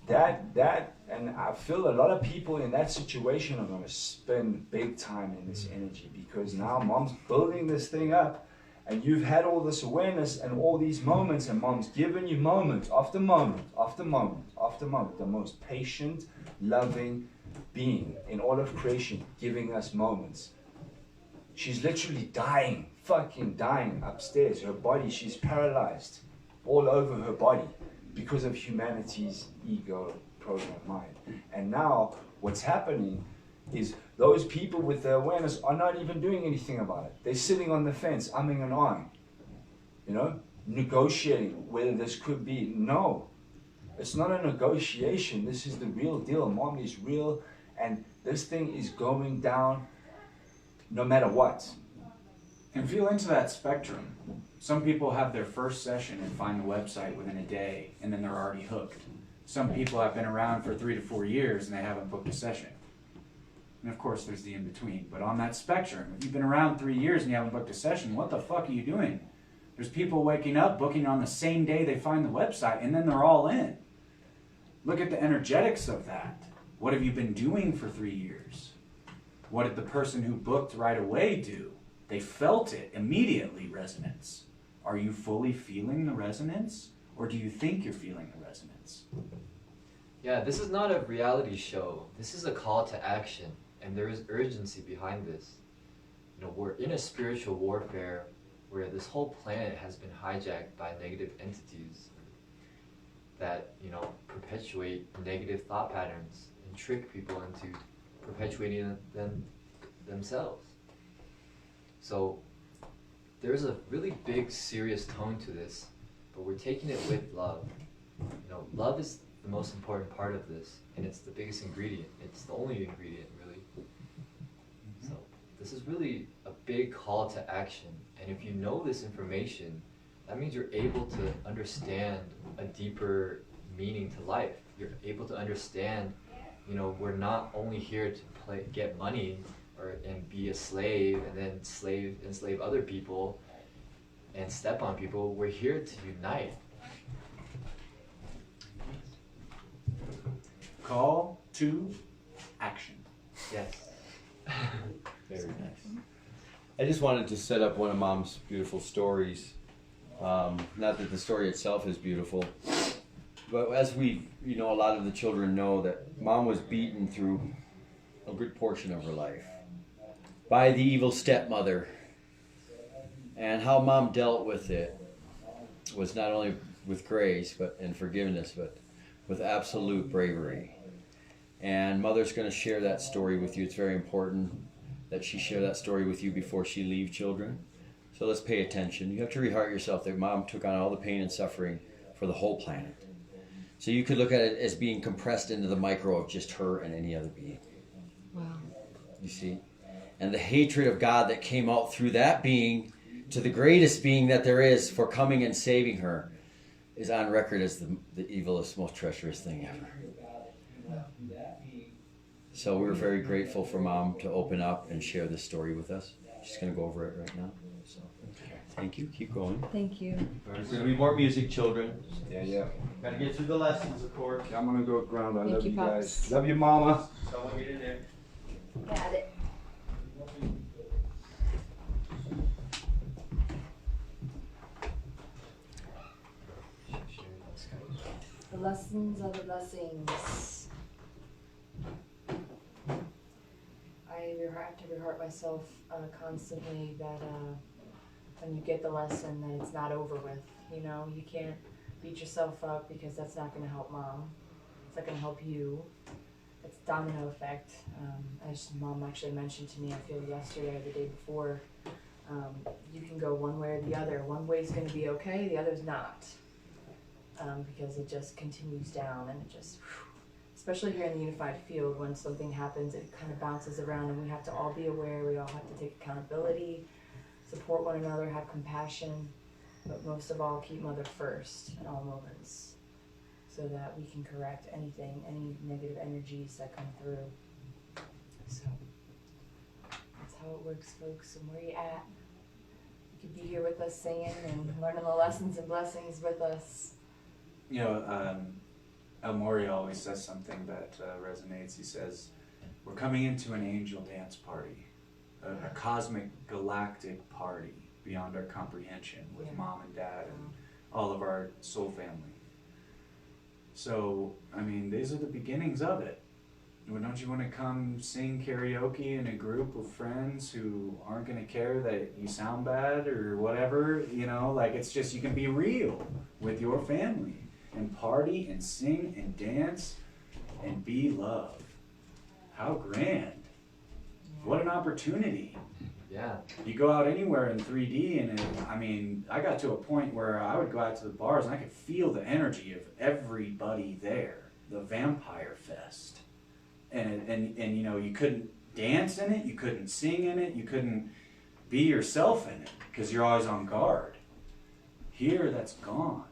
that, and I feel a lot of people in that situation are going to spend big time in this energy, because now Mom's building this thing up, and you've had all this awareness and all these moments, and Mom's given you moment after moment after moment after moment, the most patient, loving being in all of creation, giving us moments. She's literally fucking dying upstairs. Her body, she's paralyzed all over her body. because of humanity's ego program mind. And now what's happening is those people with the awareness are not even doing anything about it. They're sitting on the fence, umming and ahhing, you know, negotiating whether this could be. No, it's not a negotiation. This is the real deal. Mom is real, and this thing is going down no matter what. And feel into that spectrum. Some people have their first session and find the website within a day, and then they're already hooked. Some people have been around for 3 to 4 years and they haven't booked a session. And of course there's the in-between. But on that spectrum, if you've been around 3 years and you haven't booked a session, what the fuck are you doing? There's people waking up, booking on the same day they find the website, and then they're all in. Look at the energetics of that. What have you been doing for 3 years? What did the person who booked right away do? They felt it immediately, resonance. Are you fully feeling the resonance? Or do you think you're feeling the resonance? Yeah, this is not a reality show. This is a call to action, and there is urgency behind this. You know, we're in a spiritual warfare where this whole planet has been hijacked by negative entities that, you know, perpetuate negative thought patterns and trick people into perpetuating them themselves. So there's a really big, serious tone to this, but we're taking it with love. You know, love is the most important part of this, and it's the biggest ingredient. It's the only ingredient, really. So this is really a big call to action, and if you know this information, that means you're able to understand a deeper meaning to life. You're able to understand, you know, we're not only here to get money and be a slave and then enslave other people and step on people. We're here to unite. Call to action. Yes. Very nice. I just wanted to set up one of Mom's beautiful stories. Not that the story itself is beautiful, but as we, you know, a lot of the children know that Mom was beaten through a good portion of her life by the evil stepmother, and how Mom dealt with it was not only with grace and forgiveness, but with absolute bravery. And Mother's going to share that story with you. It's very important that she share that story with you before she leaves, children. So let's pay attention. You have to reheart yourself that Mom took on all the pain and suffering for the whole planet. So you could look at it as being compressed into the micro of just her and any other being. Wow. You see? And the hatred of God that came out through that being to the greatest being that there is for coming and saving her is on record as the evilest, most treacherous thing ever. So we're very grateful for Mom to open up and share this story with us. She's going to go over it right now. So, thank you. Keep going. Thank you. There's going to be more music, children. Yeah. Got to get through the lessons, of course. I'm gonna go ground. I Thank love you, you Pops. guys. Love you, Mama. Someone get in there. Got it. The lessons are the blessings. I have to reheart myself constantly that when you get the lesson that it's not over with. You know, you can't beat yourself up because that's not going to help Mom. It's not going to help you. It's domino effect. As Mom actually mentioned to me, I feel yesterday or the day before, you can go one way or the other. One way's going to be okay, the other's not. Because it just continues down, and it just, especially here in the unified field, when something happens, it kind of bounces around, and we have to all be aware. We all have to take accountability, support one another, have compassion, but most of all, keep Mother first in all moments, so that we can correct anything, any negative energies that come through. So that's how it works, folks. And where you at? You could be here with us singing and learning the lessons and blessings with us. You know, El Mori always says something that resonates. He says, we're coming into an angel dance party, a cosmic galactic party beyond our comprehension with Mom and Dad and all of our soul family. So, I mean, these are the beginnings of it. Well, don't you want to come sing karaoke in a group of friends who aren't going to care that you sound bad or whatever? You know, like, it's just, you can be real with your family. and party and sing and dance and be loved. How grand. What an opportunity. Yeah. You go out anywhere in 3D and I got to a point where I would go out to the bars and I could feel the energy of everybody there. The vampire fest. And you know, you couldn't dance in it, you couldn't sing in it, you couldn't be yourself in it because you're always on guard. Here, that's gone.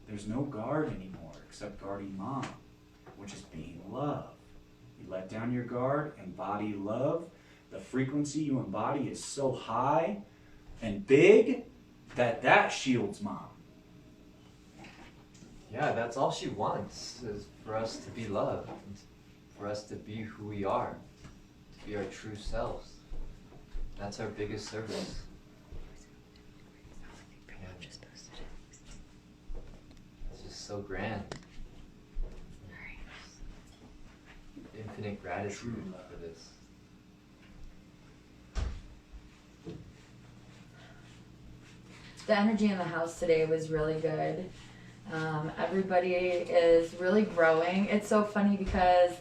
There's no guard anymore except guarding mom, which is being loved. You let down your guard, embody love. The frequency you embody is so high and big that shields mom. Yeah, that's all she wants, is for us to be loved, and for us to be who we are, to be our true selves. That's our biggest service. Yeah. It's just so grand. Infinite gratitude for this. The energy in the house today was really good. Everybody is really growing. It's so funny because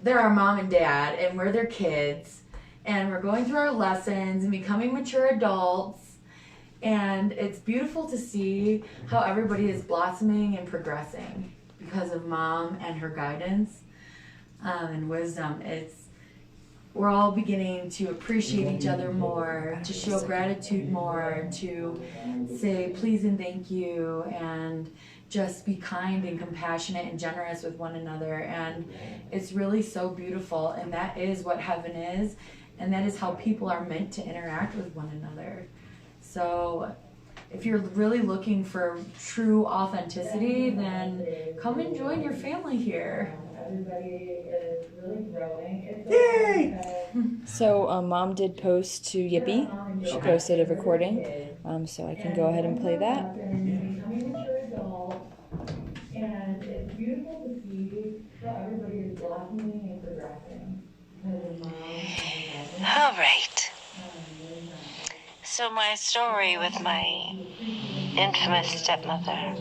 they're our mom and dad and we're their kids and we're going through our lessons and becoming mature adults, and it's beautiful to see how everybody is blossoming and progressing because of mom and her guidance and wisdom. We're all beginning to appreciate each other more, to show gratitude more, to say please and thank you, and just be kind and compassionate and generous with one another. And it's really so beautiful, and that is what heaven is, and that is how people are meant to interact with one another. So if you're really looking for true authenticity, then come and join your family here. Everybody is really growing. Yay! So Mom did post to Yippee. She posted a recording, so I can go ahead and play that. And it's beautiful to see how everybody is blossoming and progressing. All right. So my story with my infamous stepmother.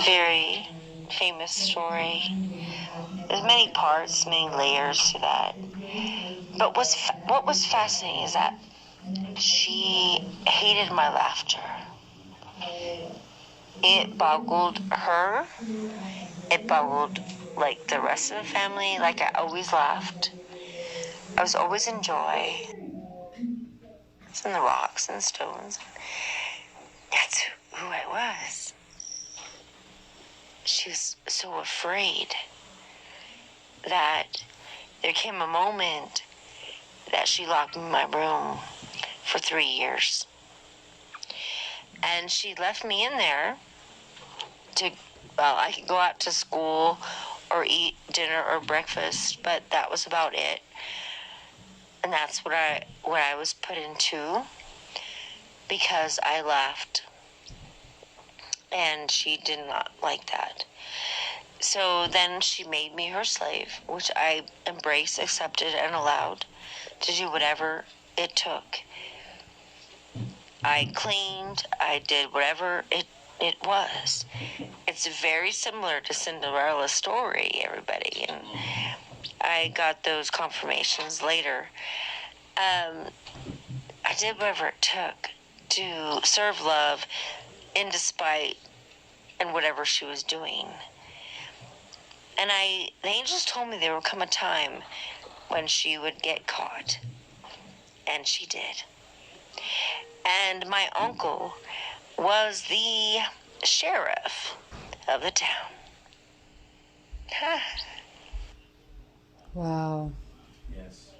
Very famous story. There's many parts, many layers to that. But what was fascinating is that she hated my laughter. It boggled her. It boggled like the rest of the family. Like I always laughed. I was always in joy. It's in the rocks and stones. That's who I was. She was so afraid that there came a moment that she locked me in my room for 3 years. And she left me in there I could go out to school or eat dinner or breakfast, but that was about it. And that's what I was put into because I laughed. And she did not like that. So then she made me her slave, which I embraced, accepted, and allowed to do whatever it took. I cleaned, I did whatever it was. It's very similar to Cinderella's story, everybody, and I got those confirmations later. I did whatever it took to serve love in despite and whatever she was doing. And the angels told me there would come a time when she would get caught. And she did. And my uncle was the sheriff of the town. Wow. Yes.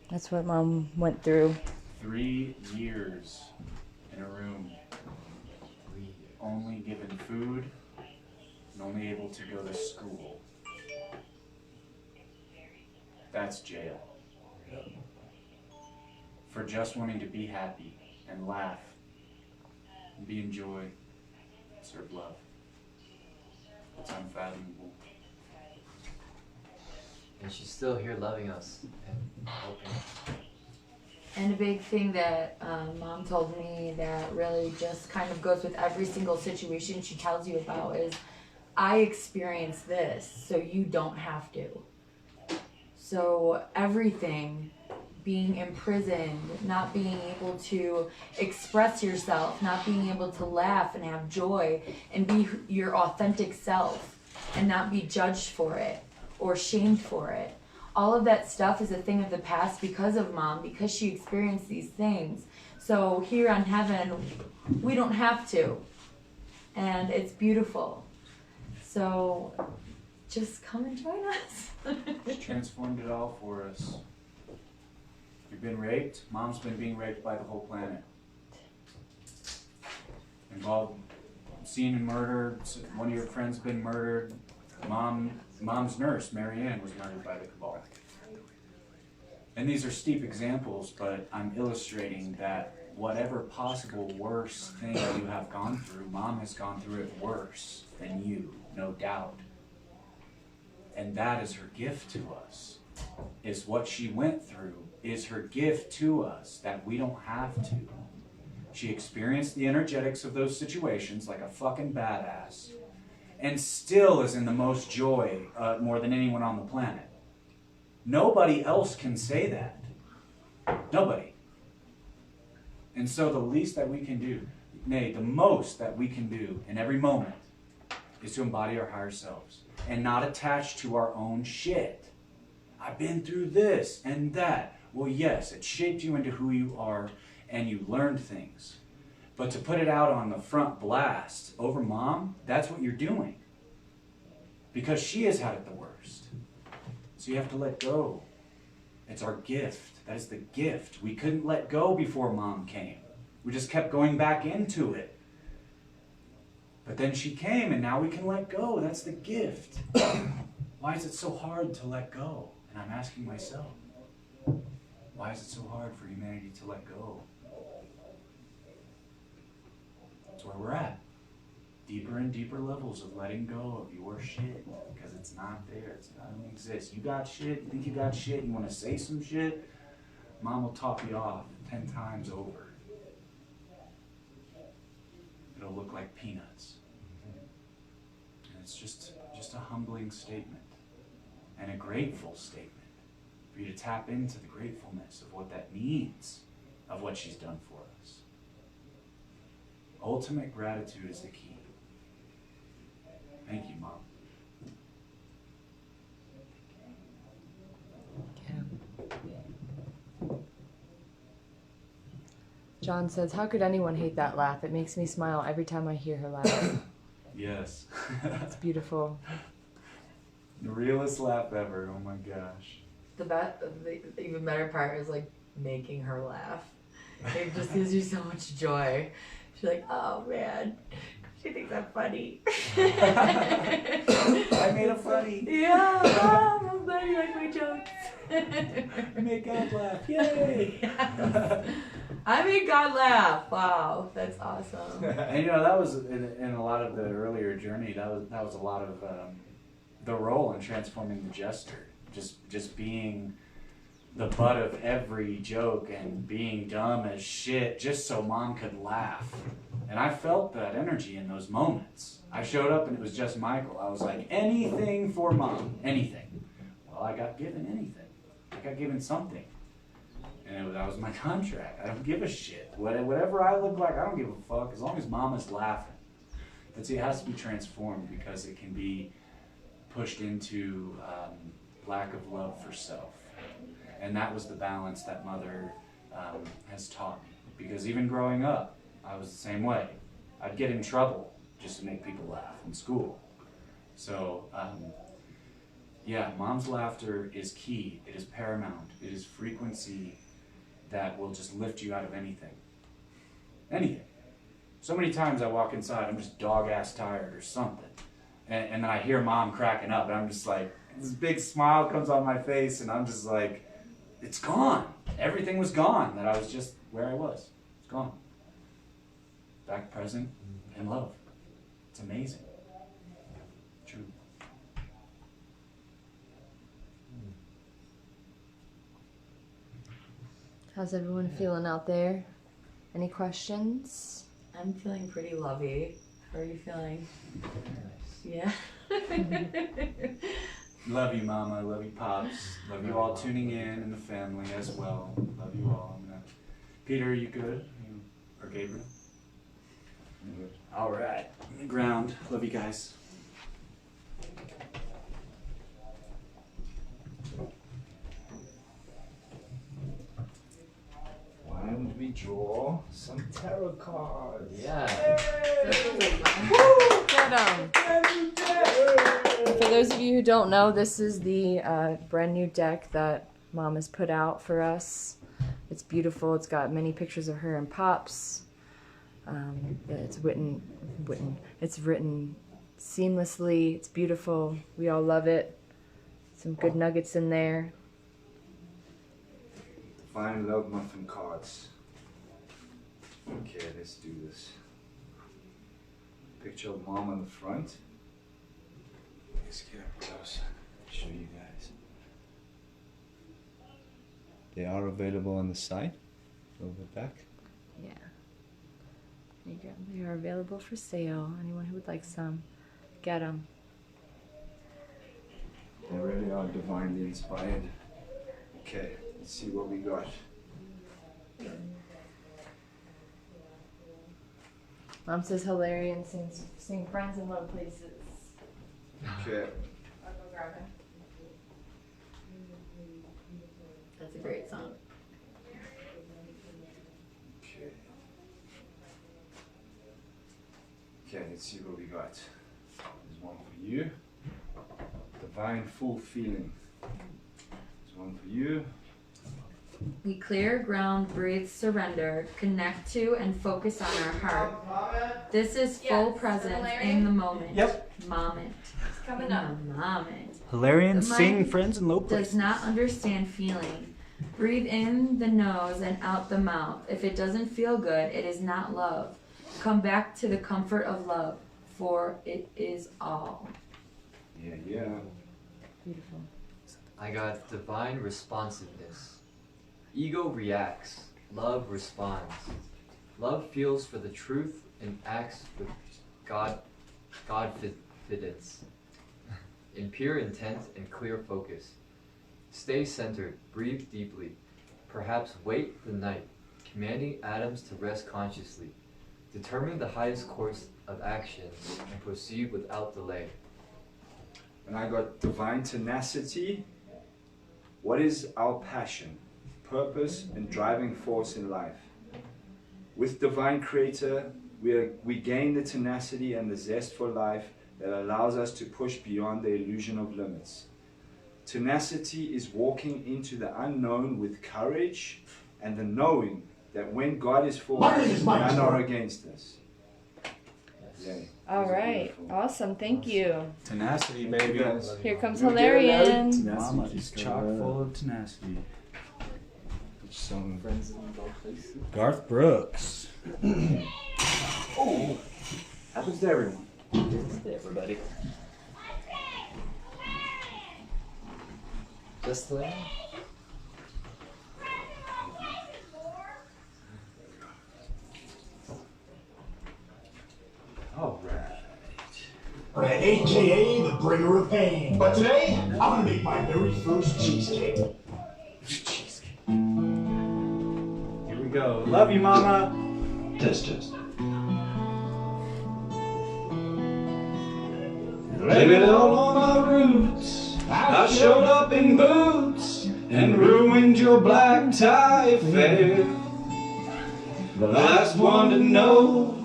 That's what Mom went through. 3 years in a room. Only given food and only able to go to school. That's jail. For just wanting to be happy and laugh and be in joy, serve love. It's unfathomable. And she's still here loving us and helping us. And a big thing that Mom told me that really just kind of goes with every single situation she tells you about is, I experienced this, so you don't have to. So everything, being imprisoned, not being able to express yourself, not being able to laugh and have joy and be your authentic self and not be judged for it or shamed for it. All of that stuff is a thing of the past because of Mom, because she experienced these things. So here on heaven, we don't have to. And it's beautiful. So just come and join us. She transformed it all for us. You've been raped. Mom's been being raped by the whole planet. Involved, seen and murdered. One of your friends been murdered. Mom's nurse, Marianne, was murdered by the cabal. And these are steep examples, but I'm illustrating that whatever possible worse thing you have gone through, Mom has gone through it worse than you, no doubt. And that is her gift to us, is what she went through, is her gift to us, that we don't have to. She experienced the energetics of those situations like a fucking badass, and still is in the most joy more than anyone on the planet. Nobody else can say that. Nobody. And so the least that we can do, nay, the most that we can do in every moment, is to embody our higher selves and not attach to our own shit. I've been through this and that. Well, yes, it shaped you into who you are and you learned things. But to put it out on the front blast over Mom, that's what you're doing. Because she has had it the worst. So you have to let go. It's our gift. That is the gift. We couldn't let go before Mom came. We just kept going back into it. But then she came and now we can let go. That's the gift. Why is it so hard to let go? And I'm asking myself, why is it so hard for humanity to let go? That's where we're at. Deeper and deeper levels of letting go of your shit, because it's not there. It doesn't exist. You got shit, you think you got shit, you want to say some shit, Mom will top you off 10 times over. It'll look like peanuts. And it's just a humbling statement and a grateful statement for you to tap into the gratefulness of what that means, of what she's done for us. Ultimate gratitude is the key. Thank you, Mom. John says, how could anyone hate that laugh? It makes me smile every time I hear her laugh. Yes. It's beautiful. The realest laugh ever. Oh my gosh. The even better part is like making her laugh. It just gives you so much joy. She's like, oh man, she thinks I'm funny. I made her funny. Yeah, Mom, I'm glad you like my jokes. I made God laugh. Yay! Yes. I made God laugh. Wow, that's awesome. And you know, that was in a lot of the earlier journey. That was a lot of the role in transforming the jester. Just being the butt of every joke and being dumb as shit just so Mom could laugh. And I felt that energy in those moments. I showed up and it was just Michael. I was like, anything for Mom, anything. Well, I got given anything. I got given something. And that was my contract. I don't give a shit. Whatever I look like, I don't give a fuck as long as Mom is laughing. But see, it has to be transformed because it can be pushed into lack of love for self. And that was the balance that Mother has taught me. Because even growing up, I was the same way. I'd get in trouble just to make people laugh in school. So, yeah, Mom's laughter is key. It is paramount. It is frequency that will just lift you out of anything. Anything. So many times I walk inside, I'm just dog-ass tired or something. And then I hear Mom cracking up, and I'm just like, this big smile comes on my face, and I'm just like, it's gone. Everything was gone, that I was just where I was. It's gone. Back present in love. It's amazing. True. How's everyone feeling out there? Any questions? I'm feeling pretty lovey. How are you feeling? Yeah. Love you, Mama. Love you, Pops. Love you all tuning in and the family as well. Love you all. Peter, are you good? Or Gabriel? Good. All right. Ground. Love you guys. Why don't we draw some tarot cards? Yeah. Get 'em. For those of you who don't know, this is the brand new deck that Mom has put out for us. It's beautiful. It's got many pictures of her and Pops. It's written seamlessly. It's beautiful. We all love it. Some good nuggets in there. Divine love muffin cards. Okay, let's do this. Picture of Mom on the front. Let's get up close. Show you guys. They are available on the site. Over back. Yeah. There you go. They are available for sale. Anyone who would like some, get them. They really are divinely inspired. Okay, let's see what we got. Mom says Hilarion sing Friends in Low Places. Okay. I'll go grab it. That's a great song. Okay. Okay, let's see what we got. There's one for you. Divine full feeling. There's one for you. We clear ground, breathe, surrender, connect to and focus on our heart. This is full presence in the moment. Yep. Moment. It's coming up. In the moment. Hilarion, The sing mind Friends in Low Places. does not understand feeling. Breathe in the nose and out the mouth. If it doesn't feel good, it is not love. Come back to the comfort of love, for it is all. Yeah, yeah. Beautiful. I got divine responsiveness. Ego reacts. Love responds. Love feels for the truth and acts with Godfidence. In pure intent and clear focus. Stay centered. Breathe deeply. Perhaps wait the night, commanding atoms to rest consciously. Determine the highest course of action and proceed without delay. And I got divine tenacity. What is our passion, purpose, and driving force in life? With divine creator, we gain the tenacity and the zest for life that allows us to push beyond the illusion of limits. Tenacity is walking into the unknown with courage and the knowing that when God is for us, none are against us. Yay. All right. Awesome. Thank you. Tenacity, baby. Here comes Hilarion. Mama is chock full of tenacity. Some Friends in Low Places. Garth Brooks. Oh, happens to everyone. Happens to everybody. Just like All right. AKA the bringer of pain. But today, I'm gonna make my very first cheesecake. Here we go. Love you, Mama. Test. Blame it all on my roots. I showed up in boots and ruined your black tie affair. The last one to know,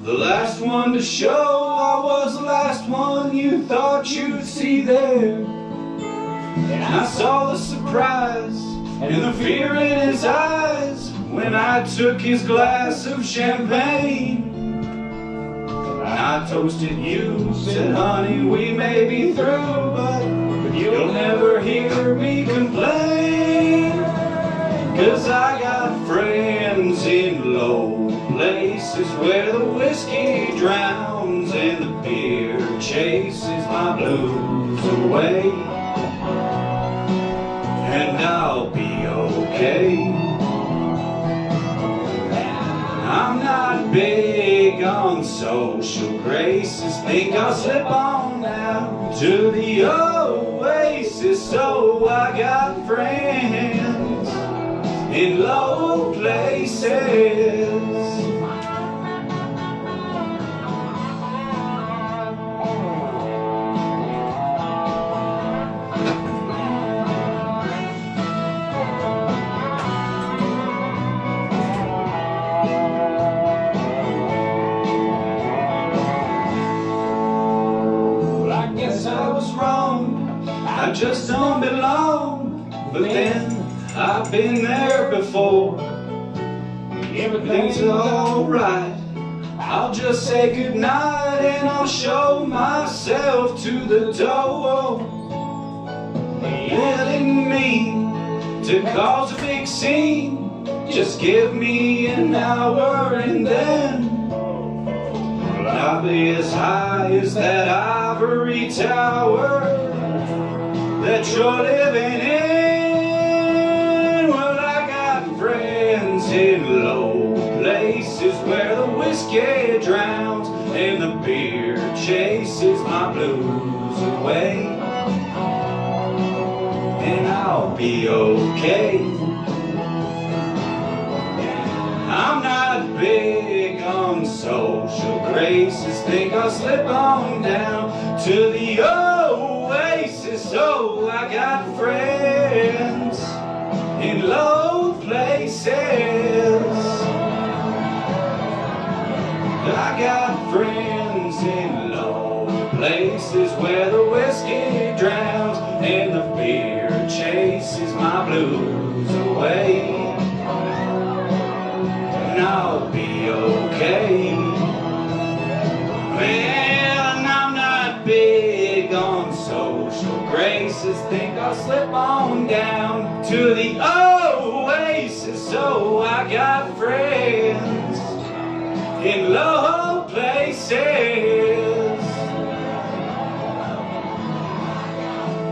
the last one to show. I was the last one you thought you'd see there. And I saw the surprise and the fear in his eyes when I took his glass of champagne. I toasted you, said honey we may be through, but you'll never hear me complain. 'Cause I got friends in low places where the whiskey drowns and the beer chases my blues away. And I'll be okay. social graces. Think I'll slip on down to the oasis. So I got friends in low places. I just don't belong, but then I've been there before. Everything's alright, I'll just say goodnight and I'll show myself to the door. Willing me to cause a big scene, just give me an hour and then I'll be as high as that ivory tower that you're living in. Well, I got friends in low places where the whiskey drowns and the beer chases my blues away. And I'll be okay. I'm not big on social graces. Think I'll slip on down to the oasis. So I got friends in low places. I got friends in low places where the whiskey drowns and the beer chases my blues away. And I'll be okay. Well, and I'm not big on social graces. Think I'll slip on down to the oasis. So I got friends in low places.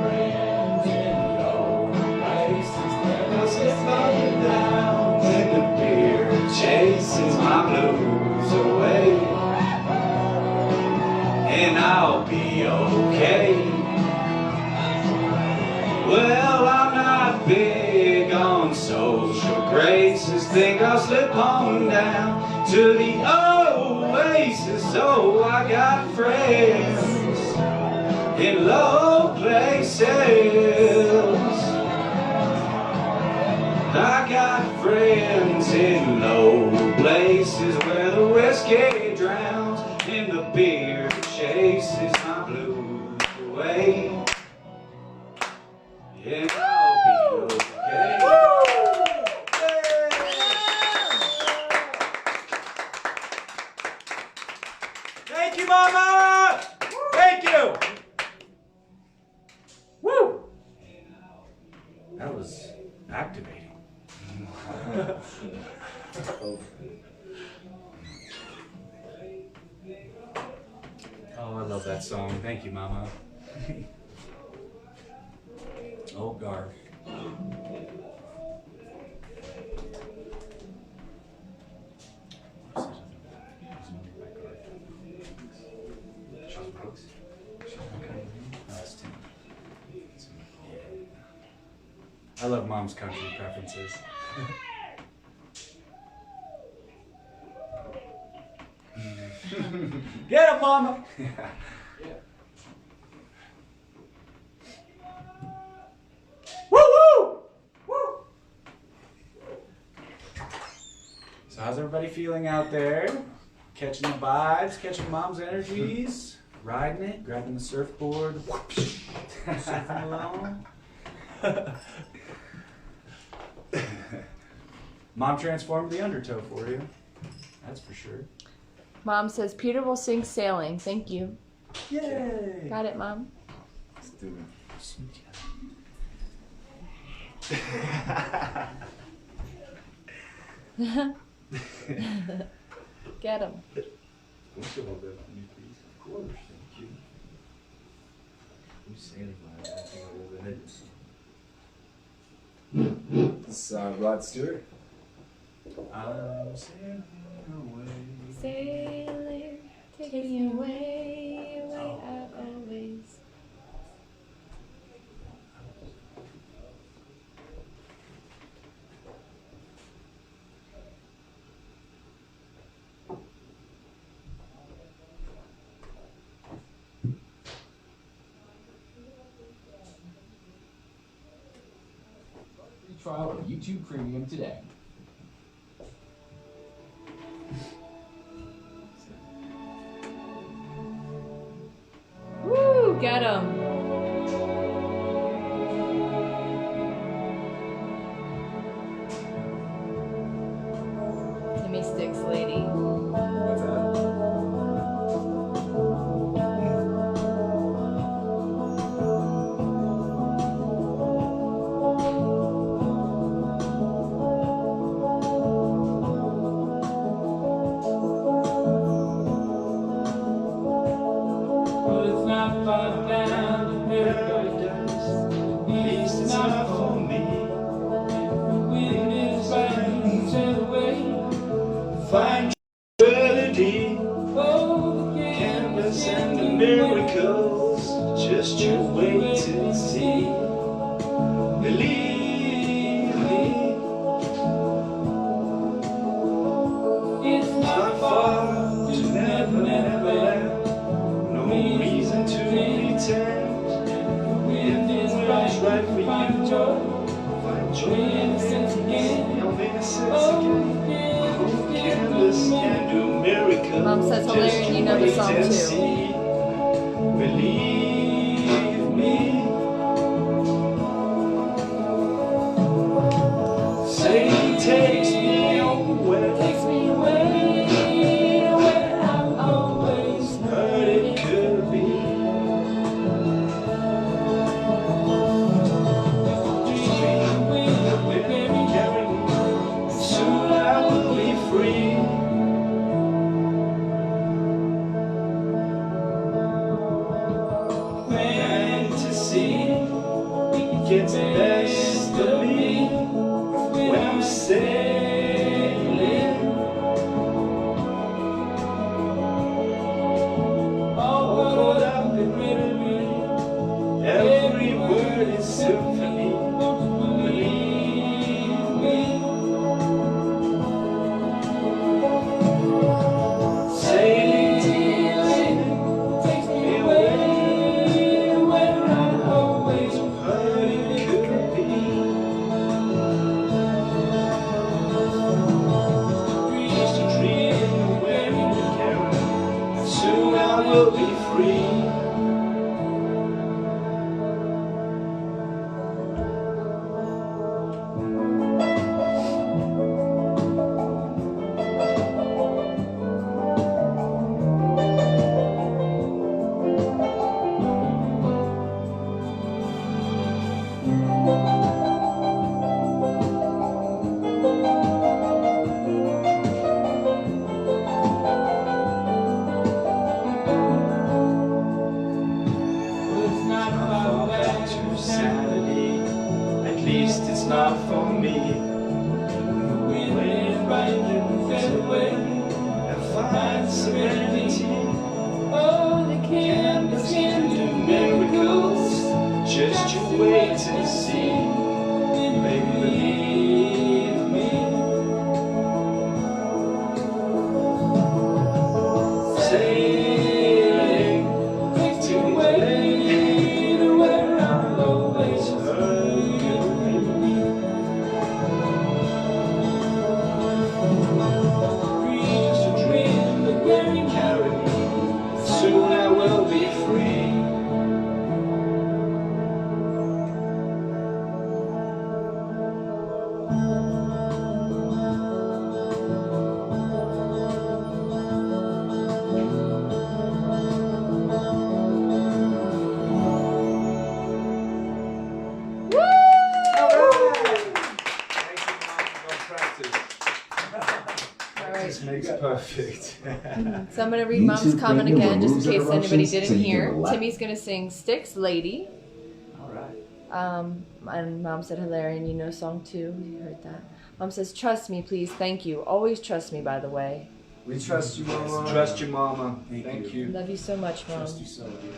Friends in low places. Think I'll slip on down when the beer chases my blues away. And I'll be okay. Well, I'm not big on social graces. Think I'll slip on down to the oasis. So I got friends in low places. I got friends in low places where the whiskey drowns and the beer chases my blues away. Yeah, I'll be okay. Thank you, Mama! Thank you! Woo! That was activating. Oh, I love that song. Thank you, Mama. Oh, Garth. I love Mom's country preferences. Get him, Mama! Woo woo! Woo! So how's everybody feeling out there? Catching the vibes, catching Mom's energies, riding it, grabbing the surfboard, surfing along. Mom transformed the undertow for you. That's for sure. Mom says Peter will sing Sailing. Thank you. Yay! Got it, Mom? Let's do it. Get him. Of course, thank you. Who's sailing my life? This Rod Stewart. I'm sailing away. Sailing Take me away, away out always. Free trial of YouTube Premium today. Woo, get 'em. Timmy Sticks lady. What's that? Well, it's not far down to paradise. At least it's not for me. Wind is fighting each other way. Find tranquility. Oh, the canvas and the miracles. Just you wait to see. Believe me. It's not far to never, never land. No reason to pretend. If it's right for you, find joy innocence again. Canvas can do miracles. Mom says Hilarion, you know the song too. Believe me. Satan takes me away. Takes me away. Where I've always heard it could be. Soon I will be free. Fantasy gets the best of me when I'm sailing. All caught up in rhythm. Every word is symphony. Believe me. Sailing takes me away where I always heard it could be. Just a dream where you carry. Soon I will be free. It's not far back to sanity. At least it's not for me. Wind right away and find serenity. Oh, the canvas can do miracles. Just you wait to see. Baby, believe me. Sailing takes me away to where I've always heard it could be. Just a dream that where you carry me. Soon I will be free. Practice makes perfect. So I'm going to read Mom's comment again, just in case anybody didn't hear. Timmy's going to sing Sticks Lady. And Mom said Hilarion, you know song too. You heard that. Mom says, trust me, please. Thank you. Always trust me, by the way. We trust you, Mama. Trust your mama. Thank you. Love you so much, Mom. Trust you so, dear.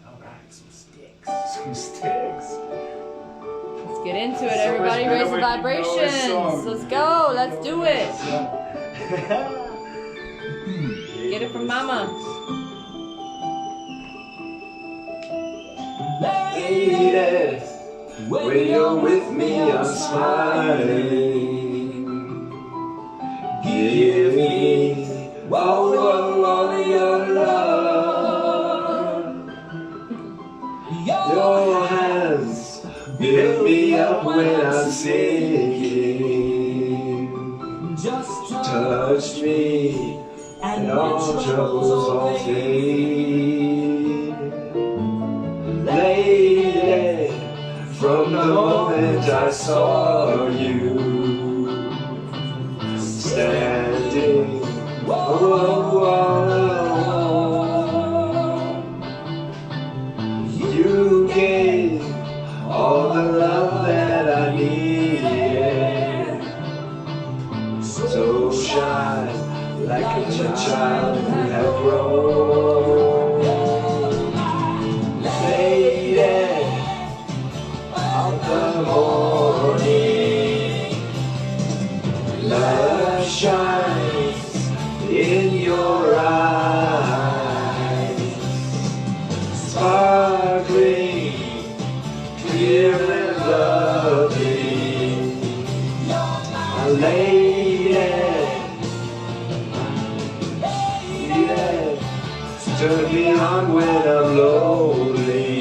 Alright, some sticks. Some sticks. Let's get into it, So everybody. much Raise the better when you know a vibrations. song. Let's go. Let's do it. Get it from Mama. Lady, when you're with me, I'm smiling. Give me all your love. Your hands build me up when I'm sinking. Just touch me and all troubles all fade. Lady, from the moment I saw you standing, you gave all the love that I needed. So shy, like a child who had grown. Lady of the morning, love shines in your eyes, sparkling, clear and lovely. My lady, turn me on when I'm lonely.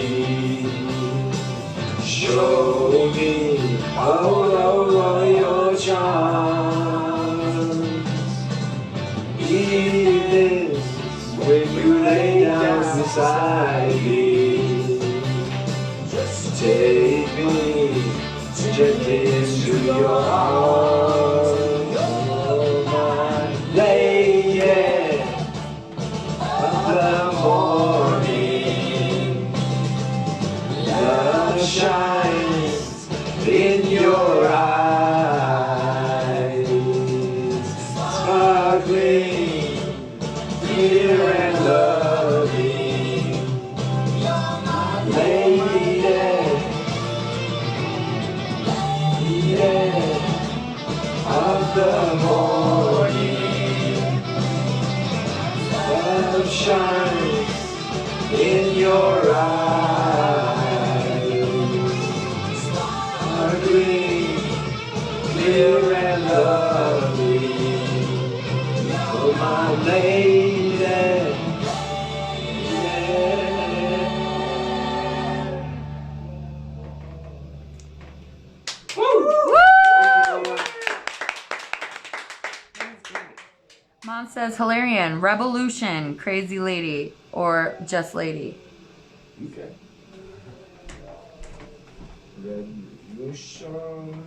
Show me your charms. Evenings when you lay down beside me, just take me gently into your arms. My lady of the morning, love shines in your eyes, sparkling, clear and lovely. Lady of the morning, love shines in your eyes, sparkling, clear and lovely. Oh, my lady. Mom says Hilarion, Revolution, Crazy Lady, or Just Lady. Okay. Revolution.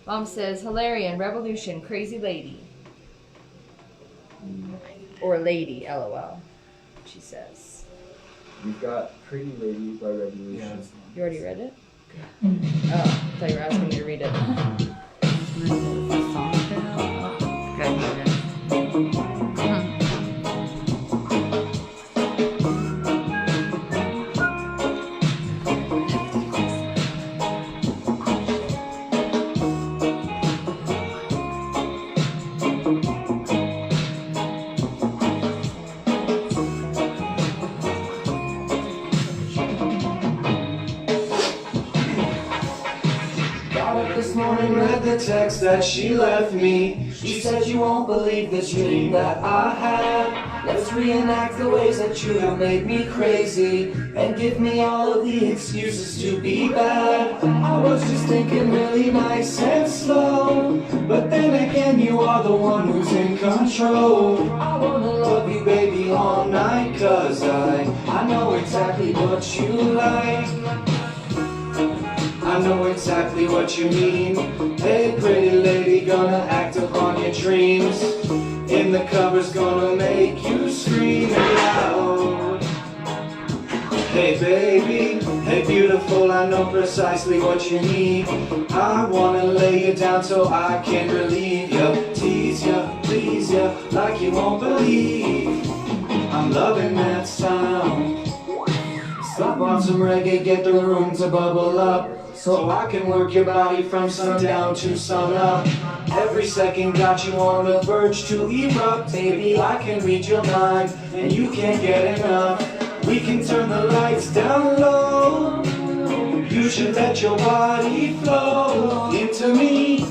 Mom says Hilarion, Revolution, Crazy Lady. Or Lady, LOL. She says. We've got Pretty Lady by Revolution. You already read it? Oh, I thought you were asking me to read it. Good. This morning read the text that she left me. She said you won't believe the dream that I had. Let's reenact the ways that you have made me crazy, and give me all of the excuses to be bad. I was just thinking really nice and slow, but then again you are are the one who's in control. I wanna love you, baby, all night, 'cause I know exactly what you like. I know exactly what you mean. Hey, pretty lady, gonna act upon your dreams. In the covers, gonna make you scream loud. Hey baby, hey beautiful, I know precisely what you need. I wanna lay you down so I can relieve you. Tease you, please you, like you won't believe. I'm loving that sound. Slap on some reggae, get the room to bubble up, so I can work your body from sundown to sun up. Every second got you on the verge to erupt. Baby, I can read your mind, and you can't get enough. We can turn the lights down low. You should let your body flow into me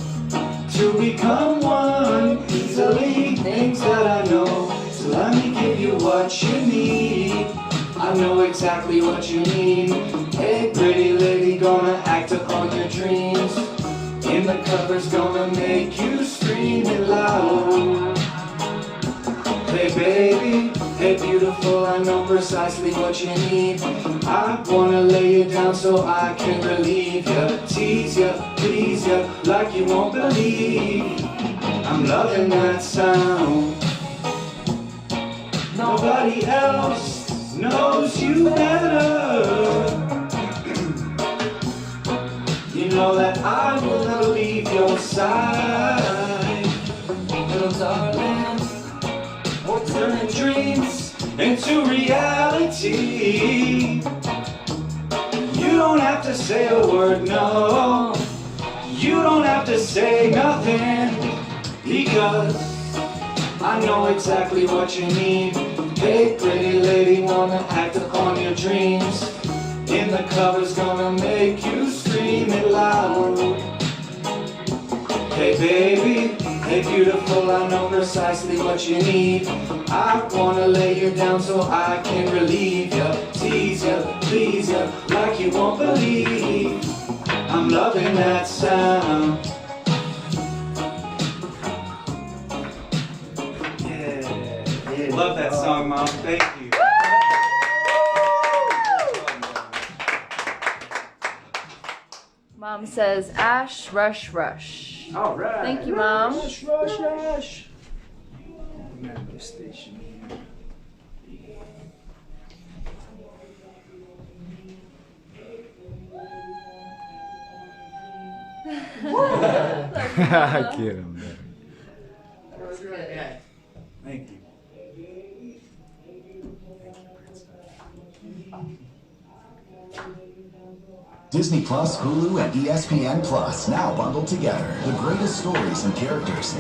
to become one easily. Things that I know, so let me give you what you need. I know exactly what you need. Hey pretty lady, gonna act upon your dreams. In the covers, gonna make you scream it loud. Hey baby, hey beautiful, I know precisely what you need. I wanna lay you down so I can relieve you. Tease you, please you, like you won't believe. I'm loving that sound. Nobody else knows you better. You know that I will never leave your side. Little darling, we're turning dreams into reality. You don't have to say a word, no. You don't have to say nothing, because I know exactly what you need. Hey pretty lady, wanna act upon your dreams. In the covers, gonna make you scream it loud. Hey baby, hey beautiful, I know precisely what you need. I wanna lay you down so I can relieve you. Tease you, please you, like you won't believe. I'm loving that sound. Yeah, love that song, Mom. Thank you. Mom says, Ash, rush, rush. All right. Thank you, Mom. Rush, rush, rush. Manifestation. Get him there. That was really good. Thank you. Disney Plus, Hulu, and ESPN Plus now bundled together. The greatest stories and characters.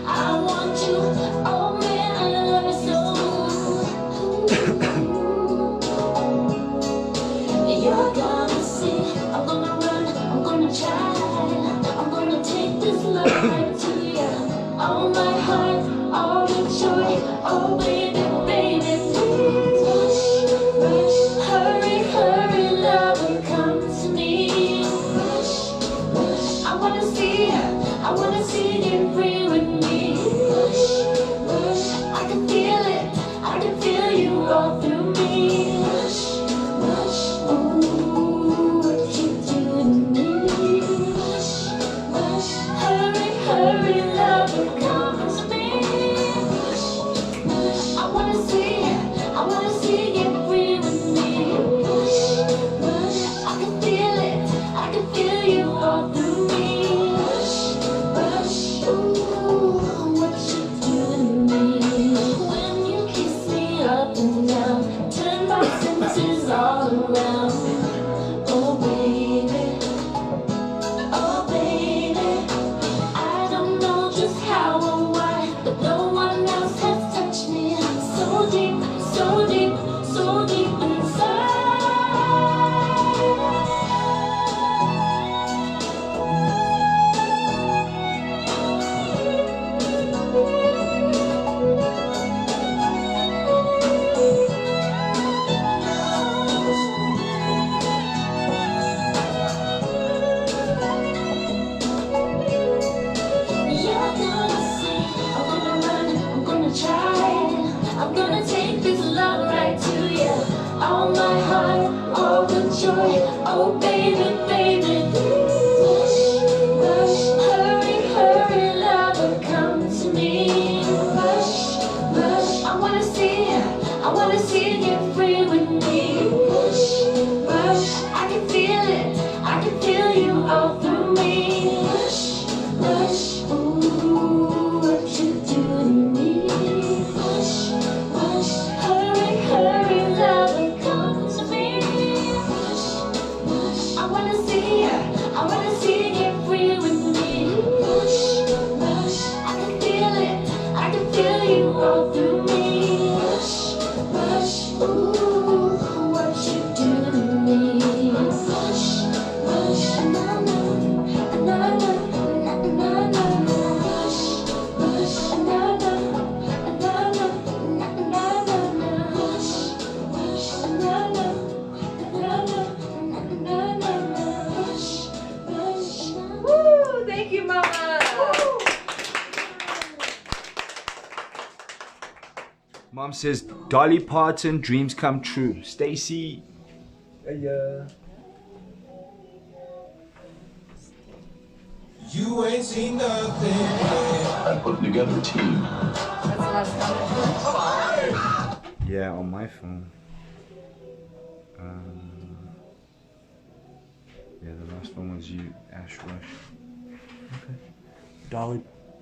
I want you. all my heart, all the joy. Oh baby, baby, please rush, rush, hurry, hurry, lover, come to me. Rush, rush, I wanna see you free with me. Rush, rush, I can feel you all through me. Rush, rush, ooh, what you do to me. Rush, rush, hurry, hurry, lover, come to me. Rush, rush, I wanna see you free with me. Rush, rush, I can feel you all through me. Rush, rush, ooh, what you do to me. When you kiss me up and down, turn my senses all around. Oh baby, oh baby, I don't know just how or why, but no one else has touched me so deep, so deep, so deep inside. Yeah, I'm gonna sing, I'm gonna run, I'm gonna try. I'm gonna take this love right to you. All my heart, all the joy. Oh baby, baby, please rush, rush, hurry, hurry, lover, come to me. Rush, rush, I wanna see you free with me. Rush, rush, I can feel you all through me. Rush, rush, ooh, what you do to me. Rush, rush, hurry, hurry, lover, come to me. Rush, rush, I wanna see you free with me. Rush, rush, I can feel you all through me. Rush, rush, ooh, what you do to me. Rush, rush, na na, na na, na na na. Rush, rush, na na, na na, na na na. Rush, rush, na na, na na, na na na. Rush, rush, na na. Woo! Thank you, Mama. Mom says Dolly Parton, dreams come true. Stacy. You ain't seen nothing yet. I'm putting together a team. That's the last comment. Yeah, on my phone. Yeah, the last one was you, Ash Rush.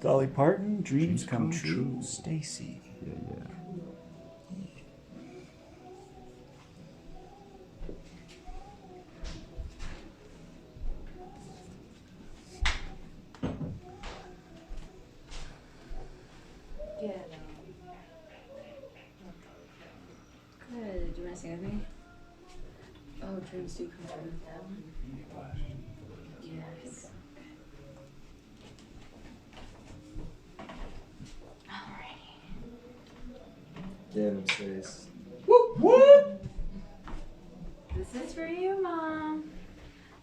Dolly Parton, dreams come true. Stacy. Yeah. Good. Do you want to sing with me? Oh, dreams do come true. That one? Yes. Get him, Stace. Whoop, whoop. This is for you, Mom.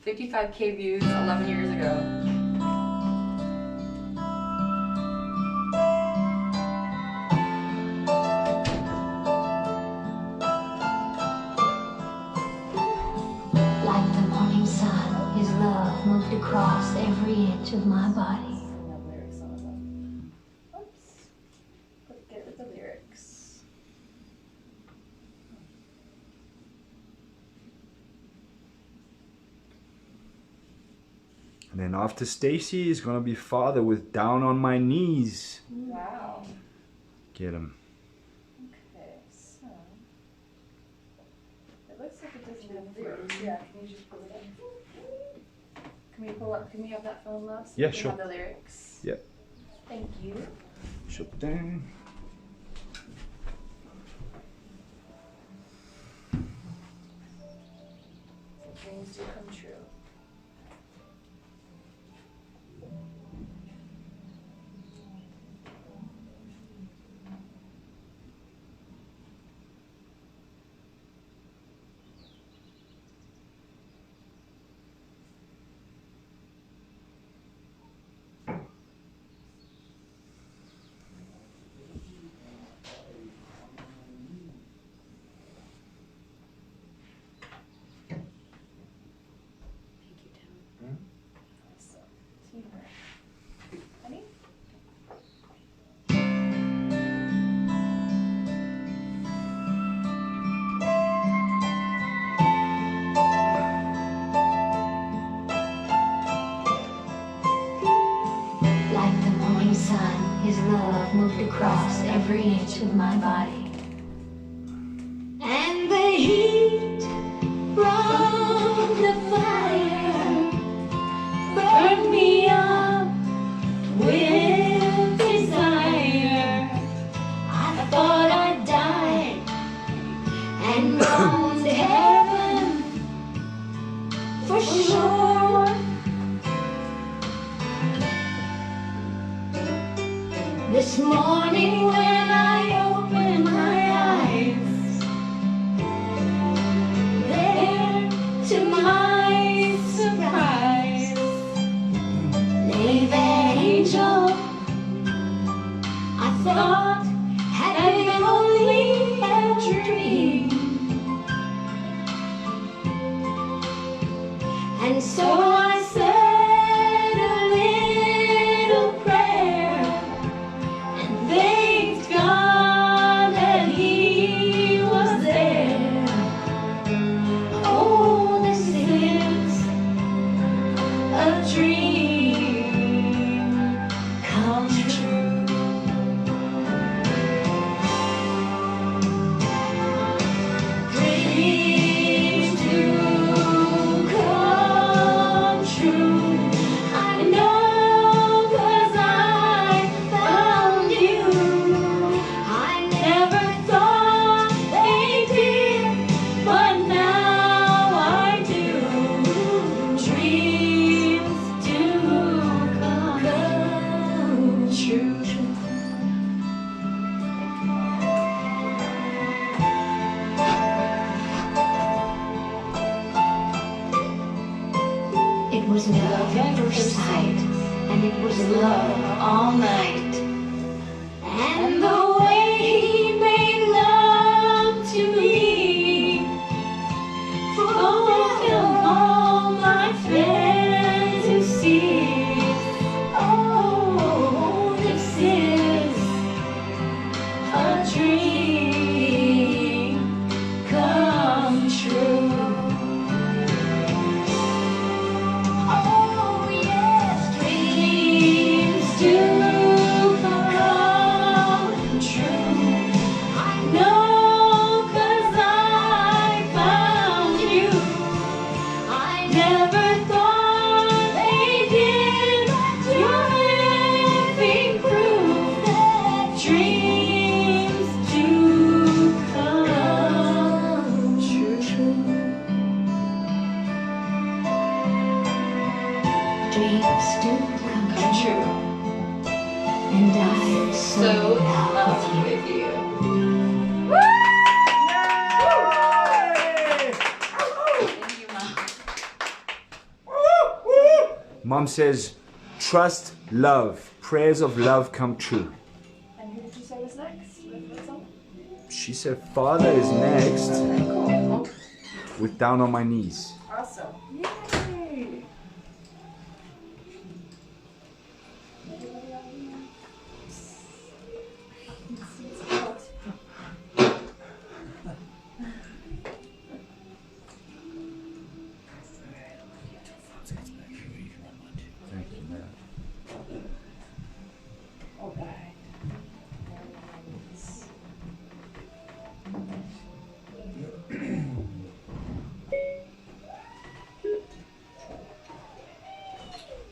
55K views 11 years ago. Like the morning sun, his love moved across every inch of my body. Oops. Get with the lyrics. And then after Stacy is gonna be Father with Down on My Knees. Wow. Get him. Okay, so it looks like it doesn't have lyrics. Yeah, can you just pull it up? Can we pull up? Can we have that phone, love? So Yeah, we can sure. have the lyrics. Yep. Thank you. Sure thing. Dreams do come true. love moved across every inch of my body. And the heat from the fire burned me up with desire. I thought I'd died and gone to heaven for sure. This morning when I opened my eyes, there to my surprise lay that angel I thought had been only a dream. And so I said a little prayer and thanked God that He was there. Oh, this is a dream come true. Dreams do come true. I know 'cause I found you. I never thought they did, but now I do. Dreams do come true. It was love at first sight, and it was love all night. And the way he made love to me fulfilled all my fantasies. Oh, this is a dream come true. Oh yes, dreams do come true. I know 'cause I found you. I never thought they did. You're living proof that dreams do come true. Dreams do come true, and I'm so in love with you. Thank you, Mom. Mom says, trust love. Prayers of love come true. And who did you say was next? What song? She said, Father is next Cool. with Down on My Knees. Awesome. Yay! Thank you, man. All right.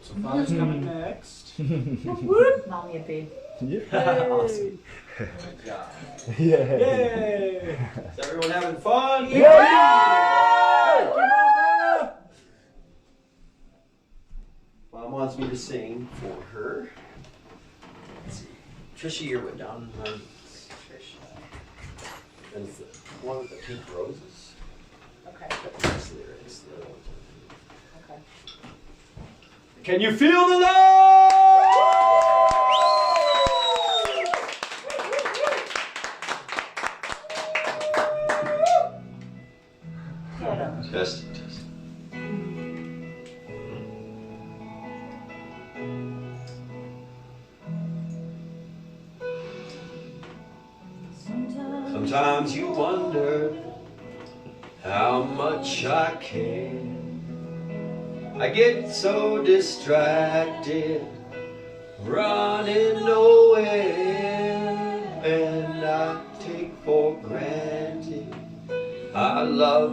So Father's coming next. Whoop! Mommy a babe. Yeah. Awesome. Good job. Yeah. Yay! Is everyone having fun? Mom wants me to sing for her. Let's see. Trisha, you're way down. Trish. And it's the one with the pink roses. Okay. That's lyrics. The other ones are- Okay. Can you feel the love? Testing, testing. Sometimes you wonder how much I care. I get so distracted, running nowhere.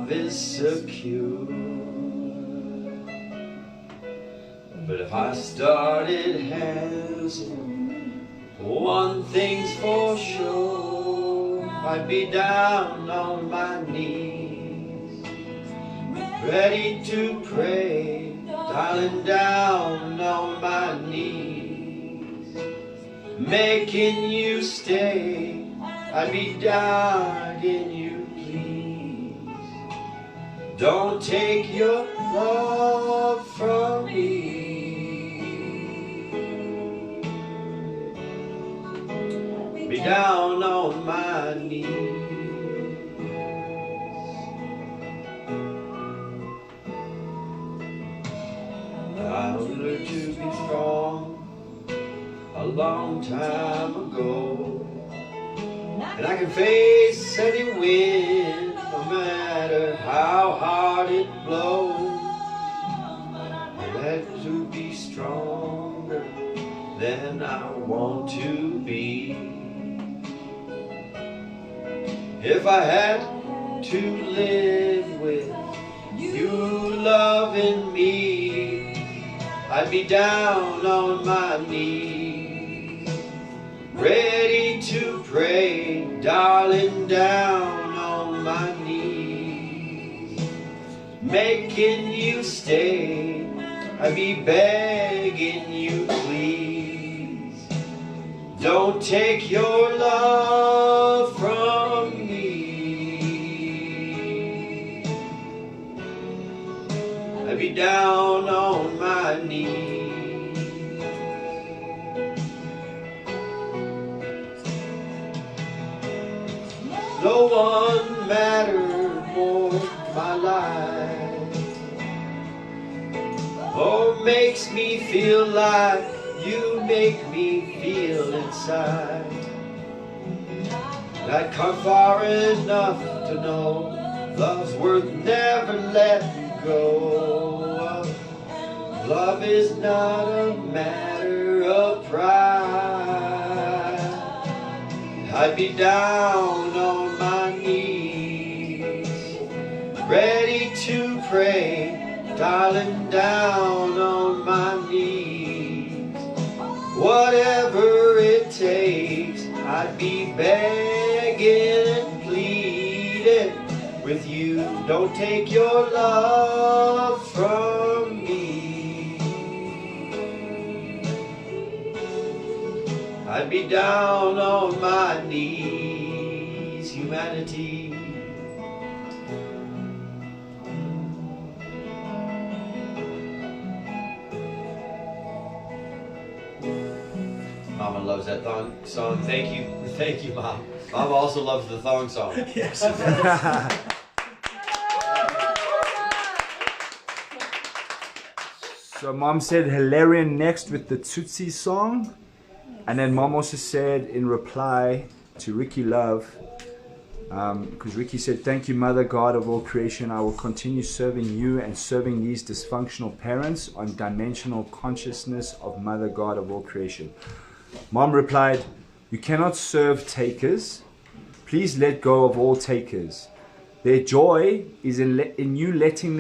love is secure. But if I started hazing, one thing's for sure, I'd be down on my knees, ready to pray, darling, down on my knees, making you stay. I'd be begging you, please, don't take your love from me. Be down on my knees. I learned to be strong a long time ago, and I can face any wind, no matter how hard it blows. I had to be stronger than I want to be. If I had to live with you loving me, I'd be down on my knees, ready to pray, darling, down on my knees, making you stay. I'd be begging you, please, don't take your love from me. I'd be down on my knees. No one mattered more in my life, or makes me feel like you make me feel inside. I'd come far enough to know love's worth never letting go. Love is not a matter of pride. I'd be down on my knees, ready to pray, darling, down on my knees. Whatever it takes, I'd be begging and pleading with you, don't take your love from me. I'd be down on my knees, humanity. Mama loves that song. Thank you, Mom. Mom also loves the thong song. Yes. So Mom said Hilarion next with the Tootsie song. And then Mom also said in reply to Ricky Love, because Ricky said, thank you, Mother God of all creation. I will continue serving you and serving these dysfunctional parents on dimensional consciousness of Mother God of all creation. Mom replied, you cannot serve takers. Please let go of all takers. Their joy is in you letting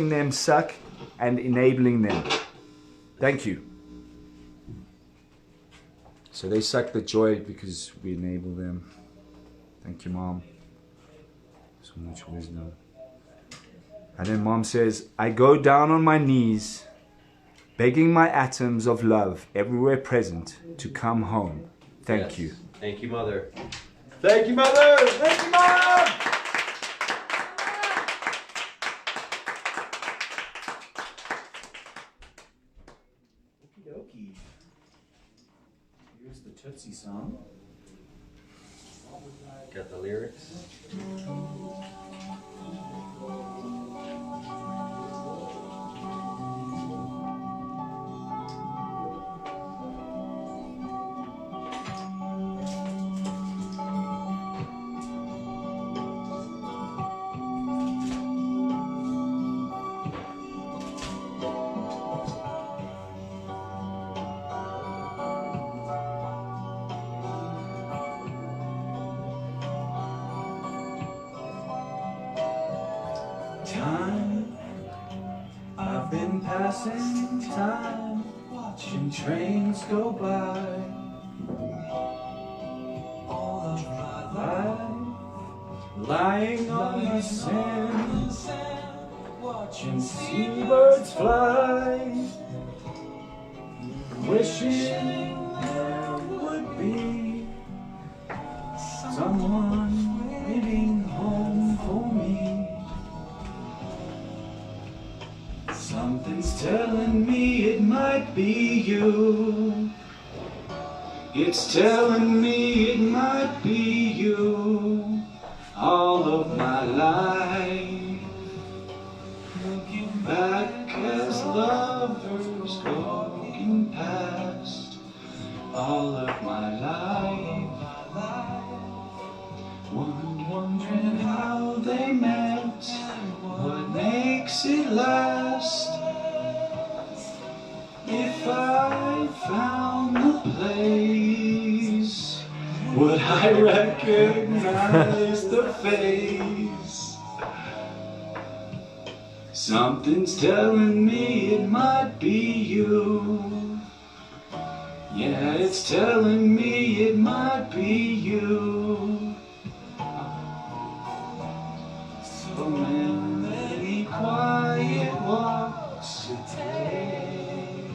them suck and enabling them. Thank you. So they suck the joy because we enable them. Thank you, Mom. So much wisdom. And then Mom says, I go down on my knees, begging my atoms of love everywhere present to come home. Thank you. Thank you, Mother. Thank you, Mother. Thank you, Mom. Okie dokie. Here's the Tootsie song. Got the lyrics. passing time, watching trains go by. All of my life, lying on the sand, watching seabirds fly, wishing there would be someone waiting home for me. Something's telling me it might be you. It's telling me it might be you. All of my life, looking back as lovers walking past. All of my life, wondering how they met, what makes it last. If I found the place, would I recognize the face? Something's telling me it might be you. Yeah, it's telling me it might be you. So many quiet walks to take,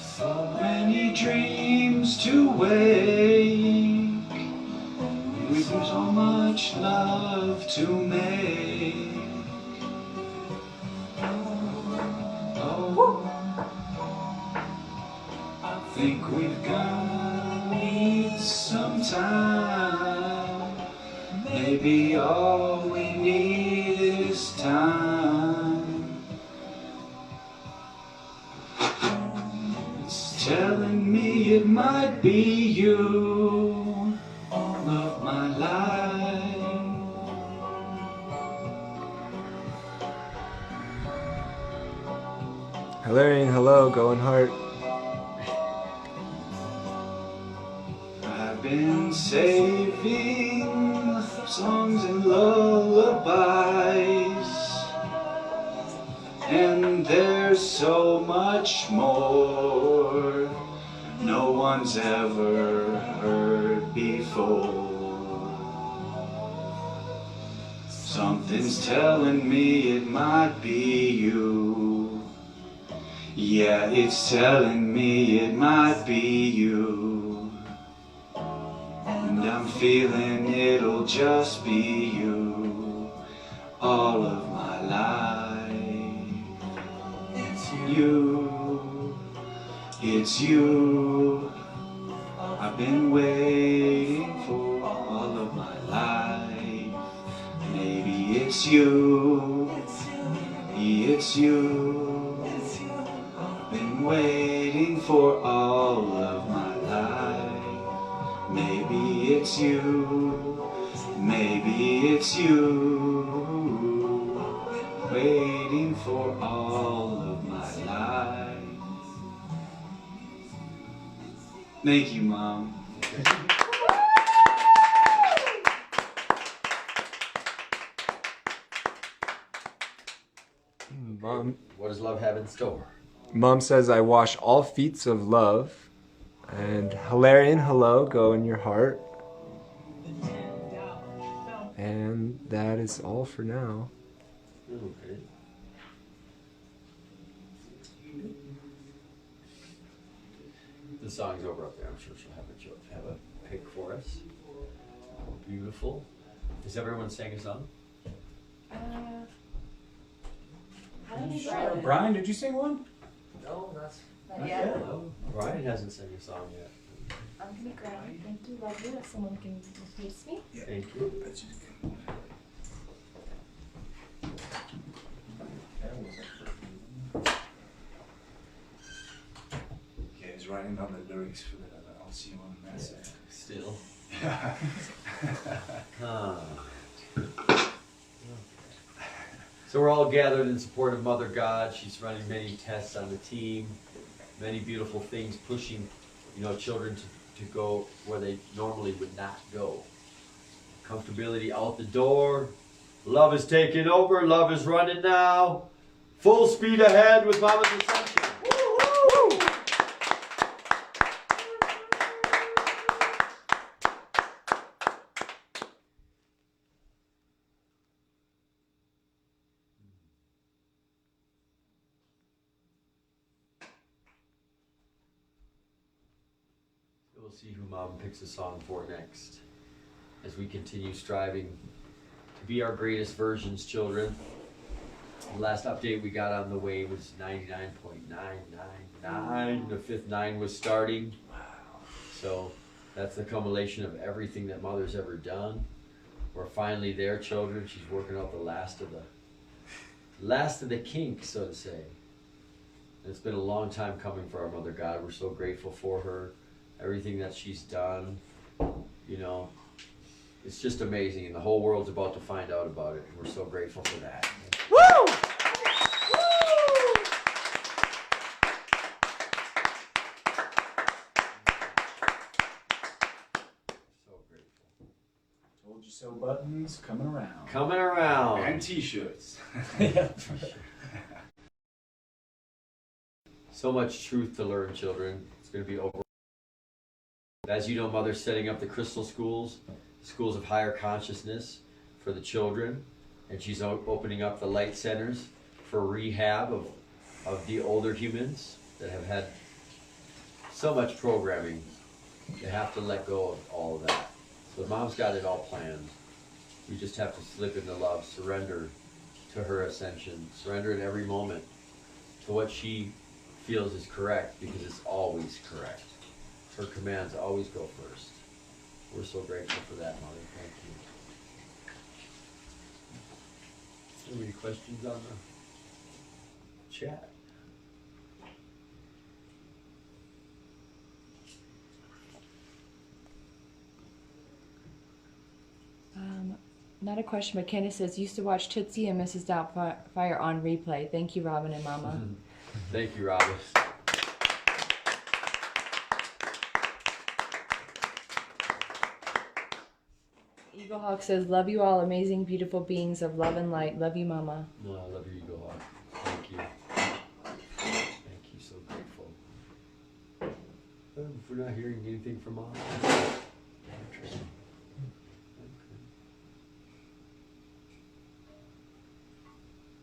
so many dreams to wake, with so much love to make. Oh, I think we've gonna need some time. Maybe all we need is time. It's telling me it might be you. All of my life. Hilarion, hello, going heart. I've been saving songs and lullabies, and there's so much more no one's ever heard before. Something's telling me it might be you. Yeah, it's telling me it might be you. And I'm feeling it'll just be you all of my life. It's you, it's you. I've been waiting for all of my life. Maybe it's you, it's you. I've been waiting for all of my life. Maybe it's you, maybe it's you, waiting for all of my life. Thank you, Mom. Mom, what does love have in store? Mom says, I wash all feet of love. And Hilarion, hello, go in your heart. And that is all for now. Okay. The song's over up there. I'm sure she'll have a pick for us. Beautiful. Has everyone sang a song? Brian, did you sing one? No, that's Not yet. No, Brian hasn't sang a song yet. I'm gonna grab it. Thank you, love you. If someone can replace me. Thank you. Yeah, he's writing down the lyrics for the I'll see you on the message. Still. Yeah. So we're all gathered in support of Mother God. She's running many tests on the team, many beautiful things, pushing, children to go where they normally would not go. Comfortability out the door. Love is taking over. Love is running now. Full speed ahead with Mama's Ascension. We'll see who Mom picks a song for next as we continue striving to be our greatest versions, children. The last update we got on the wave was 99.999. The fifth 9 was starting. So that's the culmination of everything that Mother's ever done. We're finally there, children. She's working out the last of the kinks, so to say. And it's been a long time coming for our Mother God. We're so grateful for her. Everything that she's done, you know, it's just amazing, and the whole world's about to find out about it, and we're so grateful for that. Woo! So grateful. Told you so buttons coming around. Coming around. And t-shirts. So much truth to learn, children. It's going to be over. As you know, Mother's setting up the crystal schools of higher consciousness for the children, and she's opening up the light centers for rehab of the older humans that have had so much programming. They have to let go of all of that. So Mom's got it all planned. We just have to slip into love, surrender to her ascension, surrender in every moment to what she feels is correct, because it's always correct. Her commands always go first. We're so grateful for that, Mother. Thank you. Any questions on the chat? Not a question, but Candace says, used to watch Tootsie and Mrs. Doubtfire on replay. Thank you, Robin and Mama. Thank you, Robin. Eagle Hawk says, love you all, amazing, beautiful beings of love and light. Love you, Mama. No, I love you, Eagle Hawk. Thank you. Thank you, so grateful. If we're not hearing anything from Mom.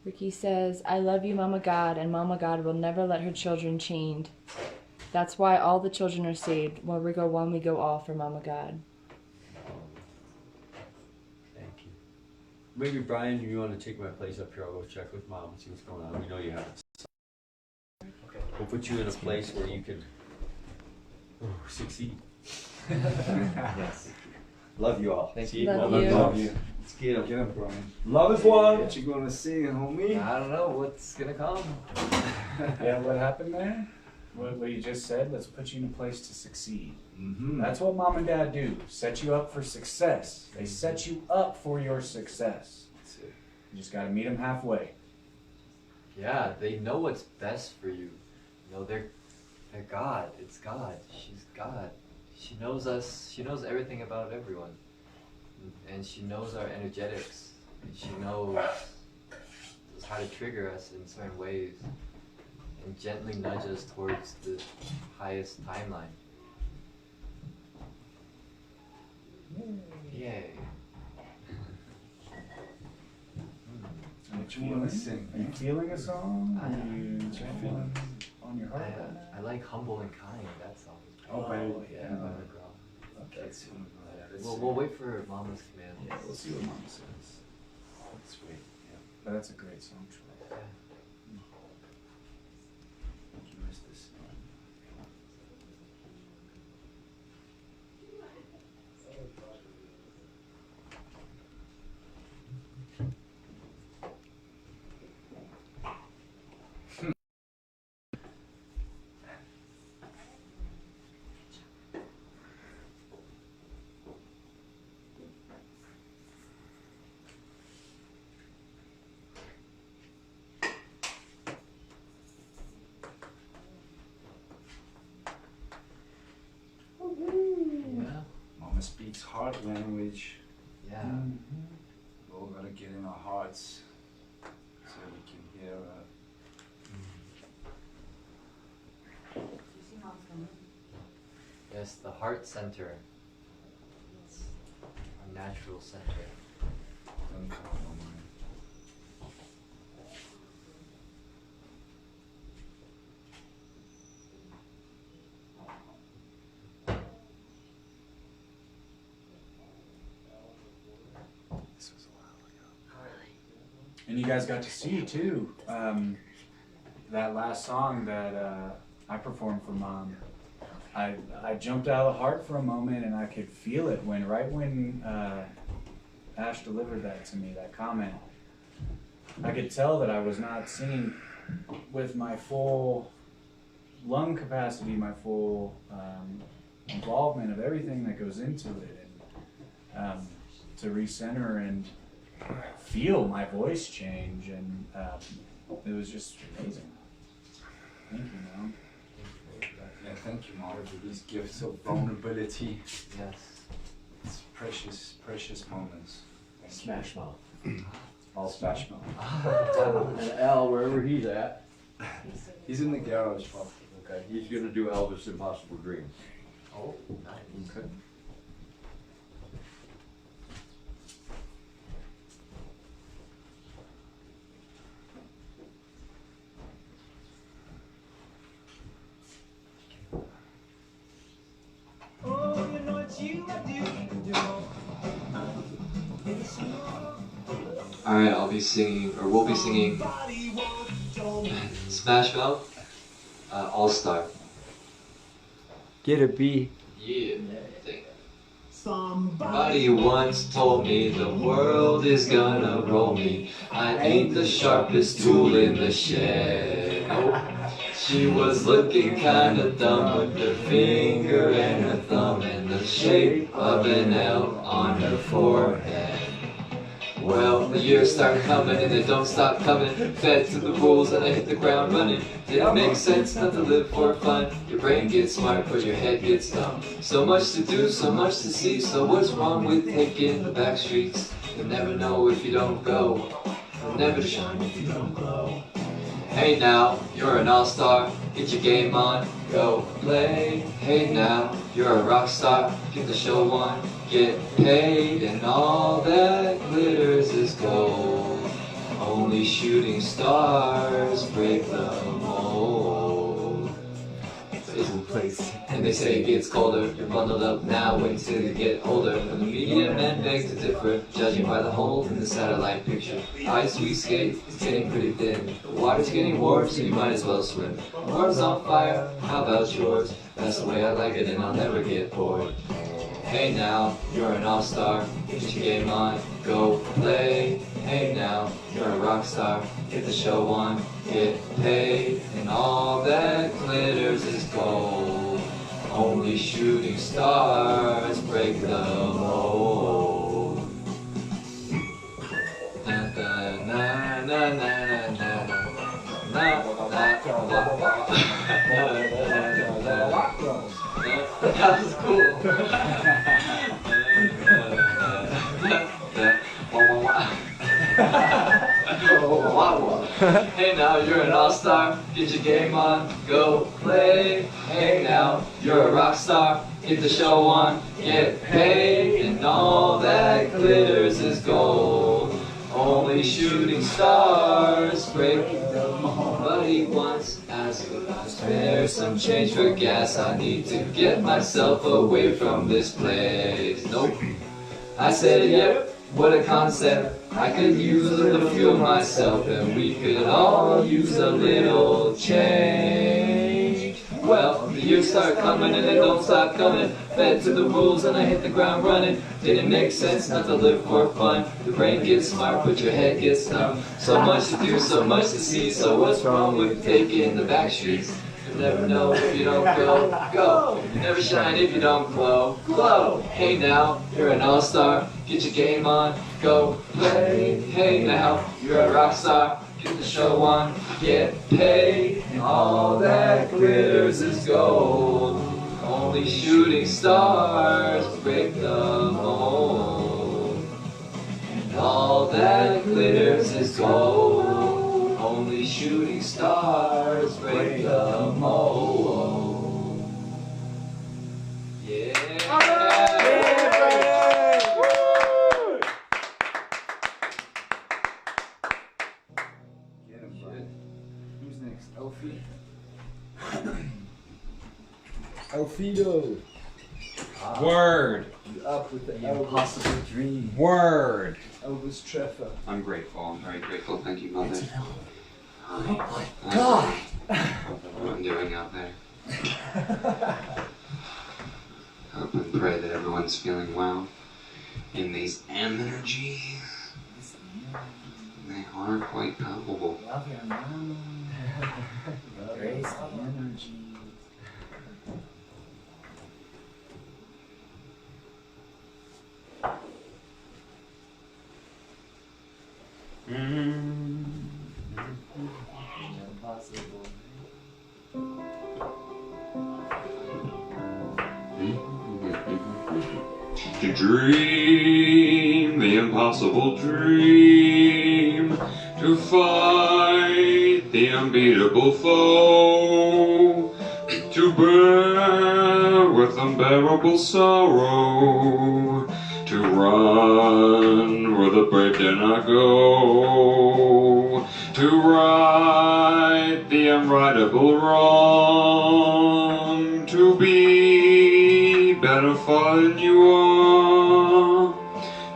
Ricky says, I love you, Mama God, and Mama God will never let her children chained. That's why all the children are saved. Where we go one, we go all for Mama God. Thank you. Maybe, Brian, you want to take my place up here? I'll go check with Mom and see what's going on. We know you have it. Okay. We'll put you in a place where you can succeed. Yes. Love you all. Thank See you. Mom. Love you. Let's get him. Get him, Brian. Love is one. What you gonna sing, homie? I don't know what's gonna come. Yeah, what happened there? What you just said, let's put you in a place to succeed. Mm-hmm. That's what Mom and Dad do. Set you up for success. They set you up for your success. That's it. You just gotta meet them halfway. Yeah, they know what's best for you. You know, they're God. It's God. She's God. She knows us. She knows everything about everyone. And she knows our energetics. And she knows how to trigger us in certain ways. And gently nudge us towards the highest timeline. Yay. What you wanna sing? Are you feeling a song? Are you feeling on your heart? I like Humble and Kind, that song. Oh, yeah. Okay. We'll wait for Mama's command. Yeah, we'll see what Mama says. That's great. Yeah. But that's a great song choice. You missed this one. Yeah. Mama speaks heart language. Yeah. We all gotta get in our hearts so we can hear her. Yes, the heart center. It's our natural center. And you guys got to see too, that last song that I performed for Mom. I jumped out of the heart for a moment, and I could feel it when Ash delivered that to me, that comment. I could tell that I was not singing with my full lung capacity, my full involvement of everything that goes into it, and to recenter and feel my voice change, and it was just amazing. Thank you, Mom. Yeah, thank you, Mom, for these gifts of vulnerability. Yes. It's precious, precious moments. Smash Mouth. All Smash Mouth. And Al, wherever he's at. He's in the garage, Pop. Okay, he's gonna do Elvis' Impossible Dream. Oh, nice. Okay. Alright, I'll be singing, or we'll be singing Smash Mouth, All Star. Get a B. Yeah. Somebody once told me the world is gonna roll me. I ain't the sharpest tool in the shed. Nope. She was looking kinda dumb with her finger and her thumb and the shape of an L on her forehead. Well, the years start coming and they don't stop coming. Fed to the rules and I hit the ground running. Didn't make sense not to live for fun. Your brain gets smart but your head gets dumb. So much to do, so much to see. So what's wrong with taking the back streets? You'll never know if you don't go. You'll never shine if you don't glow. Hey now, you're an all-star. Get your game on, go play. Hey now, you're a rock star. Get the show on, get paid. And all that glitters is gold. Only shooting stars break the mold. And they say it gets colder. You're bundled up now, wait till you get older. And the media men beg to differ, judging by the hole in the satellite picture. The ice we skate is getting pretty thin. The water's getting warm, so you might as well swim. The world's on fire, how about yours? That's the way I like it, and I'll never get bored. Hey now, you're an all-star. Get your game on, go play. Hey now, you're a rock star. Get the show on, get paid. And all that glitters is gold. Only shooting stars break the mold. Na na na na na na na. That was cool. Hey now, you're an all-star. Get your game on, go play. Hey now, you're a rock star. Get the show on, get paid. And all that glitters is gold. Only shooting stars break the mold. But he once asked if I spare some change for gas. I need to get myself away from this place. Nope. I said, yep, what a concept. I could use a little fuel myself, and we could all use a little change. Well, the years start coming and they don't stop coming. Fed to the rules and I hit the ground running. Didn't make sense not to live for fun. The brain gets smart but your head gets dumb. So much to do, so much to see. So what's wrong with taking the back streets? You'll never know if you don't go, go. You never shine if you don't glow, glow. Hey now, you're an all-star. Get your game on, go play. Hey now, you're a rock star. Get the show on, get paid. And all that glitters is gold. Only shooting stars break the mold. And all that glitters is gold. Only shooting stars break the mold. Fido. Word. Up with the Impossible dream. Word. Elvis Treffer. I'm grateful. I'm very grateful. Thank you, Mother. Oh my God. What I'm doing out there. Hope and pray that everyone's feeling well in these energies. They are quite palpable. Love your mom. Grace the energy. Impossible. To dream the impossible dream, to fight the unbeatable foe, to bear with unbearable sorrow, to run where the brave dare not go, to right the unrightable wrong, to be better far than you are,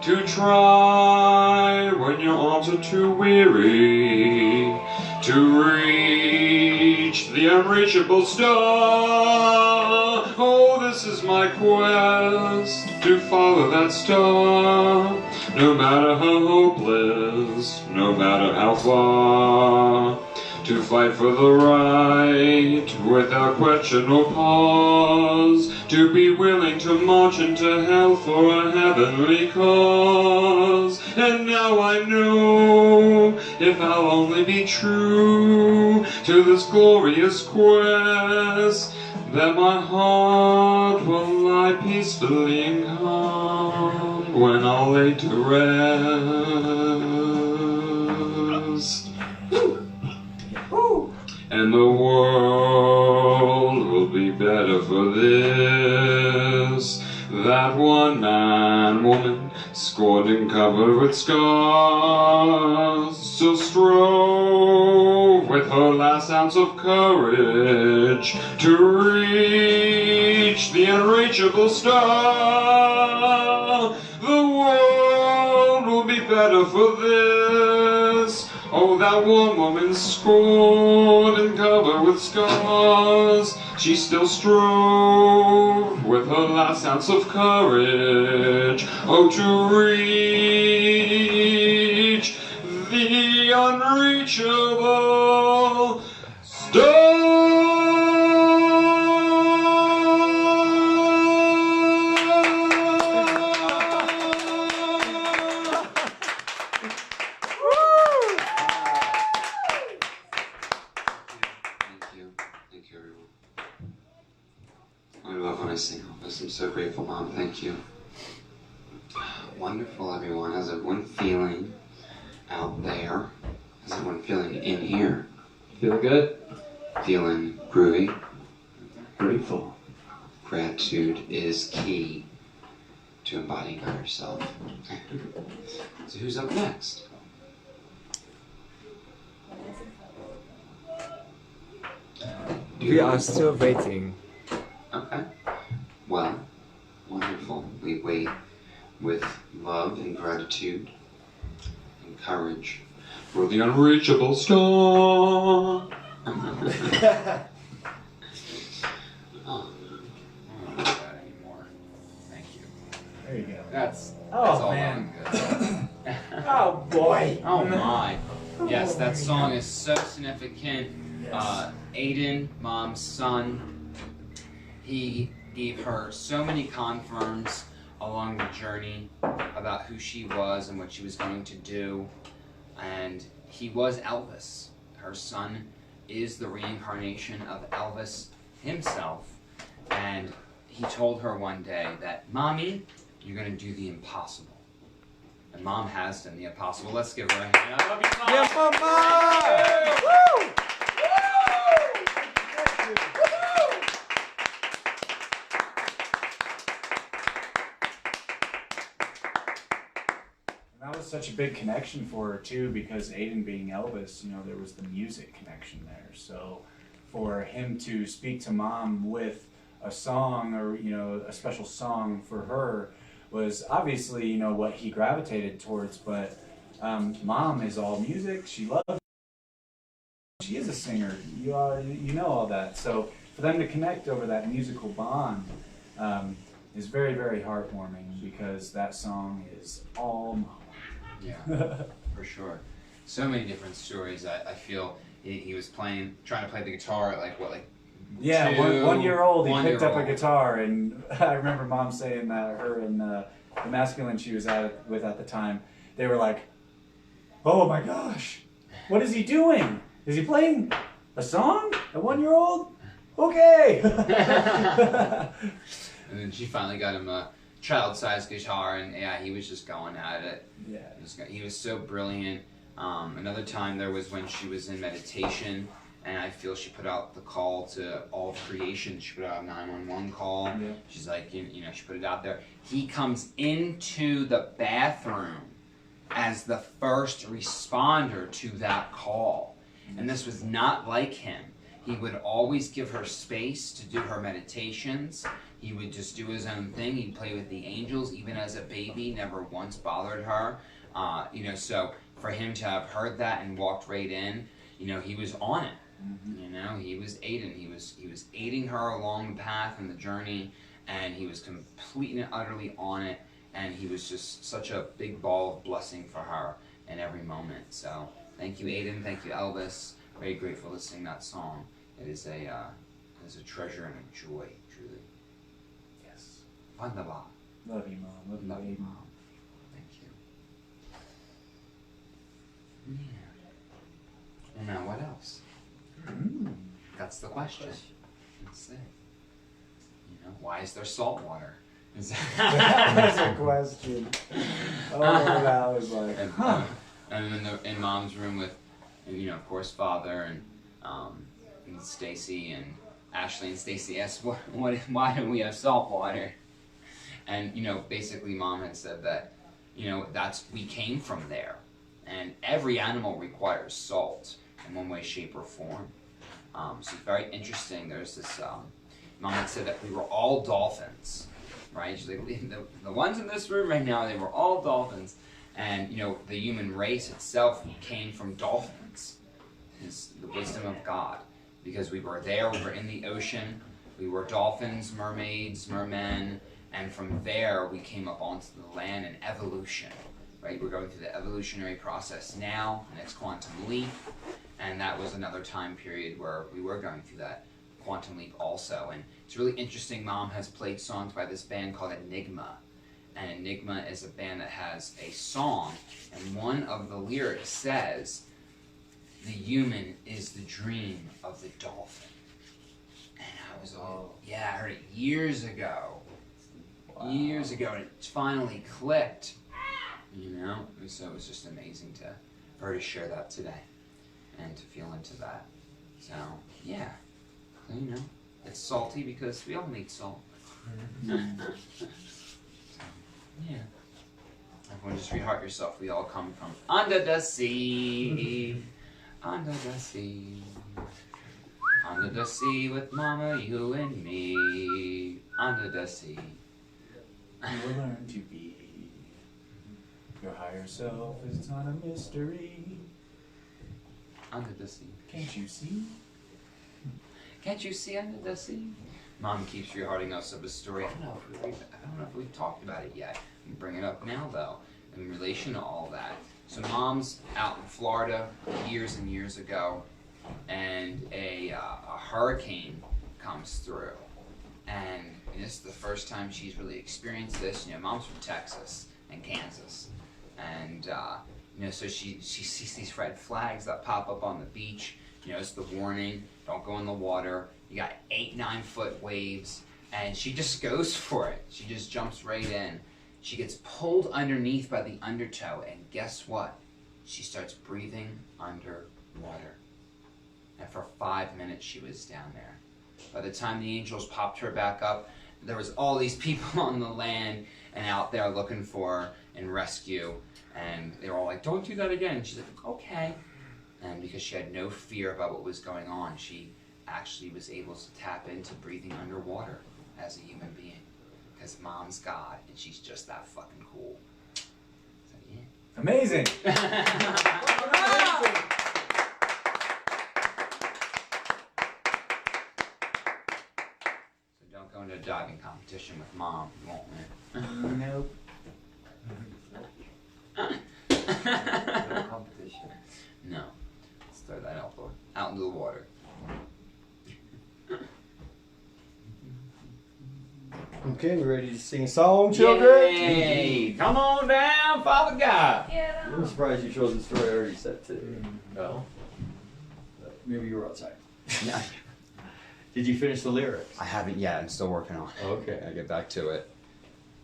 to try when your arms are too weary, to reach the unreachable star. Oh, this is my quest, to follow that star, no matter how hopeless, no matter how far, to fight for the right without question or pause, to be willing to march into hell for a heavenly cause. And now I know, if I'll only be true to this glorious quest, that my heart will lie peacefully and calm when I'll lay to rest. And the world will be better for this. That one man, woman, scorned and covered with scars, so strove with her last ounce of courage to reach the unreachable star. The world will be better for this. Oh, that one woman scorned and covered with scars, she still strove with her last ounce of courage, oh, to reach the unreachable star. I sing all this. I'm so grateful, Mom. Thank you. Wonderful, everyone. How's everyone feeling out there? How's everyone feeling in here? Feel good? Feeling groovy? Grateful. Gratitude is key to embodying higher self. So who's up next? We are still waiting. Okay. Well, wonderful. We wait with love and gratitude and courage for the unreachable star. Oh, I don't know that anymore. Thank you. There you go. That's Oh, all man. good. Oh, boy. Oh my. Yes, that song is so significant. Aiden, Mom's son, he gave her so many confirms along the journey about who she was and what she was going to do. And he was Elvis. Her son is the reincarnation of Elvis himself. And he told her one day that, Mommy, you're going to do the impossible. And Mom has done the impossible. Let's give her a hand. I love you, Mom. Yes, Mama! Woo! That was such a big connection for her too, because Aiden being Elvis, you know, there was the music connection there. So for him to speak to Mom with a song or a special song for her was obviously what he gravitated towards. But Mom is all music. She loves. She is a singer. You know all that. So for them to connect over that musical bond is very, very heartwarming, because that song is all Mom. Yeah, for sure. So many different stories. I feel he was trying to play the guitar at like 1 year old. He picked up a one-year-old. guitar, and I remember Mom saying that her and the masculine she was with at the time, they were like, "Oh my gosh, what is he doing? Is he playing a song at 1 year old? Okay." And then she finally got him a child-sized guitar, and yeah, he was just going at it. Yeah. He was so brilliant. Another time there was when she was in meditation, and I feel she put out the call to all of creation. She put out a 911 call. Yeah. She's like, she put it out there. He comes into the bathroom as the first responder to that call. And this was not like him. He would always give her space to do her meditations. He would just do his own thing. He'd play with the angels, even as a baby, never once bothered her. So for him to have heard that and walked right in, he was on it. Mm-hmm. He was Aiden. He was aiding her along the path and the journey, and he was completely and utterly on it. And he was just such a big ball of blessing for her in every moment. So thank you, Aiden. Thank you, Elvis. Very grateful to sing that song. It is a treasure and a joy, truly. Yes. Wunderbar. Love you, Mom. Love you, Mom. Thank you. Yeah. And now what else? That's the question. That's it. Why is there salt water? That's a question. Oh, that was like. And in Mom's room with, of course, Father and Stacy and Ashley and Stacy asked, why don't we have salt water? And basically, Mom had said that, we came from there, and every animal requires salt in one way, shape, or form. So it's very interesting. There's this. Mom had said that we were all dolphins, right? She's like, the ones in this room right now, they were all dolphins. And, the human race itself came from dolphins. It's the wisdom of God. Because we were there, we were in the ocean, we were dolphins, mermaids, mermen, and from there we came up onto the land in evolution, right? We're going through the evolutionary process now, next quantum leap, and that was another time period where we were going through that quantum leap also. And it's really interesting. Mom has played songs by this band called Enigma. And Enigma is a band that has a song, and one of the lyrics says, "The human is the dream of the dolphin." And I was I heard it years ago. Wow. Years ago, and it finally clicked. So it was just amazing for her to share that today and to feel into that. So, yeah. It's salty because we all need salt. Yeah. Everyone just reheart yourself. We all come from under the sea. Under the sea. Under the sea with Mama, you and me. Under the sea. You will learn to be. Your higher self is not a mystery. Under the sea. Can't you see? Can't you see under the sea? Mom keeps rehearting us of a story. I don't know if we've talked about it yet. I'm bring it up now though, in relation to all that. So Mom's out in Florida years and years ago, and a hurricane comes through, and this is the first time she's really experienced this. Mom's from Texas and Kansas, and so she sees these red flags that pop up on the beach. It's the warning: don't go in the water. You got 8-9 foot waves, and she just goes for it. She just jumps right in. She gets pulled underneath by the undertow, and guess what? She starts breathing underwater. And for 5 minutes she was down there. By the time the angels popped her back up, there was all these people on the land and out there looking for her and rescue. And they were all like, "Don't do that again." And she's like, "Okay." And because she had no fear about what was going on, she actually was able to tap into breathing underwater. as a human being. Because mom's God, and she's just that fucking cool. So, yeah. Amazing. So don't go into a diving competition with mom. You won't win. Nope. No competition. No. Let's throw that out into the water. Okay, we're ready to sing a song, children? Yay! Come on down, Father God. I'm surprised you chose the story I already said today. Well, maybe you were outside. Yeah. Did you finish the lyrics? I haven't yet. I'm still working on it. Okay. I get back to it.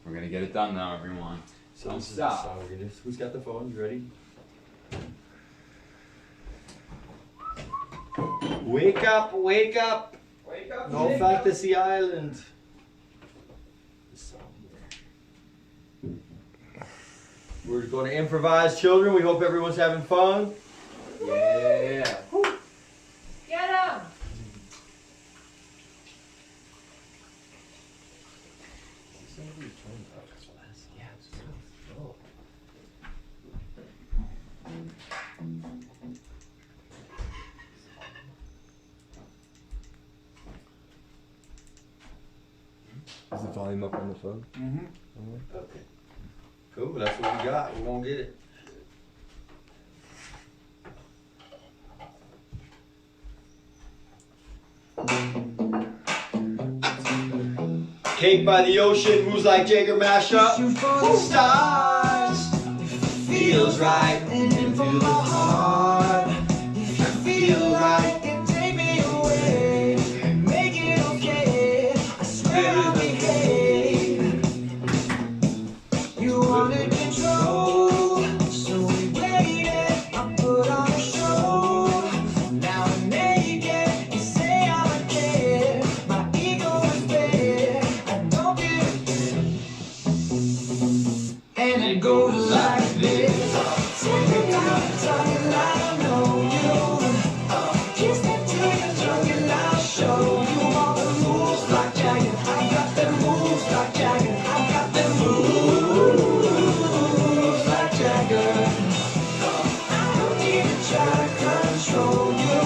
We're gonna get it done now, everyone. So this is the song we're gonna. Who's got the phone? You ready? Wake up! Wake up! Wake up! No fantasy island. We're going to improvise, children. We hope everyone's having fun. Yeah. Get him! Is the volume up on the phone? Mm-hmm. Okay. Cool. That's what we got. We won't get it. Cake by the ocean, moves like Jagger mashup. Stars, feels right into the heart. If you feel right, then take me away. Make it okay. I swear I'll behave. You wanted control, so we waited. I put on a show. Now I'm naked. You say I'm a kid. My ego is big. I don't give a and it goes like this. Take me down and tell me that I know you. Kiss me till you're drunk and I'll show you all the moves like Jagger. I got them moves like Jagger. I got them moves like Jagger. I don't need to try to control you.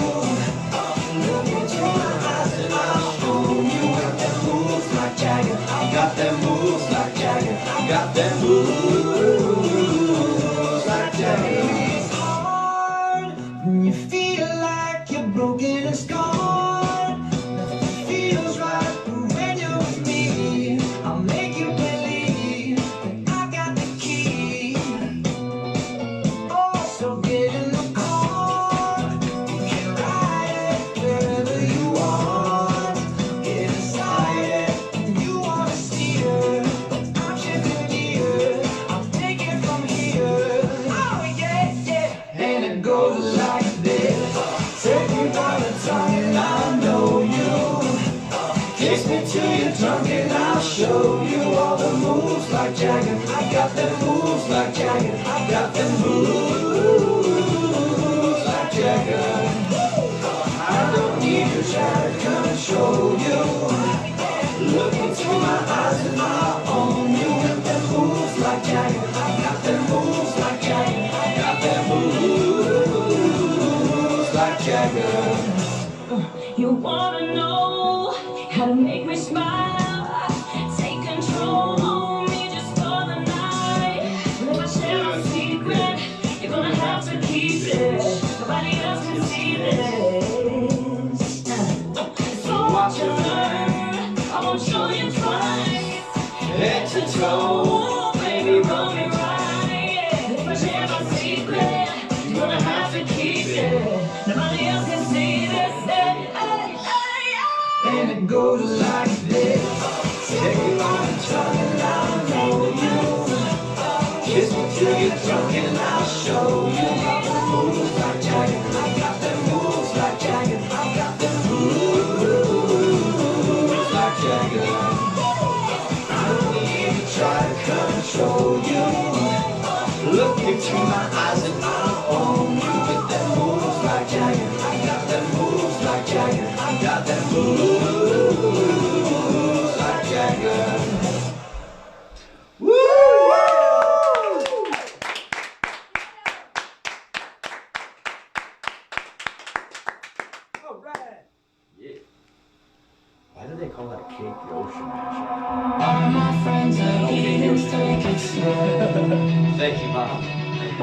Look into my eyes and I'll show you with them moves like Jagger. I got them moves like Jagger. I got them moves like Jagger. It's hard when you feel like you're broken and scarred. Nothing feels right when you're with me. I'll make you believe that I got the key. Oh, so get in the car. You can ride it wherever you want. Get inside it. You wanna see her, but I'm shifting gears. I'll take it from here. Oh yeah, yeah. And it goes like this. Take me by the tongue and I'll know you. Kiss me till you're drunk and I'll show you all the moves like Jagger. I got them moves like Jagger. I got them moves like Jagger. I don't need to try to control you. Look into my eyes and I'll own you with them moves like Jagger. I got them moves like Jagger. I got them moves like Jagger. You wanna know how to make me smile? Take control on me just for the night. But if I share my secret, you're gonna have to keep it. Nobody else can see this. So watch and learn. I won't show you twice. Head to toe, baby, run me right. If I share my secret, you're gonna have to keep it. Nobody else can see this. And it goes like this. Take me by the tongue and I'll know you. Kiss me till you're drunk and I'll show you all the moves like Jagger. I got them moves like Jagger. I got them moves like Jagger. I don't need to try to control you. Look into my eyes and I'll own you with them moves like Jagger. I got them moves like Jagger. I got them moves like Yeah. Why do they call that cake the ocean mashup? All my friends are here to take it slow. Thank you, Mom.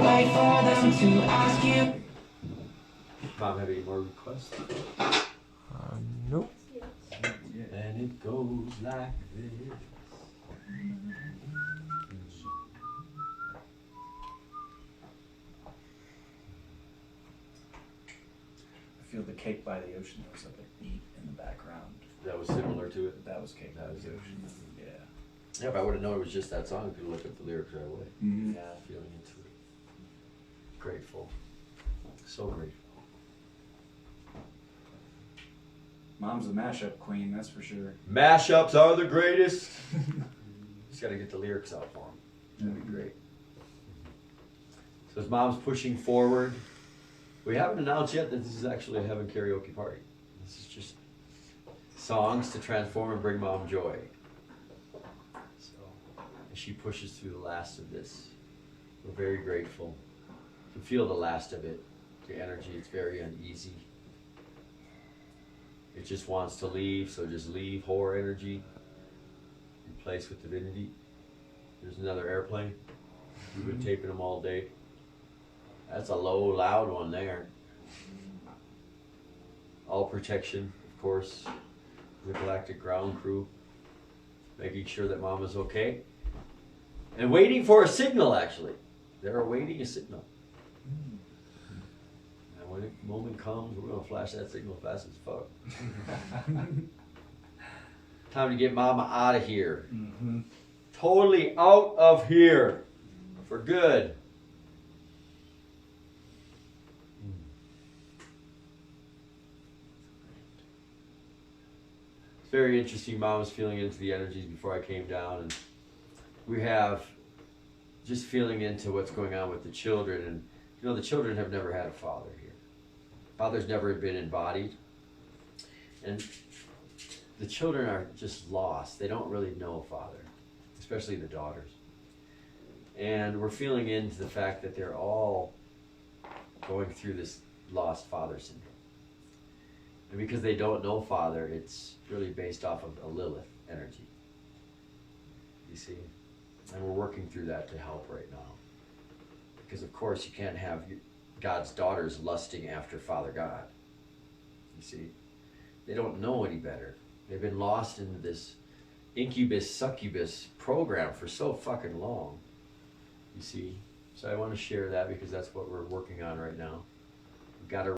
Wait for them to ask you. Mom, have any more requests? Nope. And it goes like this. I feel the Cake by the Ocean. There was like a beat in the background. That was similar to it. That was Cake by the Ocean. Yeah. Yeah, if I would have known it was just that song, I could have looked up the lyrics right away. Mm-hmm. Yeah, feeling into it. Grateful. So grateful. Mom's the mashup queen, that's for sure. Mashups are the greatest. Just got to get the lyrics out for him. That'd be great. So as Mom's pushing forward, we haven't announced yet that this is actually a heaven karaoke party. This is just songs to transform and bring Mom joy. So as she pushes through the last of this, we're very grateful to feel the last of it. The energy, it's very uneasy. It just wants to leave, so just leave horror energy. Replace with divinity. There's another airplane. We've been taping them all day. That's a low, loud one there. All protection, of course. The Galactic Ground Crew. Making sure that Mom is okay. And waiting for a signal, actually. They're awaiting a signal. And when the moment comes, we're going to flash that signal fast as fuck. Time to get Mama out of here. Mm-hmm. Totally out of here. For good. It's very interesting. Mom was feeling into the energies before I came down. And we have just feeling into what's going on with the children. And, you know, the children have never had a father here. Father's never been embodied. And the children are just lost. They don't really know a father, especially the daughters. And we're feeling into the fact that they're all going through this lost father syndrome. And because they don't know father, it's really based off of a Lilith energy. You see? And we're working through that to help right now. Because of course you can't have God's daughters lusting after Father God. You see? They don't know any better. They've been lost into this incubus succubus program for so fucking long. You see? So I want to share that because that's what we're working on right now. We've got to